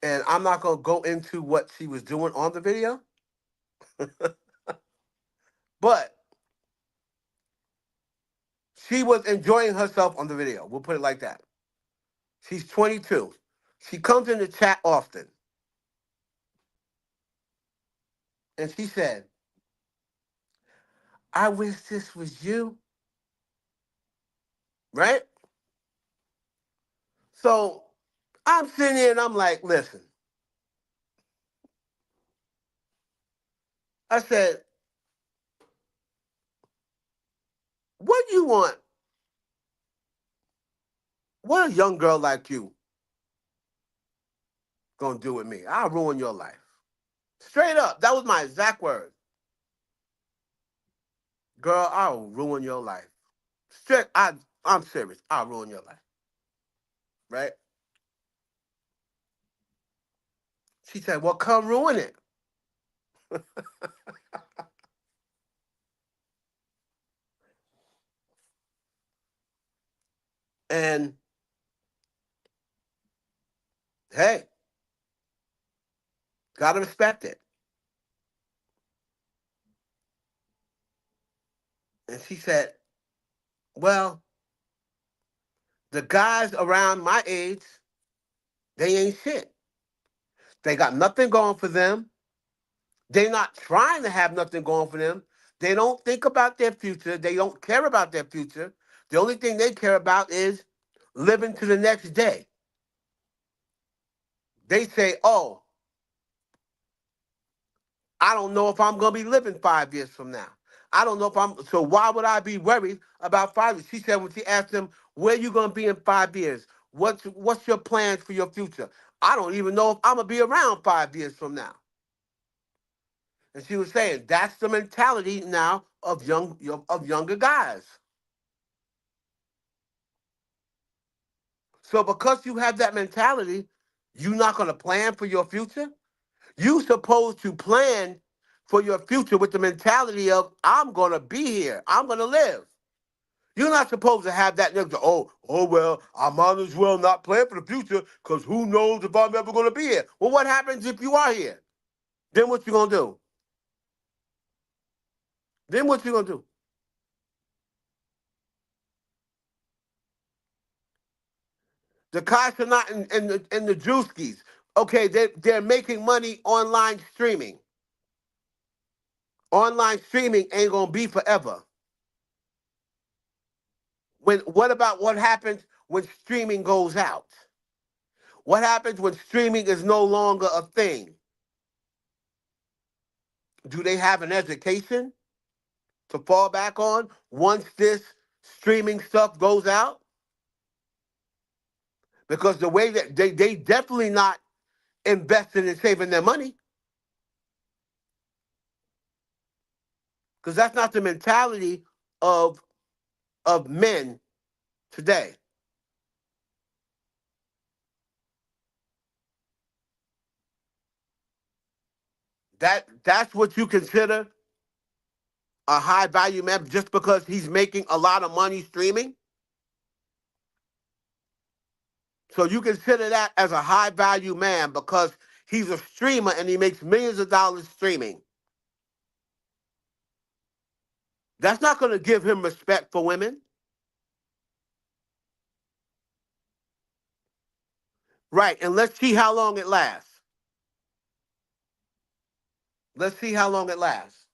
and I'm not gonna go into what she was doing on the video. But she was enjoying herself on the video. We'll put it like that. She's 22. She comes in the chat often. And she said, I wish this was you. right? So I'm sitting here and I'm like, listen. I said, what do you want? What a young girl like you gonna do with me? I'll ruin your life. Straight up. That was my exact word. Girl, I'll ruin your life. Straight, I'm serious. I'll ruin your life. Right? She said, well, come ruin it. And hey, gotta respect it. And she said, well, the guys around my age, they ain't shit. They got nothing going for them. They're not trying to have nothing going for them. They don't think about their future. They don't care about their future. The only thing they care about is living to the next day. They say, oh, I don't know if I'm going to be living 5 years from now. I don't know if so why would I be worried about 5 years? She said when she asked him, where you going to be in 5 years? What's your plans for your future? I don't even know if I'm going to be around 5 years from now. And she was saying that's the mentality now of younger guys. So because you have that mentality, you're not going to plan for your future. You supposed to plan for your future with the mentality of I'm going to be here. I'm going to live. You're not supposed to have that nigga. Oh well, I might as well not plan for the future because who knows if I'm ever going to be here. Well, what happens if you are here? Then what you going to do? Then what you going to do? The Kashonat and the Drewskis, okay, they're making money online streaming. Online streaming ain't gonna be forever. What about what happens when streaming goes out? What happens when streaming is no longer a thing? Do they have an education to fall back on once this streaming stuff goes out? Because the way that they definitely not invested in saving their money. Because that's not the mentality of men today. That's what you consider a high value man just because he's making a lot of money streaming. So you consider that as a high value man because he's a streamer and he makes millions of dollars streaming. That's not going to give him respect for women. Right. And let's see how long it lasts. Let's see how long it lasts.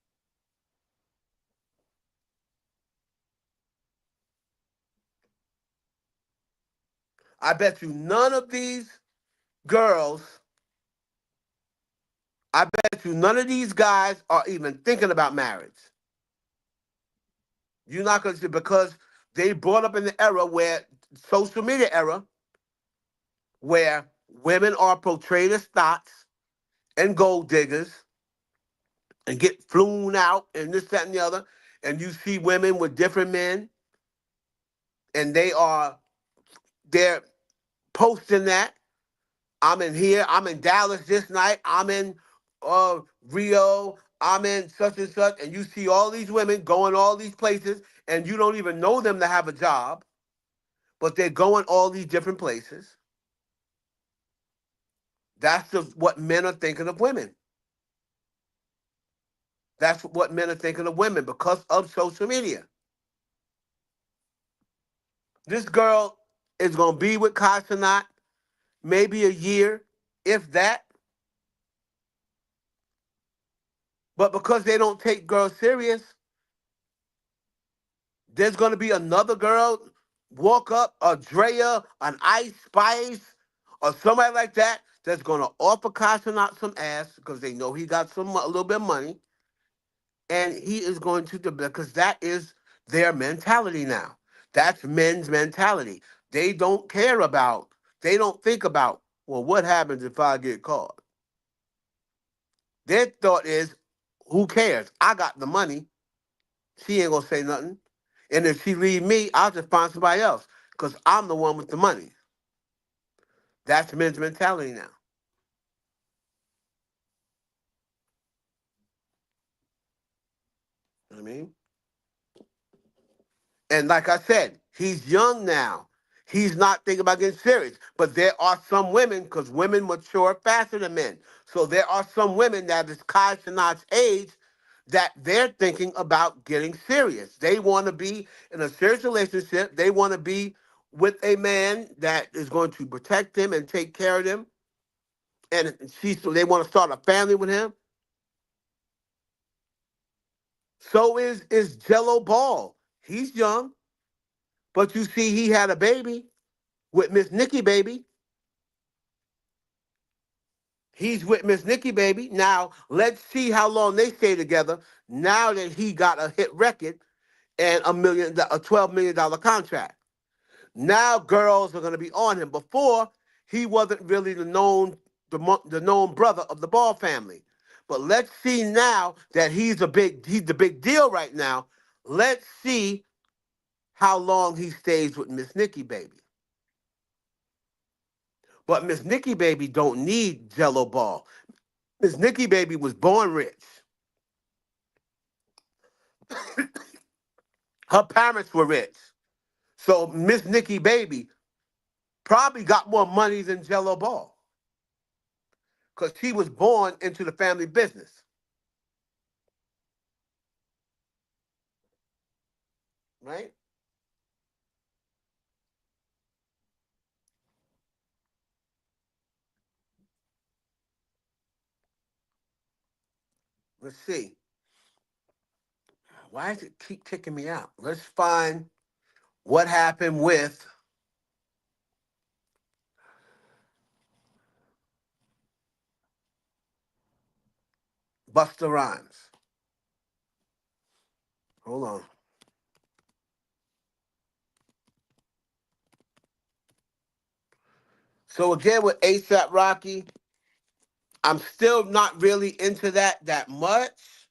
I bet you none of these girls, I bet you none of these guys are even thinking about marriage. You're not going to, because they brought up in the era where, social media era, where women are portrayed as thoughts and gold diggers and get flown out and this, that, and the other. And you see women with different men and they're posting that. I'm in here, I'm in Dallas this night, I'm in Rio, I'm in such and such, and you see all these women going all these places and you don't even know them to have a job, but they're going all these different places. That's what men are thinking of women. That's what men are thinking of women because of social media. This girl is going to be with Kashonat maybe a year, if that. But because they don't take girls serious, there's going to be another girl walk up a Drea, an Ice Spice, or somebody like that that's gonna offer Kashonot some ass because they know he got a little bit of money, and he is going to because that is their mentality now. That's men's mentality. They don't care about. They don't think about. Well, what happens if I get caught? Their thought is, who cares? I got the money. She ain't gonna say nothing. And if she leave me, I'll just find somebody else because I'm the one with the money. That's men's mentality now. You know what I mean? And like I said, he's young now. He's not thinking about getting serious. But there are some women, because women mature faster than men. So there are some women that is Kai Sinat's age that they're thinking about getting serious. They want to be in a serious relationship. They want to be with a man that is going to protect them and take care of them. And so they want to start a family with him. So is Jello Ball. He's young, but you see he had a baby with Miss Nikki Baby. He's with Miss Nikki Baby. Now, let's see how long they stay together now that he got a hit record and a $12 million contract. Now girls are going to be on him. Before, he wasn't really the known brother of the Ball family. But let's see now that he's the big deal right now. Let's see how long he stays with Miss Nikki Baby. But Miss Nikki Baby don't need Jello Ball. Miss Nikki Baby was born rich. Her parents were rich. So Miss Nikki Baby probably got more money than Jello Ball because she was born into the family business. Right? Let's see. Why does it keep kicking me out? Let's find what happened with Busta Rhymes. Hold on. So again with ASAP Rocky, I'm still not really into that much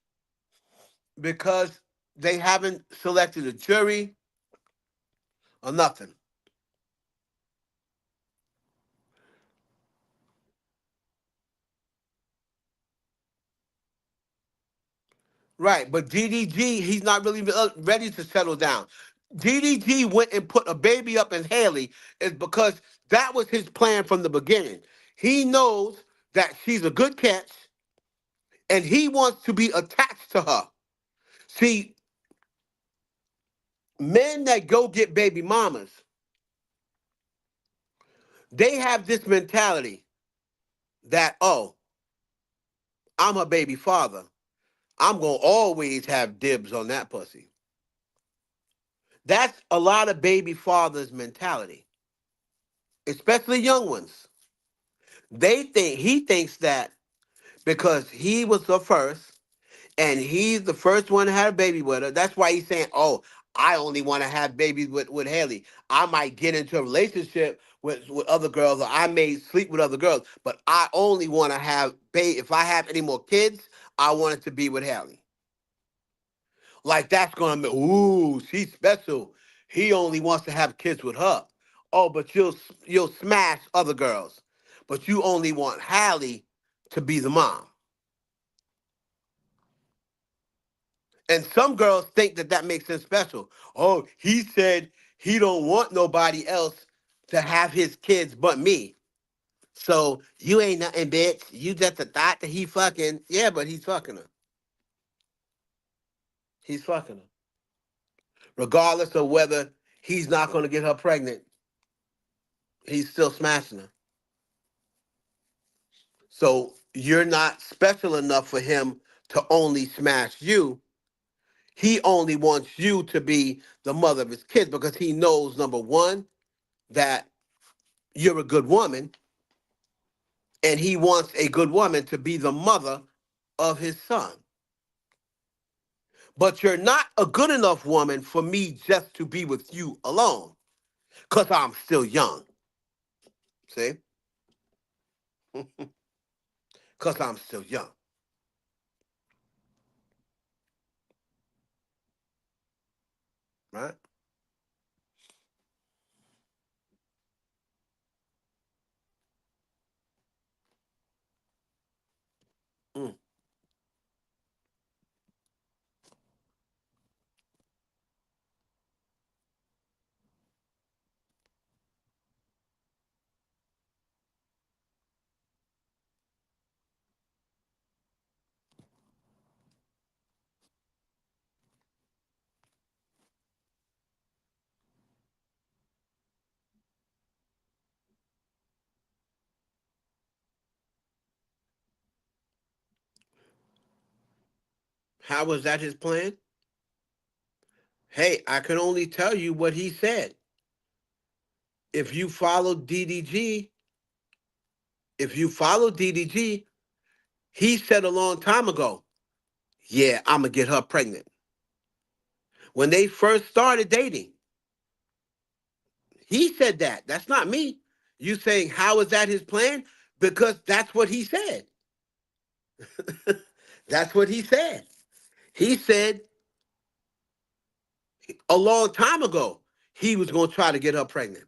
because they haven't selected a jury or nothing. Right, but DDG, he's not really ready to settle down. DDG went and put a baby up in Haley is because that was his plan from the beginning. He knows that she's a good catch and he wants to be attached to her. See, men that go get baby mamas, they have this mentality that, oh, I'm her baby father. I'm going to always have dibs on that pussy. That's a lot of baby fathers' mentality, especially young ones. He thinks that because he was the first and he's the first one to have a baby with her. That's why he's saying, "Oh, I only want to have babies with Haley. I might get into a relationship with other girls, or I may sleep with other girls, but I only want to have baby. If I have any more kids, I want it to be with Haley. Like that's gonna be, ooh, she's special. He only wants to have kids with her. Oh, but you'll smash other girls, but you only want Hallie to be the mom." And some girls think that makes him special. Oh, he said he don't want nobody else to have his kids but me. So you ain't nothing, bitch. You just a thought that he fucking. Yeah, but he's fucking her. He's fucking her. Regardless of whether he's not going to get her pregnant, he's still smashing her. So you're not special enough for him to only smash you. He only wants you to be the mother of his kids because he knows, number one, that you're a good woman, and he wants a good woman to be the mother of his son. But you're not a good enough woman for me just to be with you alone because I'm still young. See? Because I'm still young. Right? Mm. How was that his plan? Hey, I can only tell you what he said. If you follow DDG, if you follow DDG, he said a long time ago, yeah, I'm going to get her pregnant. When they first started dating, he said that. That's not me. You saying, how is that his plan? Because that's what he said. That's what he said. He said a long time ago he was going to try to get her pregnant.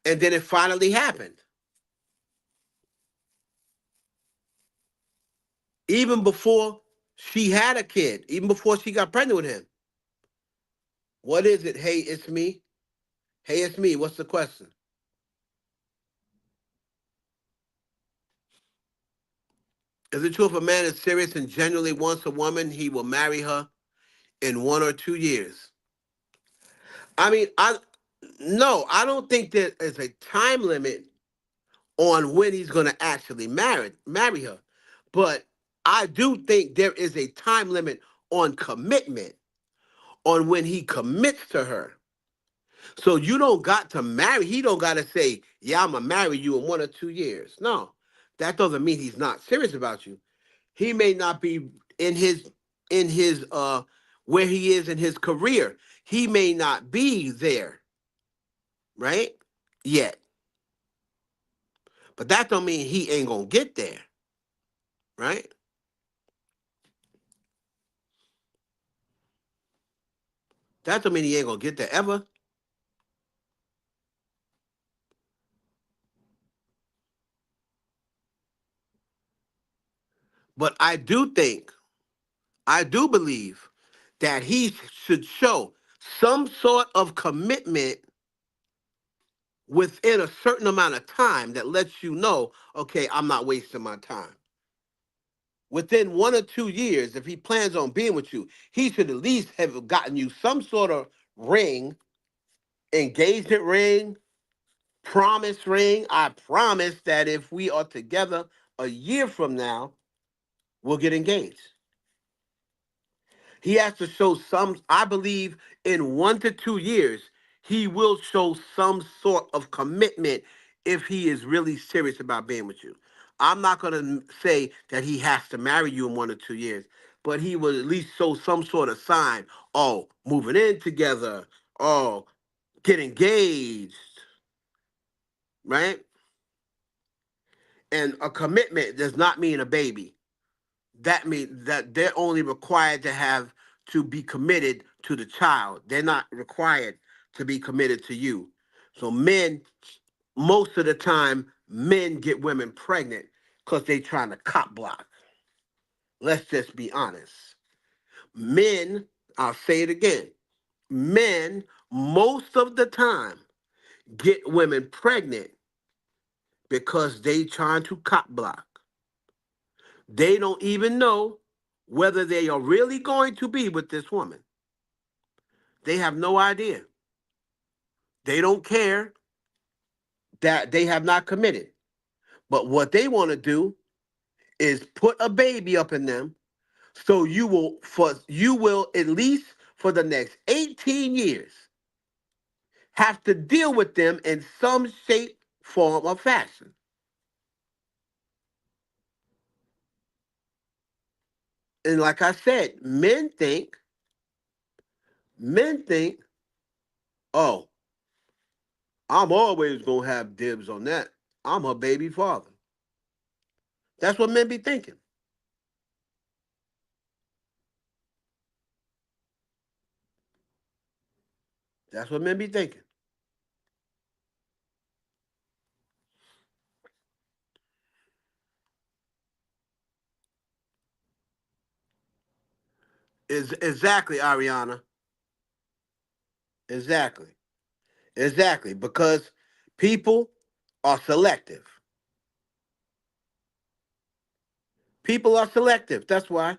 And then it finally happened. Even before she had a kid, even before she got pregnant with him. What is it? Hey, it's me. Hey, it's me. What's the question? Is it true if a man is serious and genuinely wants a woman, he will marry her in 1 or 2 years? I mean, no, I don't think there is a time limit on when he's going to actually marry her. But I do think there is a time limit on commitment, on when he commits to her. So you don't got to marry. He don't got to say, yeah, I'm going to marry you in 1 or 2 years. No, that doesn't mean he's not serious about you. He may not be in his where he is in his career. He may not be there, right? Yet. But that don't mean he ain't going to get there, right? That don't mean he ain't going to get there ever. But I do believe that he should show some sort of commitment within a certain amount of time that lets you know, okay, I'm not wasting my time. Within 1 or 2 years, if he plans on being with you, he should at least have gotten you some sort of ring, engagement ring, promise ring. I promise that if we are together a year from now, we'll get engaged. He has to show some, I believe in 1 to 2 years, he will show some sort of commitment if he is really serious about being with you. I'm not going to say that he has to marry you in 1 or 2 years, but he will at least show some sort of sign. Oh, moving in together. Oh, get engaged. Right? And a commitment does not mean a baby. That means that they're only required to be committed to the child. They're not required to be committed to you. So men, most of the time, men get women pregnant because they trying to cop block. Let's just be honest. Men, I'll say it again, men, most of the time, get women pregnant because they trying to cop block. They don't even know whether they are really going to be with this woman. They have no idea. They don't care that they have not committed. But what they want to do is put a baby up in them So you will at least for the next 18 years have to deal with them in some shape, form, or fashion. And like I said, men think, oh, I'm always gonna have dibs on that. I'm her baby father. That's what men be thinking. That's what men be thinking. Is exactly, Ariana. Exactly. Exactly. Because people are selective. People are selective. That's why.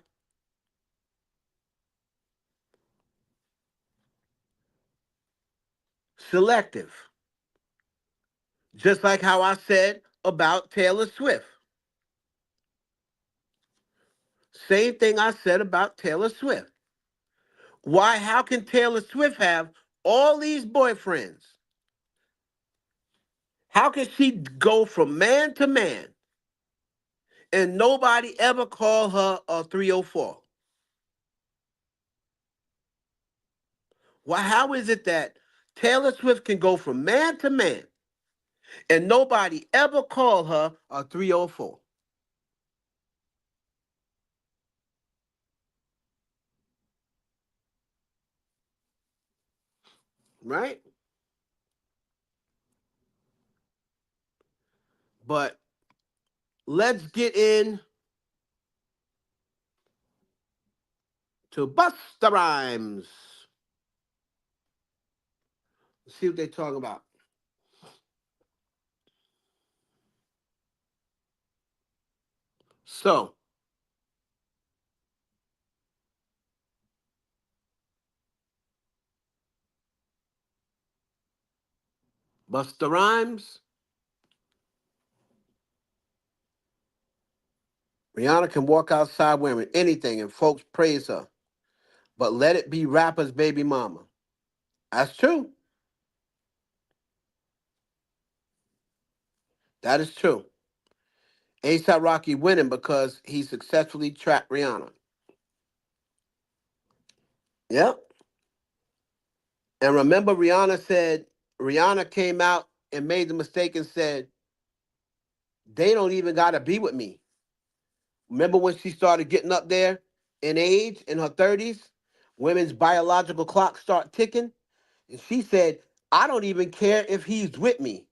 Selective. Just like how I said about Taylor Swift. Same thing I said about Taylor Swift. Why? How can Taylor Swift have all these boyfriends? How can she go from man to man and nobody ever call her a 304? Why? How is it that Taylor Swift can go from man to man and nobody ever call her a 304? Right? But let's get in to Busta Rhymes. Let's see what they're talking about. So, Busta Rhymes, Rihanna can walk outside wearing anything and folks praise her, but let it be rapper's baby mama. That's true. That is true. A$AP Rocky winning because he successfully trapped Rihanna. Yep. And remember, Rihanna came out and made the mistake and said, they don't even got to be with me. Remember when she started getting up there in age, in her 30s? Women's biological clocks start ticking. And she said, I don't even care if he's with me.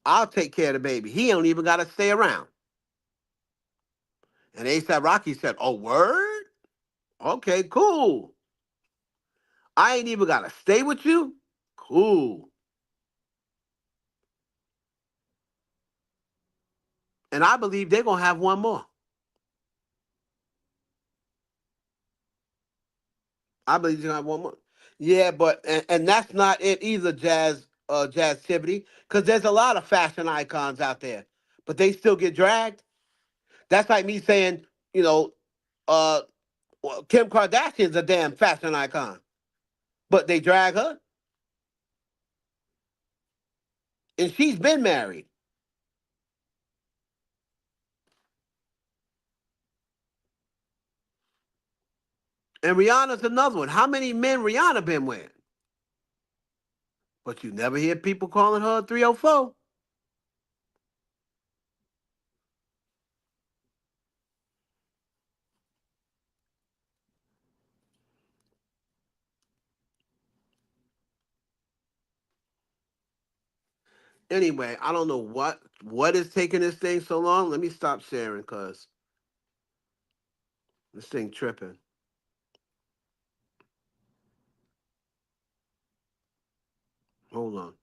I'll take care of the baby. He don't even got to stay around. And A$AP Rocky said, oh, word? Okay, cool. I ain't even got to stay with you? Cool. And I believe they're going to have one more. I believe they're going to have one more. Yeah, but, and that's not it either, Jazz Tiffany, because there's a lot of fashion icons out there, but they still get dragged. That's like me saying, you know, uh, well, Kim Kardashian's a damn fashion icon, but they drag her, and she's been married. And Rihanna's another one. How many men Rihanna been with? But you never hear people calling her a 304. Anyway, I don't know what is taking this thing so long. Let me stop sharing because this thing tripping. Hold on.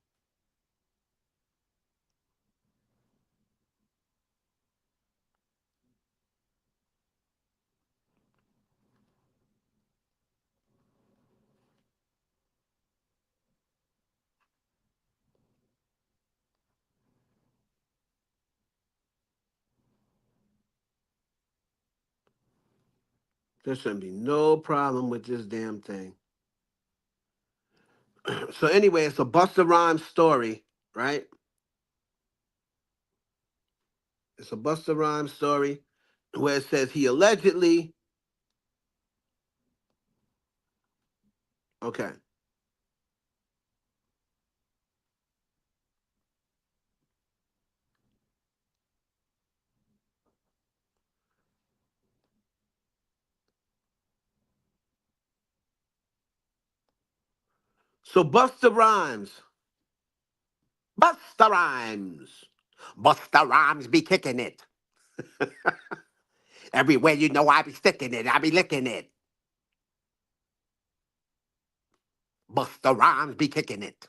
There shouldn't be no problem with this damn thing. So anyway, it's a Busta Rhymes story, right? It's a Busta Rhymes story where it says he allegedly. Okay. So Busta Rhymes, Busta Rhymes be kicking it. Everywhere you know I be sticking it, I be licking it. Busta Rhymes be kicking it.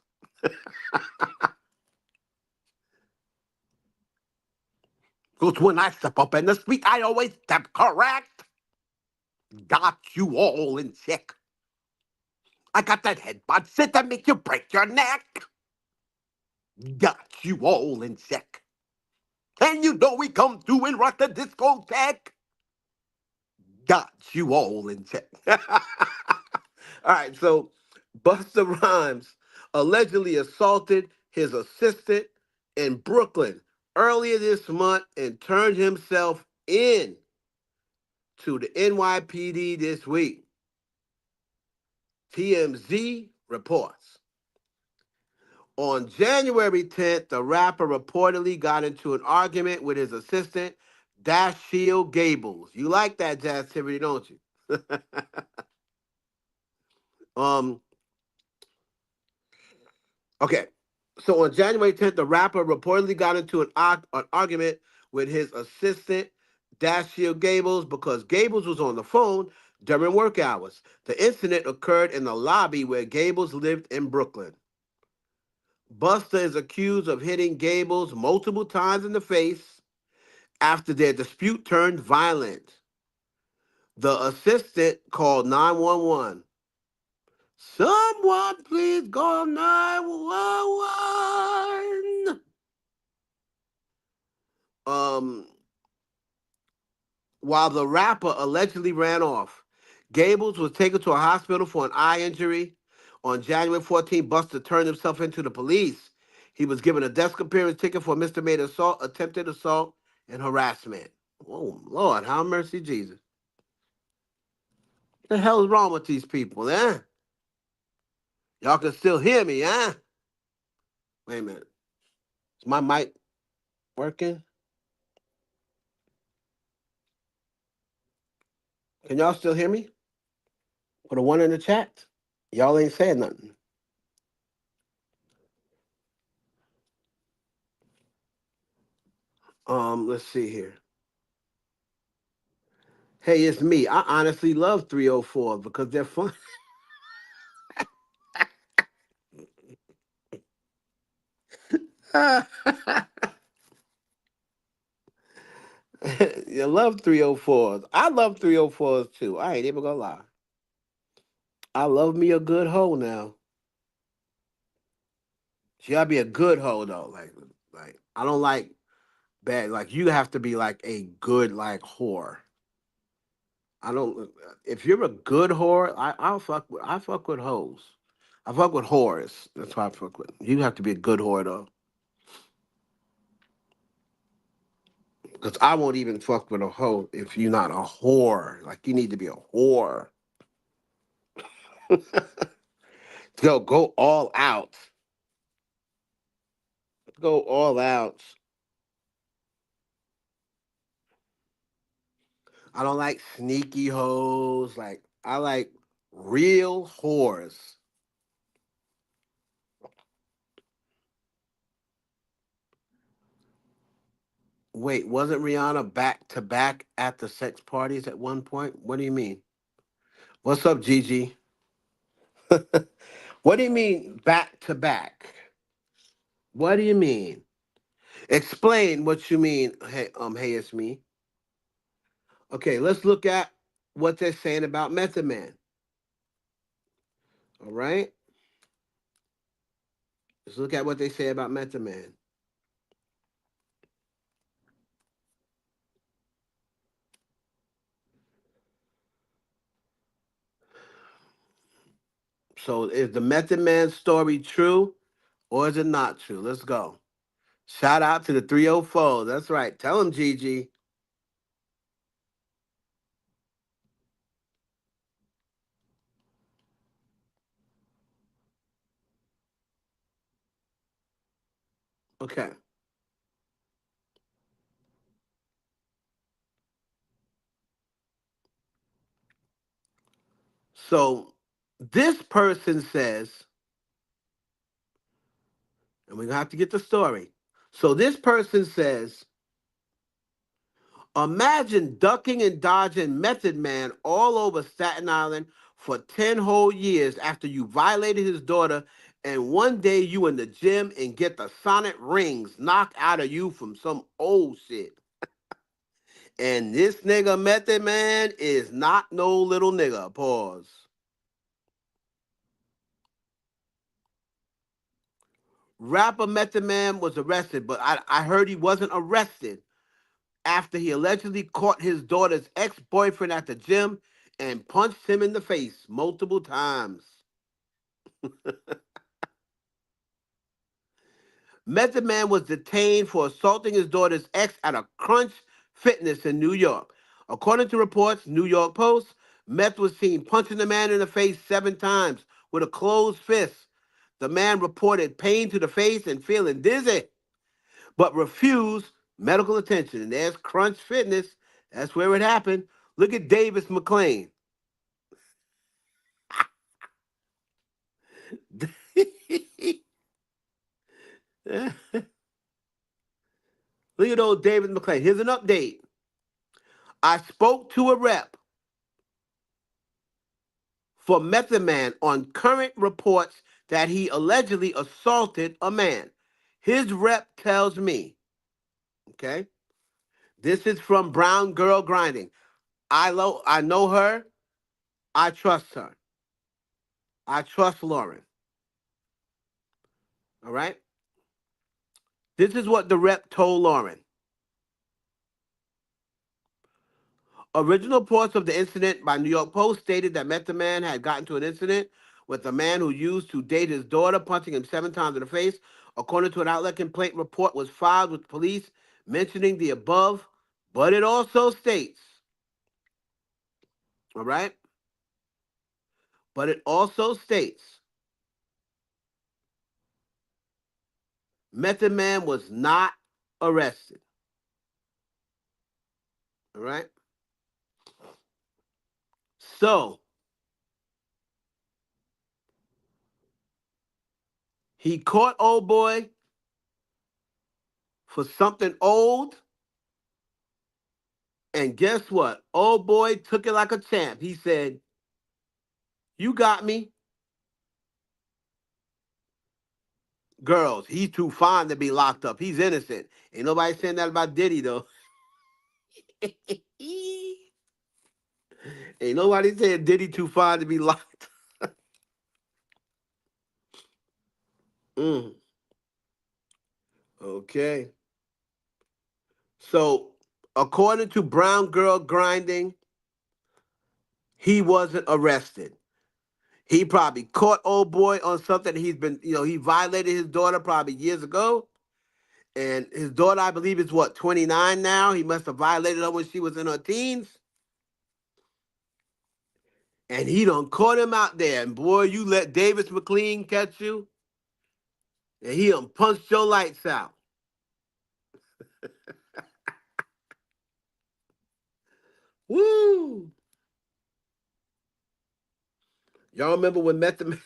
Cause when I step up in the street, I always step correct. Got you all in check. I got that headbutt sit that make you break your neck. Got you all in check. And you know we come through and rock the discotheque. Got you all in check. All right, so Busta Rhymes allegedly assaulted his assistant in Brooklyn earlier this month and turned himself in to the NYPD this week. TMZ reports. On January 10th, the rapper reportedly got into an argument with his assistant, Dashiell Gables. You like that jazz activity, don't you? um, okay. So on January 10th, the rapper reportedly got into an argument with his assistant, Dashiell Gables, because Gables was on the phone during work hours. The incident occurred in the lobby where Gables lived in Brooklyn. Busta is accused of hitting Gables multiple times in the face after their dispute turned violent. The assistant called 911. Someone please call 911. While the rapper allegedly ran off, Gables was taken to a hospital for an eye injury. On January 14th, Busta turned himself into the police. He was given a desk appearance ticket for misdemeanor assault, attempted assault, and harassment. Oh, Lord, have mercy, Jesus. What the hell is wrong with these people, eh? Y'all can still hear me, eh? Wait a minute. Is my mic working? Can y'all still hear me? Put a one in the chat. Y'all ain't saying nothing. Let's see here. Hey, it's me. I honestly love 304 because they're fun. You love 304s. I love 304s too. I ain't even gonna lie. I love me a good hoe now. She gotta be a good hoe though. Like I don't like bad. Like you have to be like a good like whore. I don't. If you're a good whore, I fuck with hoes. I fuck with whores. That's why I fuck with. You have to be a good whore though, because I won't even fuck with a hoe if you're not a whore. Like you need to be a whore. Go all out. Go all out. I don't like sneaky hoes. Like I like real whores. Wait, wasn't Rihanna back to back at the sex parties at one point? What do you mean? What's up, Gigi? What do you mean back to back? What do you mean? Explain what you mean. Hey, it's me. Okay, let's look at what they're saying about Method Man. All right, let's look at what they say about Method Man. So is the Method Man story true or is it not true? Let's go. Shout out to the 304. That's right. Tell him, Gigi. Okay. So this person says, and we're going to have to get the story. So this person says, imagine ducking and dodging Method Man all over Staten Island for 10 whole years after you violated his daughter, and one day you in the gym and get the sonic rings knocked out of you from some old shit. And this nigga Method Man is not no little nigga. Pause. Rapper Method Man was arrested, but I heard he wasn't arrested after he allegedly caught his daughter's ex-boyfriend at the gym and punched him in the face multiple times. Method Man was detained for assaulting his daughter's ex at a Crunch Fitness in New York. According to reports, New York Post, Meth was seen punching the man in the face 7 times with a closed fist. The man reported pain to the face and feeling dizzy, but refused medical attention. And there's Crunch Fitness. That's where it happened. Look at Davis McClain. Look at old David McClain. Here's an update. I spoke to a rep for Method Man on current reports that he allegedly assaulted a man. His rep tells me, okay, this is from Brown Girl Grinding. I know her. I trust her. I trust Lauren. All right. This is what the rep told Lauren. Original reports of the incident by New York Post stated that Method Man had gotten to an incident with a man who used to date his daughter, punching him 7 times in the face. According to an outlet, complaint report was filed with police mentioning the above, but it also states, all right, but it also states Method Man was not arrested, all right? So he caught old boy for something old. And guess what? Old boy took it like a champ. He said, you got me. Girls, he's too fine to be locked up. He's innocent. Ain't nobody saying that about Diddy, though. Ain't nobody saying Diddy too fine to be locked. Mm, okay. So, according to Brown Girl Grinding, he wasn't arrested. He probably caught old boy on something he's been, he violated his daughter probably years ago. And his daughter, I believe, is what, 29 now? He must have violated her when she was in her teens. And he done caught him out there. And boy, you let Davis McLean catch you, and he done punched your lights out. Woo! Y'all remember when Method Man,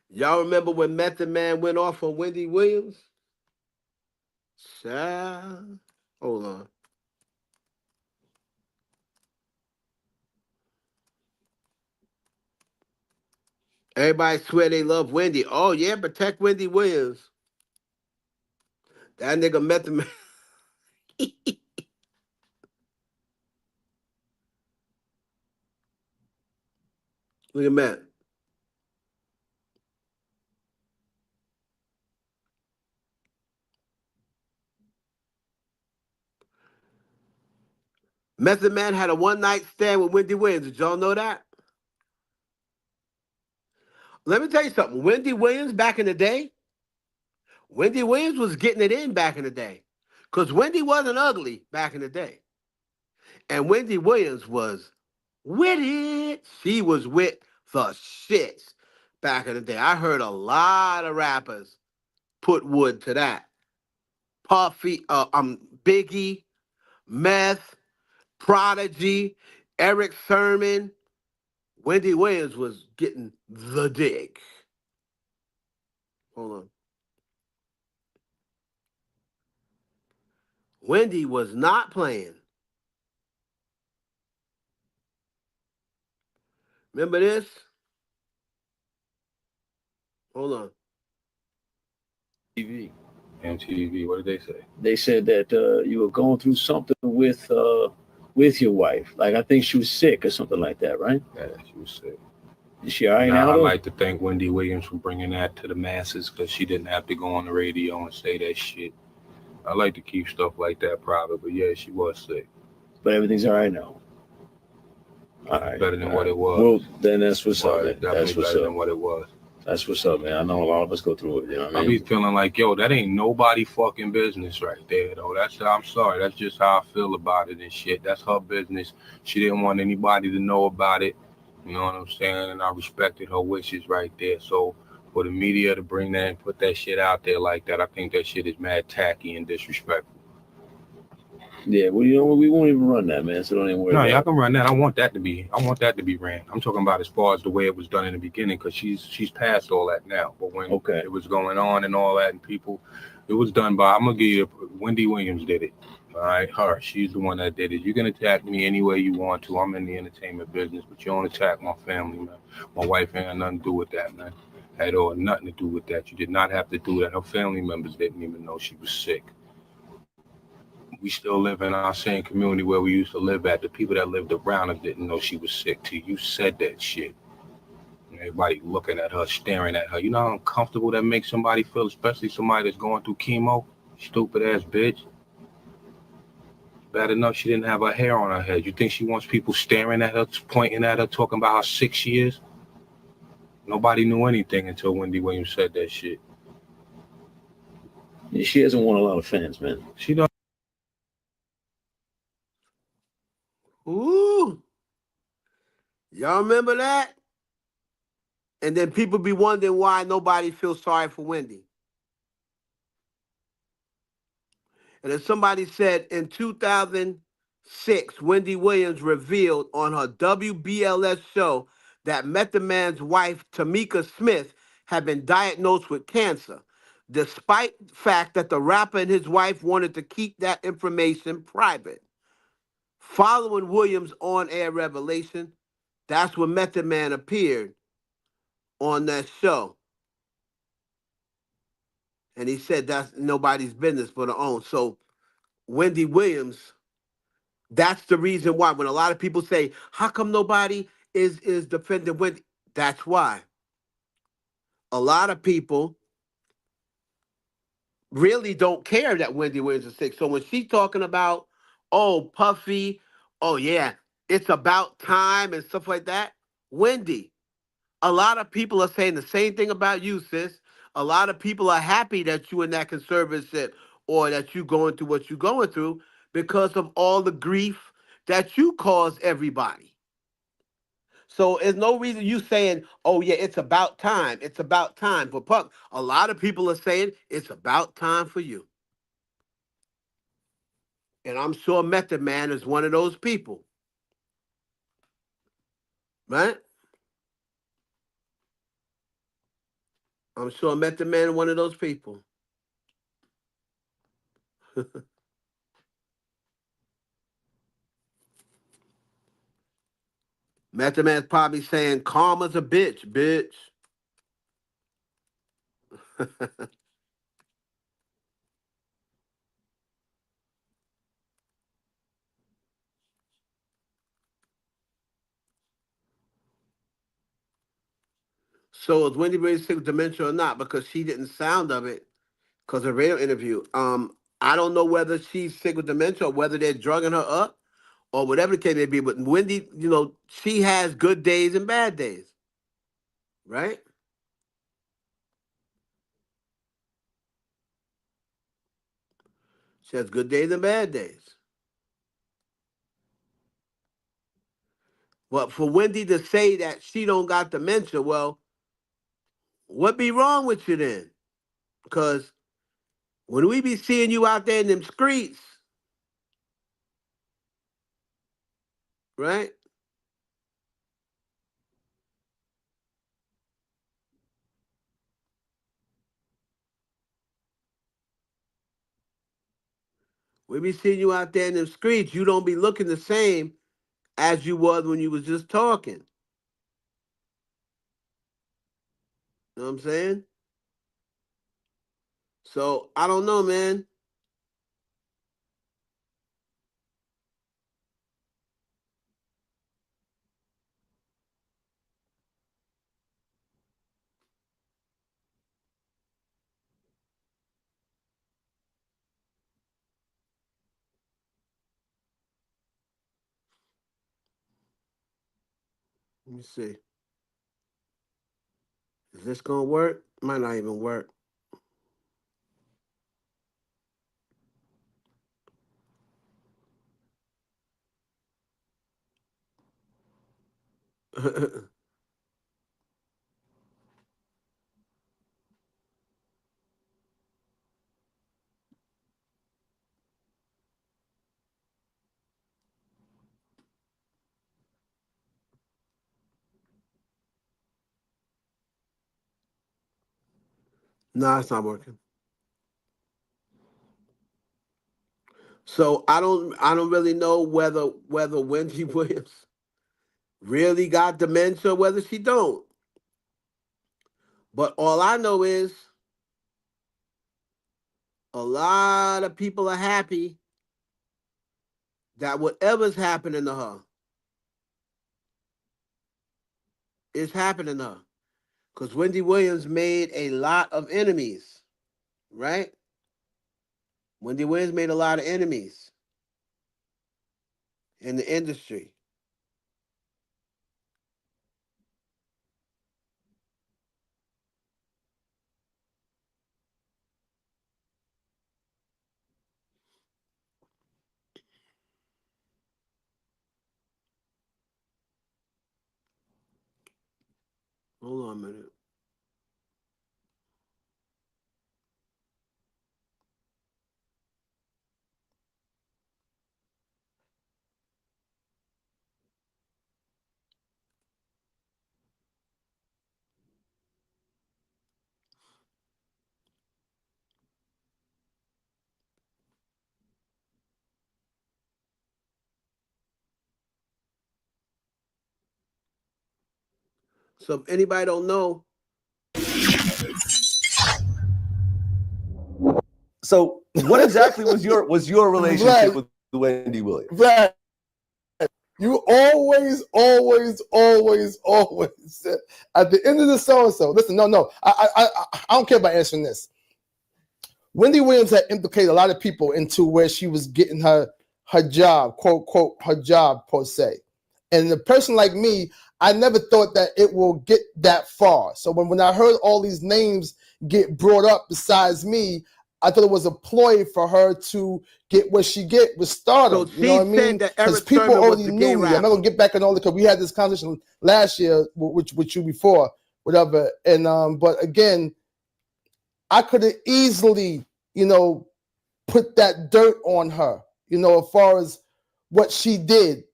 y'all remember when Method Man went off on Wendy Williams? Child. Hold on. Everybody swear they love Wendy. Oh yeah, protect Wendy Williams. That nigga Method Man. Look at Matt. Method Man had a one-night stand with Wendy Williams. Did y'all know that? Let me tell you something. Wendy Williams back in the day, Wendy Williams was getting it in back in the day. Because Wendy wasn't ugly back in the day. And Wendy Williams was with it. She was with the shits back in the day. I heard a lot of rappers put wood to that. Puffy, Biggie, Meth, Prodigy, Eric Sermon. Wendy Williams was getting the dick. Hold on. Wendy was not playing. Remember this? Hold on. TV. MTV. What did they say? They said that you were going through something with your wife. Like I think she was sick or something like that, right? Yeah, she was sick. Is she all right now? I like to thank Wendy Williams for bringing that to the masses because she didn't have to go on the radio and say that shit. I like to keep stuff like that private, but yeah, she was sick. But everything's all right now. All right. Better than what it was. Well, then that's what's up. That's what's better than what it was. That's what's up, man. I know a lot of us go through it. You know what I mean? I be feeling like, yo, that ain't nobody fucking business right there, though. I'm sorry. That's just how I feel about it and shit. That's her business. She didn't want anybody to know about it. You know what I'm saying? And I respected her wishes right there. So for the media to bring that and put that shit out there like that, I think that shit is mad tacky and disrespectful. Yeah, well, you know what? We won't even run that, man. So don't even worry. No, y'all can run that. I want that to be ran. I'm talking about as far as the way it was done in the beginning, because she's past all that now. But when it was going on and all that, and people, it was done by. I'm gonna give you. Wendy Williams did it. All right, her. She's the one that did it. You can attack me any way you want to. I'm in the entertainment business, but you don't attack my family, man. My wife ain't got nothing to do with that, man. At all, nothing to do with that. You did not have to do that. Her family members didn't even know she was sick. We still live in our same community where we used to live at. The people that lived around us didn't know she was sick till you said that shit. Everybody looking at her, staring at her. You know how uncomfortable that makes somebody feel, especially somebody that's going through chemo? Stupid ass bitch. Bad enough she didn't have her hair on her head. You think she wants people staring at her, pointing at her, talking about how sick she is? Nobody knew anything until Wendy Williams said that shit. Yeah, she hasn't won a lot of fans, man. She don't. Ooh. Y'all remember that? And then people be wondering why nobody feels sorry for Wendy. And as somebody said, in 2006, Wendy Williams revealed on her WBLS show that Method Man's wife, Tamika Smith, had been diagnosed with cancer, despite the fact that the rapper and his wife wanted to keep that information private. Following Williams' on-air revelation, that's when Method Man appeared on that show. And he said that's nobody's business but her own. So Wendy Williams, that's the reason why. When a lot of people say, how come nobody is defending Wendy? That's why. A lot of people really don't care that Wendy Williams is sick. So when she's talking about, oh, Puffy, oh yeah, it's about time and stuff like that, Wendy, a lot of people are saying the same thing about you, sis. A lot of people are happy that you in that conservatorship or that you going through what you're going through because of all the grief that you cause everybody. So there's no reason you saying, oh yeah, it's about time. It's about time for Puck. A lot of people are saying it's about time for you. And I'm sure Method Man is one of those people. Right? I'm sure Method Man is one of those people. Method Man's probably saying, karma's a bitch, bitch. So is Wendy Williams sick with dementia or not? Because she didn't sound of it because of radio interview. I don't know whether she's sick with dementia or whether they're drugging her up or whatever the case may be. But Wendy, she has good days and bad days. Right? She has good days and bad days. But for Wendy to say that she don't got dementia, well, what be wrong with you then? Because when we be seeing you out there in them streets, right? We be seeing you out there in them streets, you don't be looking the same as you was when you was just talking. You know what I'm saying? So, I don't know, man. Let me see. Is this gonna work? Might not even work. Nah, it's not working. So I don't really know whether Wendy Williams really got dementia, whether she don't. But all I know is a lot of people are happy that whatever's happening to her is happening to her. Because Wendy Williams made a lot of enemies, right? Wendy Williams made a lot of enemies in the industry. Hold on a minute. So if anybody don't know, so what exactly was your relationship with Wendy Williams? Right. You always said at the end of the so-and-so. Listen, no. I don't care about answering this. Wendy Williams had implicated a lot of people into where she was getting her job, quote, her job, per se. And a person like me, I never thought that it will get that far. So when I heard all these names get brought up besides me, I thought it was a ploy for her to get what she get with stardom. So you know what I mean? Because people already knew me. I'm not gonna get back on all the, because we had this conversation last year with you before, whatever. And but again, I could have easily, put that dirt on her, as far as what she did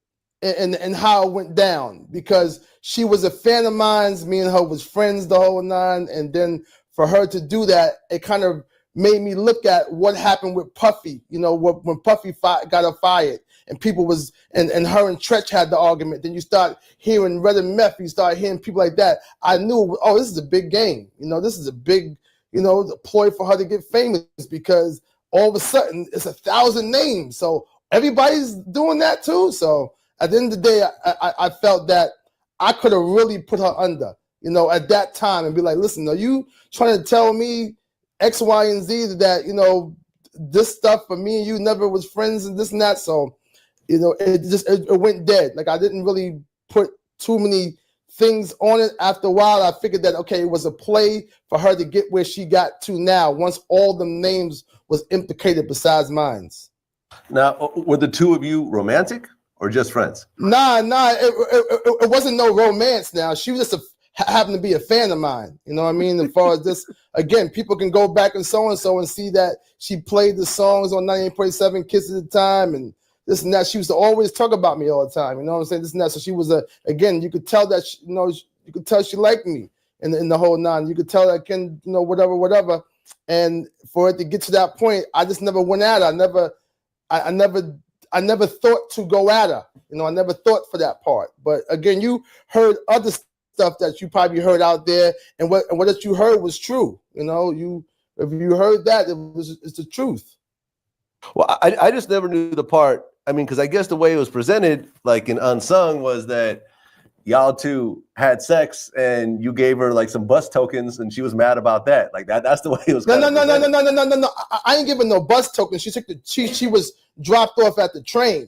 and how it went down, because she was a fan of mine. Me and her was friends the whole nine. And then for her to do that, it kind of made me look at what happened with Puffy, when Puffy got her fired and people was, and her and Tretch had the argument. Then you start hearing Red and Meth, you start hearing people like that. I knew, oh, this is a big game. This is a big, the ploy for her to get famous, because all of a sudden it's 1,000 names. So everybody's doing that too. So at the end of the day, I felt that I could have really put her under, at that time, and be like, listen, are you trying to tell me X, Y, and Z that, this stuff for me and you never was friends and this and that? So, it went dead. Like, I didn't really put too many things on it. After a while, I figured that, okay, it was a play for her to get where she got to now, once all the names was implicated besides mine. Now, were the two of you romantic or just friends? Nah, it wasn't no romance. Now she was just happened to be a fan of mine. You know what I mean? As far as this, again, people can go back and so and see that she played the songs on 98.7 Kiss at the time and this and that. She used to always talk about me all the time. You know what I'm saying? This and that. So she was again, you could tell that you could tell she liked me in the whole nine. You could tell that whatever. And for it to get to that point, I just never went at her. I never thought to go at her. You know, I never thought for that part. But again, you heard other stuff that you probably heard out there, and what you heard was true. You know, if you heard that, it's the truth. Well, I just never knew the part. I mean, because I guess the way it was presented, like in Unsung, was that y'all two had sex and you gave her like some bus tokens and she was mad about that. Like that's the way it was. No. I ain't giving no bus tokens. She was dropped off at the train.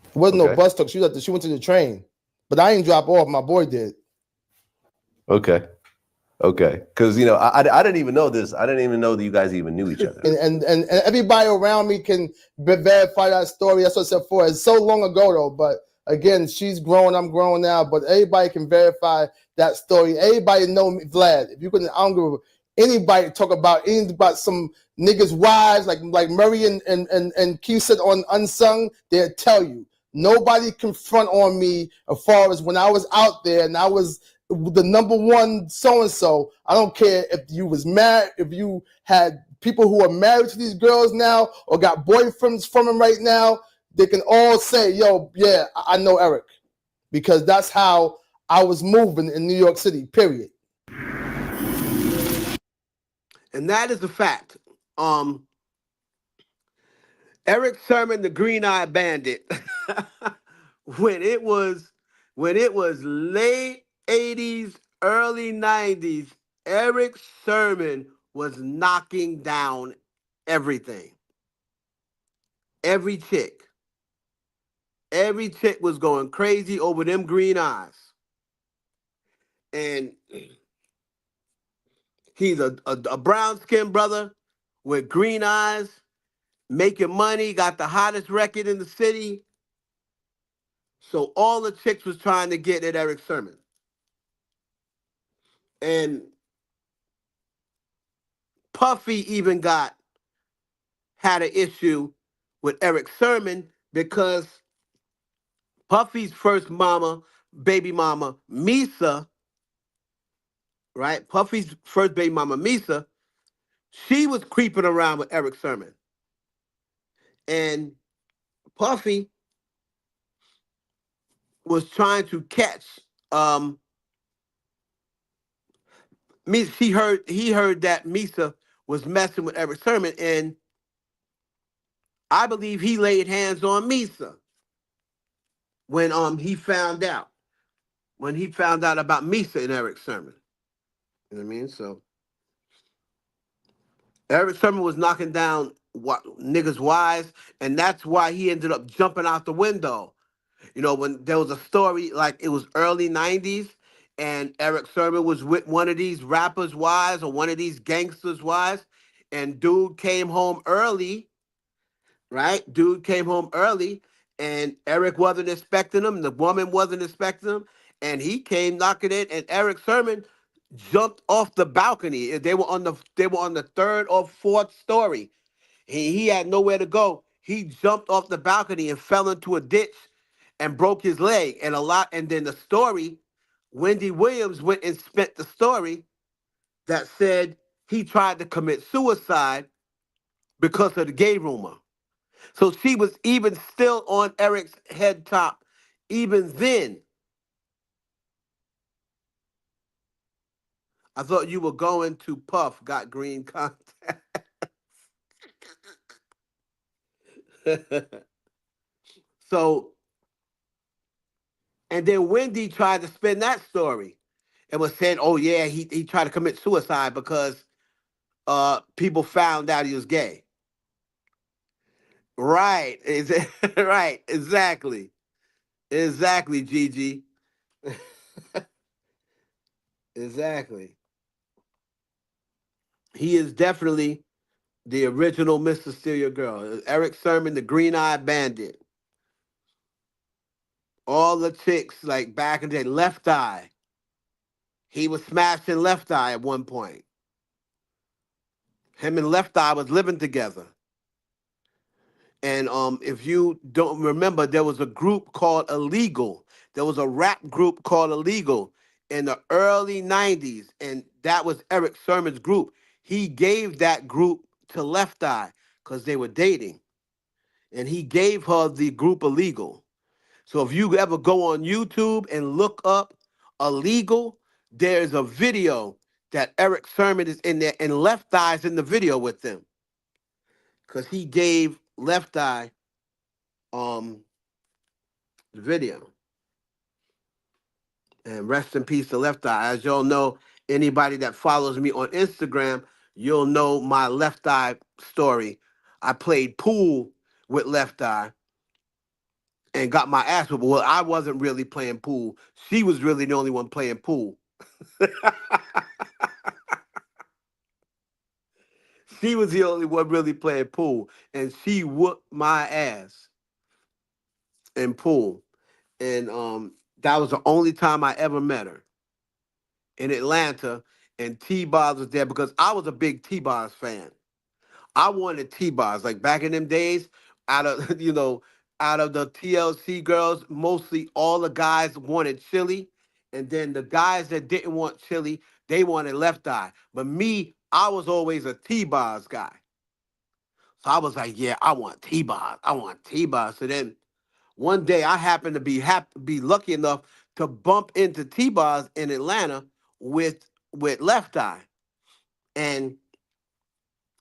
It wasn't no bus token. She went to the train. But I ain't drop off. My boy did. Okay. Because I didn't even know this. I didn't even know that you guys even knew each other. And everybody around me can verify that story. That's what I said before. It's so long ago though. But again, she's grown. I'm grown now. But everybody can verify that story. Everybody know me, Vlad. If you couldn't, I don't give anybody talk about anything about some niggas' wives like Murray and Keith said on Unsung. They'll tell you. Nobody can front on me as far as when I was out there and I was the number one so-and-so. I don't care if you was married, if you had people who are married to these girls now or got boyfriends from them right now, they can all say, yo, yeah, I know Eric. Because that's how I was moving in New York City, period. And that is a fact. Eric Sermon, the Green-Eyed Bandit, when it was late 80s, early 90s, Eric Sermon was knocking down everything. Every chick was going crazy over them green eyes. And he's a brown-skinned brother with green eyes, making money, got the hottest record in the city. So all the chicks was trying to get at Eric Sermon. And Puffy even had an issue with Eric Sermon because Puffy's first baby mama, Misa, right? Puffy's first baby mama, Misa, she was creeping around with Eric Sermon. And Puffy was trying to catch he heard that Misa was messing with Eric Sermon, and I believe he laid hands on Misa when he found out about Misa and Eric Sermon. You know what I mean? So Eric Sermon was knocking down niggas' wives, and that's why he ended up jumping out the window. You know, when there was a story, like it was early 90s, and Eric Sermon was with one of these rappers' wives or one of these gangsters' wives, and dude came home early, right? Dude came home early, and Eric wasn't expecting him, the woman wasn't expecting him, and he came knocking it, and Eric Sermon jumped off the balcony. They were on the third or fourth story. He had nowhere to go. He jumped off the balcony and fell into a ditch and broke his leg. And then the story, Wendy Williams went and spent the story that said he tried to commit suicide because of the gay rumor. So she was even still on Eric's head top even then. I thought you were going to Puff, got green contact. So, and then Wendy tried to spin that story and was saying, oh yeah, he tried to commit suicide because people found out he was gay. Right. Right. Exactly. Exactly, Gigi. Exactly. He is definitely the original Mr. Steal Your Girl. Eric Sermon, the green-eyed bandit. All the chicks, like back in the day, Left Eye. He was smashing Left Eye at one point. Him and Left Eye was living together. And if you don't remember, there was a group called Illegal. There was a rap group called Illegal in the early 90s. And that was Eric Sermon's group. He gave that group to Left Eye because they were dating. And he gave her the group Illegal. So if you ever go on YouTube and look up Illegal, there's a video that Eric Sermon is in there and Left Eye's in the video with them. Because he gave Left Eye the video. And rest in peace to Left Eye. As y'all know, anybody that follows me on Instagram, you'll know my Left Eye story. I played pool with Left Eye and got my ass whooped. Well, I wasn't really playing pool. She was really the only one playing pool. She was the only one really playing pool. And she whooped my ass in pool. And that was the only time I ever met her in Atlanta. And T-Boz was there because I was a big T-Boz fan. I wanted T-Boz. Like back in them days, out of out of the TLC girls, mostly all the guys wanted Chili. And then the guys that didn't want Chili, they wanted Left Eye. But me, I was always a T-Boz guy. So I was like, yeah, I want T-Boz. I want T-Boz. So then one day I happened to be lucky enough to bump into T-Boz in Atlanta with Left Eye. And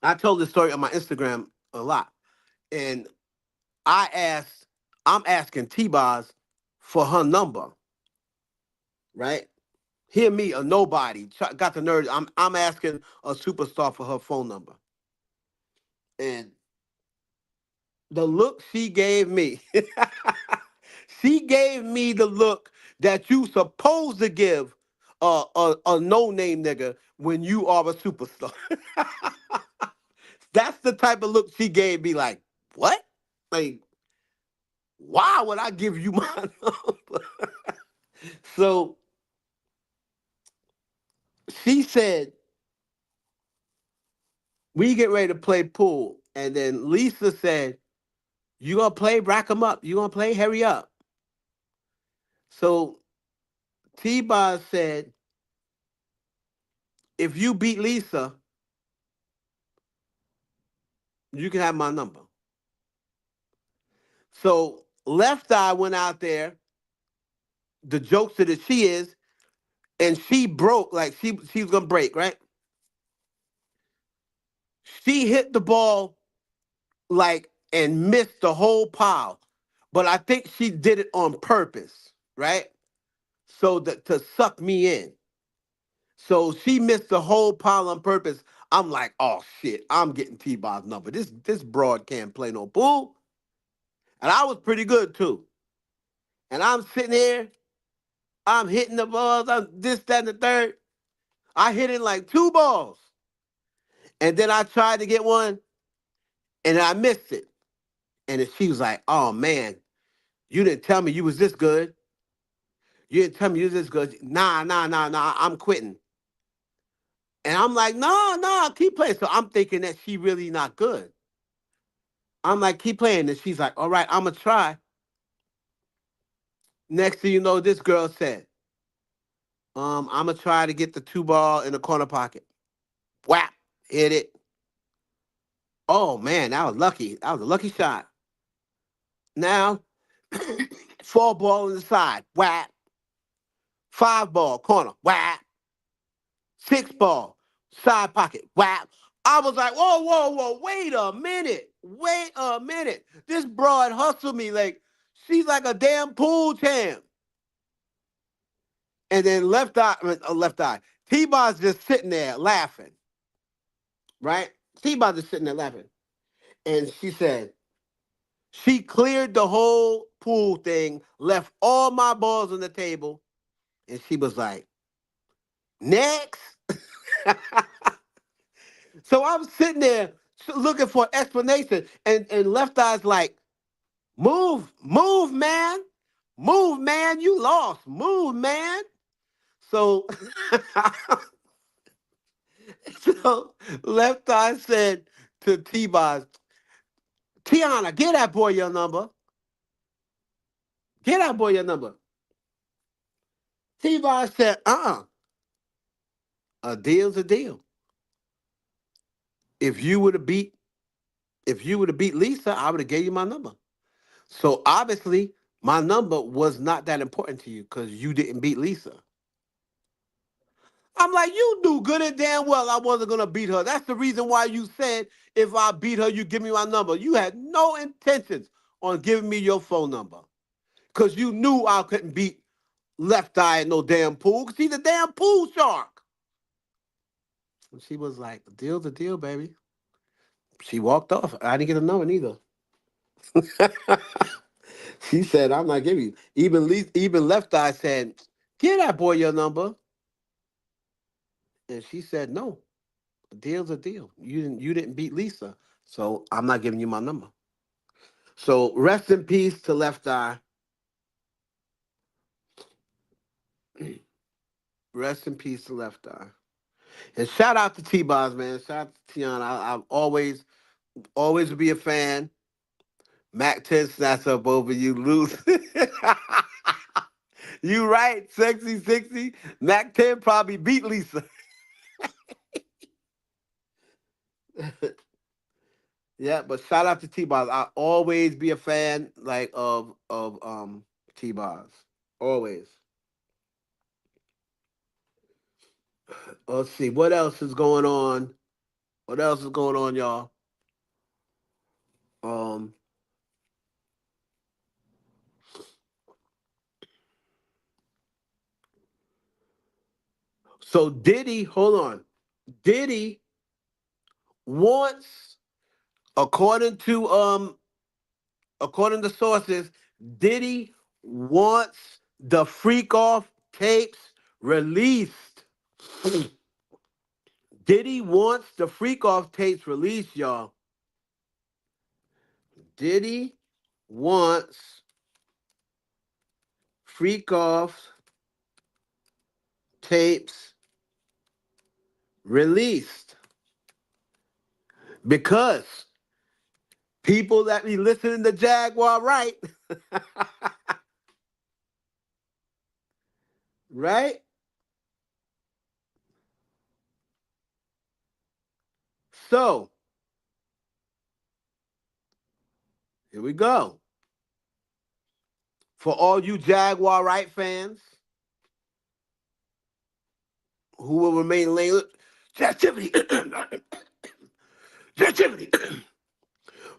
I told this story on my Instagram a lot. And I'm asking T-Boz for her number, right? Hear me, a nobody. Got the nerve. I'm asking a superstar for her phone number. And the look she gave me, she gave me the look that you supposed to give a no-name nigga when you are a superstar. That's the type of look she gave me, like, what? Like, why would I give you my number? So she said, we get ready to play pool. And then Lisa said, you gonna play? Rack 'em up. You gonna play? Hurry up. So T-Boz said, if you beat Lisa, you can have my number. So Left Eye went out there, the jokester that she is, and she broke, like she was gonna break, right? She hit the ball like and missed the whole pile. But I think she did it on purpose, right? So that to suck me in. So she missed the whole pile on purpose. I'm like, oh shit, I'm getting T-Bob's number. This broad can't play no pool. And I was pretty good too. And I'm sitting here, I'm hitting the balls, I'm this, that, and the third. I hit it like 2 balls. And then I tried to get one, and I missed it. And then she was like, oh man, you didn't tell me you was this good. You didn't tell me you was this good. Nah, I'm quitting. And I'm like, no, keep playing. So I'm thinking that she really not good. I'm like, keep playing. And she's like, all right, I'm going to try. Next thing you know, this girl said, I'm going to try to get the 2 ball in the corner pocket. Whap, hit it. Oh, man, that was lucky. That was a lucky shot. Now, 4 ball on the side. Whap. 5 ball, corner. Whap. 6 ball, side pocket. Whap. I was like, whoa, wait a minute. This broad hustled me like she's like a damn pool champ. And then left eye. T-Bob's just sitting there laughing, right? T-Bob just sitting there laughing. And she said, she cleared the whole pool thing, left all my balls on the table, and she was like, next. So I'm sitting there looking for an explanation, and Left Eye's like, move, man. Move, man. You lost. Move, man. So, so Left Eye said to T-Boz, Tiana, get that boy your number. Get that boy your number. T-Boz said, a deal's a deal. If you would have beat Lisa, I would have gave you my number. So obviously, my number was not that important to you because you didn't beat Lisa. I'm like, you knew good and damn well I wasn't gonna beat her. That's the reason why you said if I beat her, you give me my number. You had no intentions on giving me your phone number because you knew I couldn't beat Left Eye in no damn pool because he's a damn pool shark. And she was like, deal's a deal, baby. She walked off. I didn't get a number neither. She said, I'm not giving you. Even Left Eye said, give that boy your number. And she said, no, a deal's a deal. You didn't beat Lisa, so I'm not giving you my number. So rest in peace to Left Eye. Rest in peace to Left Eye. And shout out to T-Boz, man. Shout out to Tiana. I've always be a fan. Mac 10 snatch up over you, lose. You right, Sexy 60. Mac 10 probably beat Lisa. Yeah, but shout out to T-Boz. I always be a fan like of T-Boz. Always. Let's see what else is going on. What else is going on, y'all? So Diddy, hold on. Diddy wants, according to sources, Diddy wants the Freak Off tapes released. Diddy wants the Freak Off tapes released, y'all. Diddy wants Freak Off tapes released because people that be listening to Jaguar Wright, right? So, here we go. For all you Jaguar Wright fans who will remain lane, Jacksonville.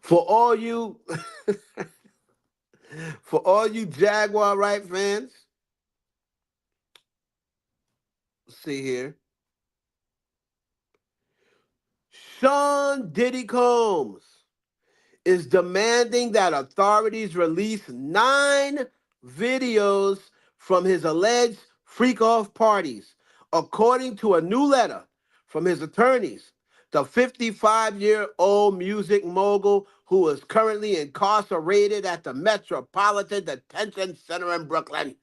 For all you Jaguar Wright fans, let's see here. Sean Diddy Combs is demanding that authorities release 9 videos from his alleged freak-off parties. According to a new letter from his attorneys, the 55-year-old music mogul, who is currently incarcerated at the Metropolitan Detention Center in Brooklyn,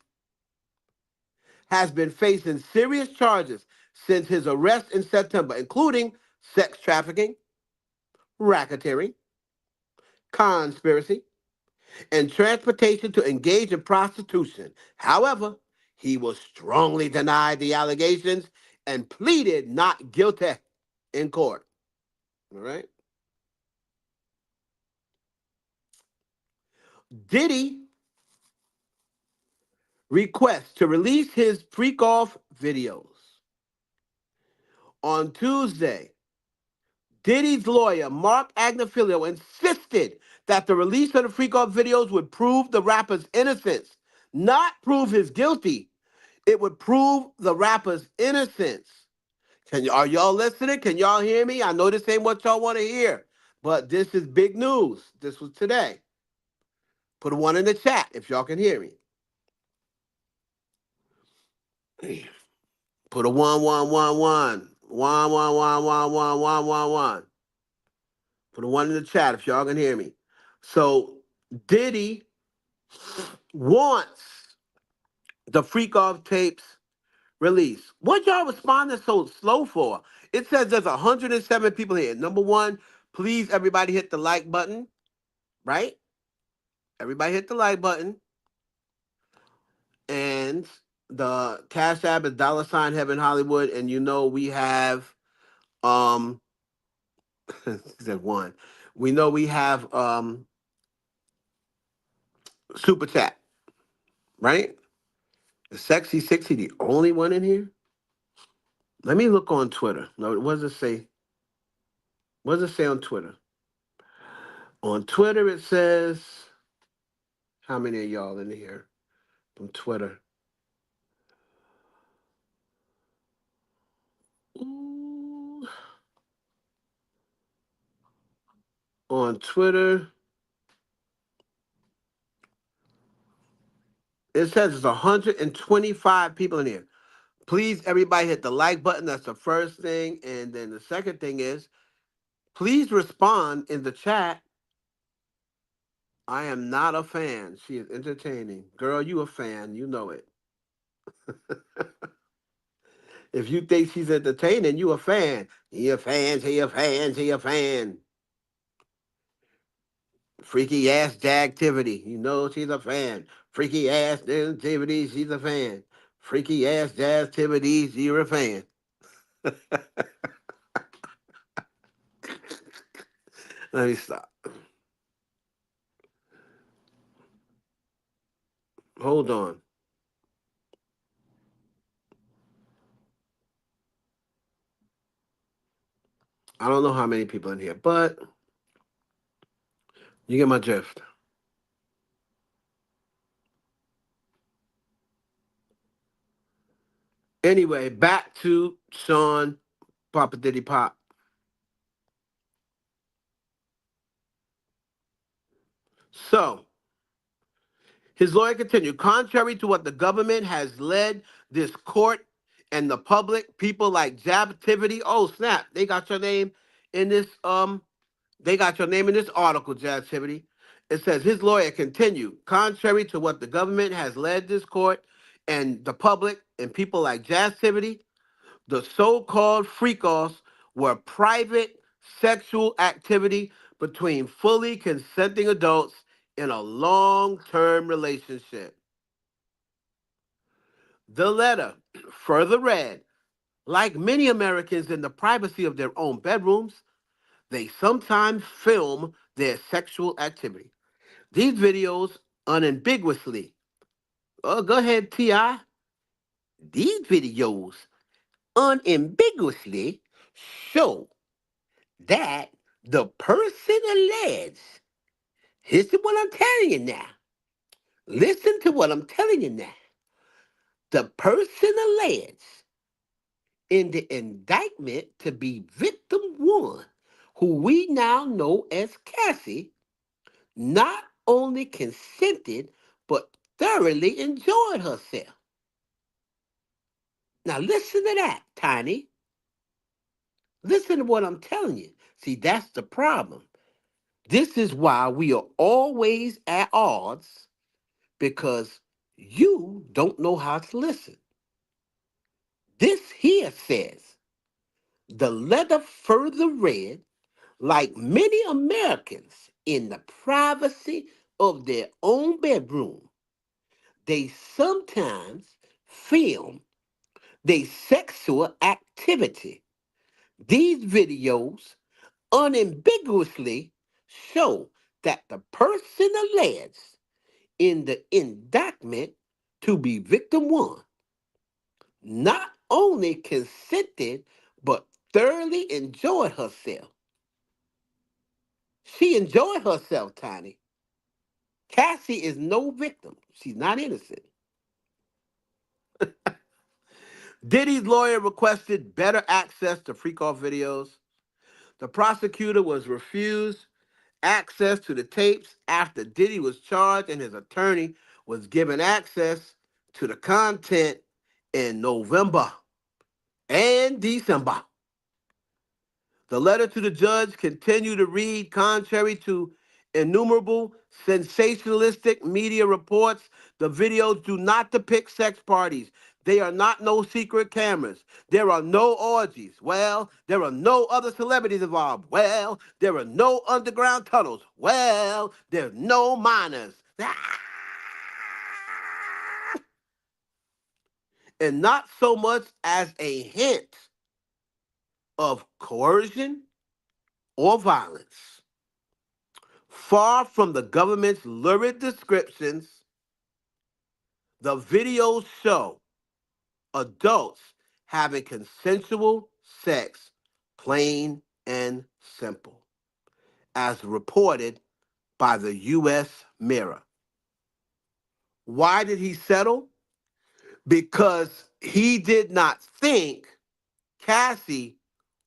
has been facing serious charges since his arrest in September, including sex trafficking, racketeering, conspiracy, and transportation to engage in prostitution. However, he was strongly denied the allegations and pleaded not guilty in court. All right. Diddy requests to release his freak-off videos. On Tuesday, Diddy's lawyer, Mark Agnifilo, insisted that the release of the freak-off videos would prove the rapper's innocence, not prove his guilty. It would prove the rapper's innocence. Are y'all listening? Can y'all hear me? I know this ain't what y'all want to hear, but this is big news. This was today. Put a 1 in the chat if y'all can hear me. Put a 1, 1, 1, 1. One. Put a one in the chat if y'all can hear me. So Diddy wants the freak off tapes release. What y'all responding so slow for? It says there's 107 people here. Number one, please everybody hit the like button, right? Everybody hit the like button. And the Cash App is $Heaven Hollywood. And you know we have said one. We know we have Super Chat, right? Is Sexy 60 the only one in here? Let me look on Twitter. No, what does it say? What does it say on Twitter? On Twitter, it says, how many of y'all in here from Twitter? Ooh. On Twitter, it says there's 125 people in here. Please, everybody hit the like button. That's the first thing. And then the second thing is, please respond in the chat. I am not a fan. She is entertaining. Girl, you a fan. You know it. If you think she's entertaining, you a fan. He a fan, he a fan, he a fan. Freaky ass activity. You know she's a fan. Freaky ass activities, she's a fan. Freaky ass activities, you're a fan. Let me stop. Hold on. I don't know how many people in here, but you get my drift. Anyway, back to Sean Papa Diddy Pop. So, his lawyer continued, contrary to what the government has led this court and the public, people like Jabtivity, oh snap, they got your name in this article, Jabtivity. It says his lawyer continued, contrary to what the government has led this court and the public and people like Jabtivity, the so-called freak-offs were private sexual activity between fully consenting adults in a long-term relationship. The letter further read, like many Americans in the privacy of their own bedrooms, they sometimes film their sexual activity. These videos unambiguously, oh, go ahead, T.I. These videos unambiguously show that the person alleged, listen to what I'm telling you now. Listen to what I'm telling you now. The person alleged in the indictment to be victim one, who we now know as Cassie, not only consented, but thoroughly enjoyed herself. Now listen to that, Tiny. Listen to what I'm telling you. See, that's the problem. This is why we are always at odds, because you don't know how to listen. This here says, the letter further read, like many Americans in the privacy of their own bedroom, they sometimes film their sexual activity. These videos unambiguously show that the person alleged in the indictment to be victim one not only consented, but thoroughly enjoyed herself. She enjoyed herself, Tiny. Cassie is no victim. She's not innocent. Diddy's lawyer requested better access to freak-off videos. The prosecutor was refused access to the tapes after Diddy was charged and his attorney was given access to the content in November and December. The letter to the judge continued to read, contrary to innumerable sensationalistic media reports, the videos do not depict sex parties. They are not no secret cameras. There are no orgies. Well, there are no other celebrities involved. Well, there are no underground tunnels. Well, there are no minors. And not so much as a hint of coercion or violence. Far from the government's lurid descriptions, the videos show adults having consensual sex, plain and simple, as reported by the U.S. Mirror. Why did he settle? Because he did not think Cassie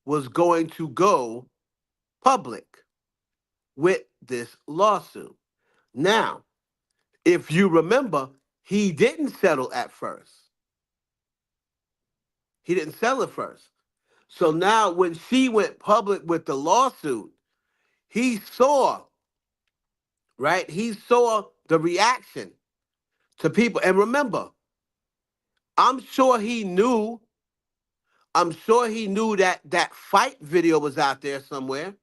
was going to go public with this lawsuit. Now, if you remember, he didn't settle at first. He didn't settle at first. So now when she went public with the lawsuit, he saw, right? He saw the reaction to people. And remember, I'm sure he knew that that fight video was out there somewhere,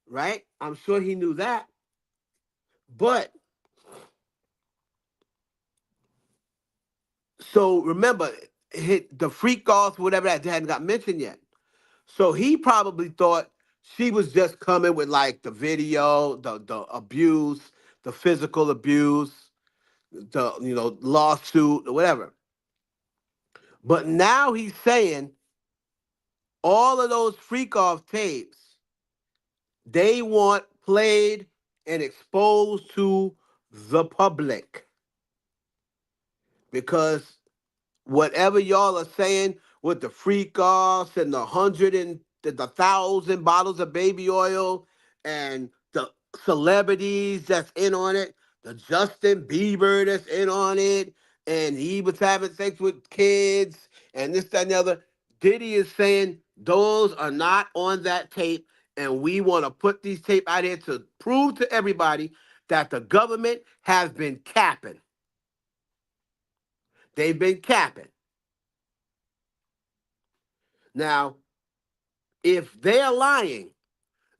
right? I'm sure he knew that. But so remember, the freak off, whatever that hadn't got mentioned yet. So he probably thought she was just coming with like the video, the abuse, the physical abuse, the lawsuit or whatever. But now he's saying all of those freak off tapes, they want played and exposed to the public. Because whatever y'all are saying with the freak offs and the 1,000 bottles of baby oil and the celebrities that's in on it, the Justin Bieber that's in on it, and he was having sex with kids and this, that, and the other. Diddy is saying those are not on that tape, and we want to put these tape out here to prove to everybody that the government has been capping. They've been capping. Now, if they're lying,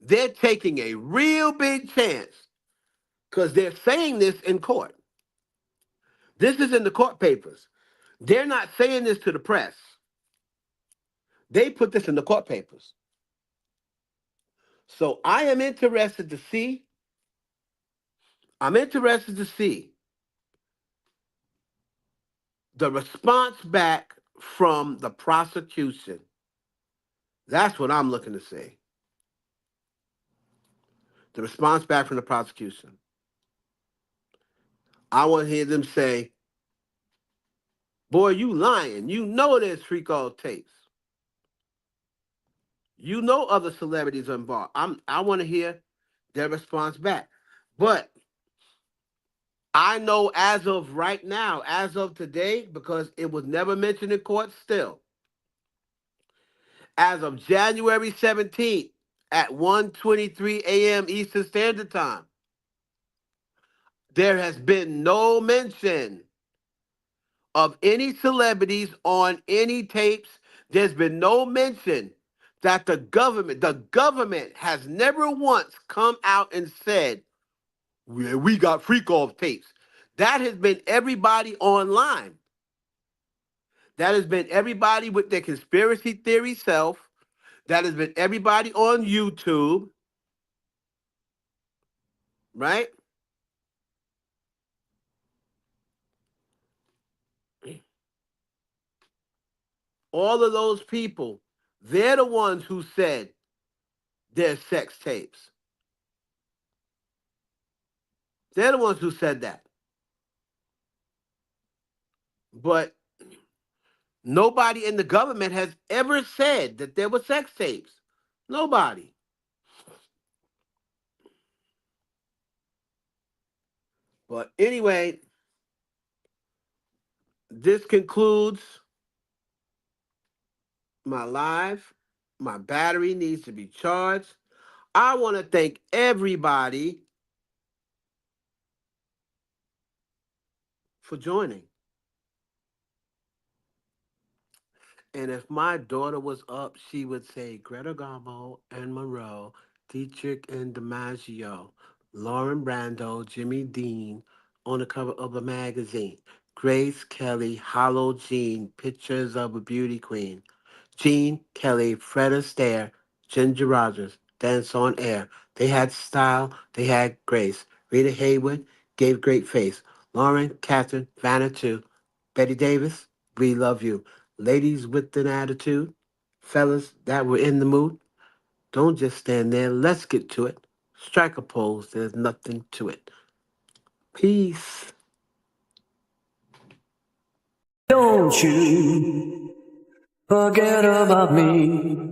they're taking a real big chance because they're saying this in court. This is in the court papers. They're not saying this to the press. They put this in the court papers. So I'm interested to see the response back from the prosecution. That's what I'm looking to see. The response back from the prosecution. I want to hear them say, boy, you lying. You know there's freak off tapes. You know other celebrities are involved. I want to hear their response back. But I know as of right now, as of today, because it was never mentioned in court still, as of January 17th at 1:23 a.m. Eastern Standard Time, there has been no mention of any celebrities on any tapes. There's been no mention that the government has never once come out and said, we got freak off tapes. That has been everybody online. That has been everybody with their conspiracy theory self. That has been everybody on YouTube. Right? All of those people, they're the ones who said there's sex tapes. They're the ones who said that. But nobody in the government has ever said that there were sex tapes. Nobody. But anyway, this concludes my live. My battery needs to be charged. I want to thank everybody for joining. And if my daughter was up, she would say Greta Garbo and Monroe, Dietrich and DiMaggio, Lauren Brando, Jimmy Dean on the cover of a magazine, Grace Kelly, Hollow Jean, pictures of a beauty queen, Jean Kelly, Fred Astaire, Ginger Rogers, Dance on Air. They had style, they had grace. Rita Hayworth gave great face. Lauren, Catherine, Vanna too. Betty Davis, we love you. Ladies with an attitude, fellas that were in the mood, don't just stand there. Let's get to it. Strike a pose. There's nothing to it. Peace. Don't you forget about me.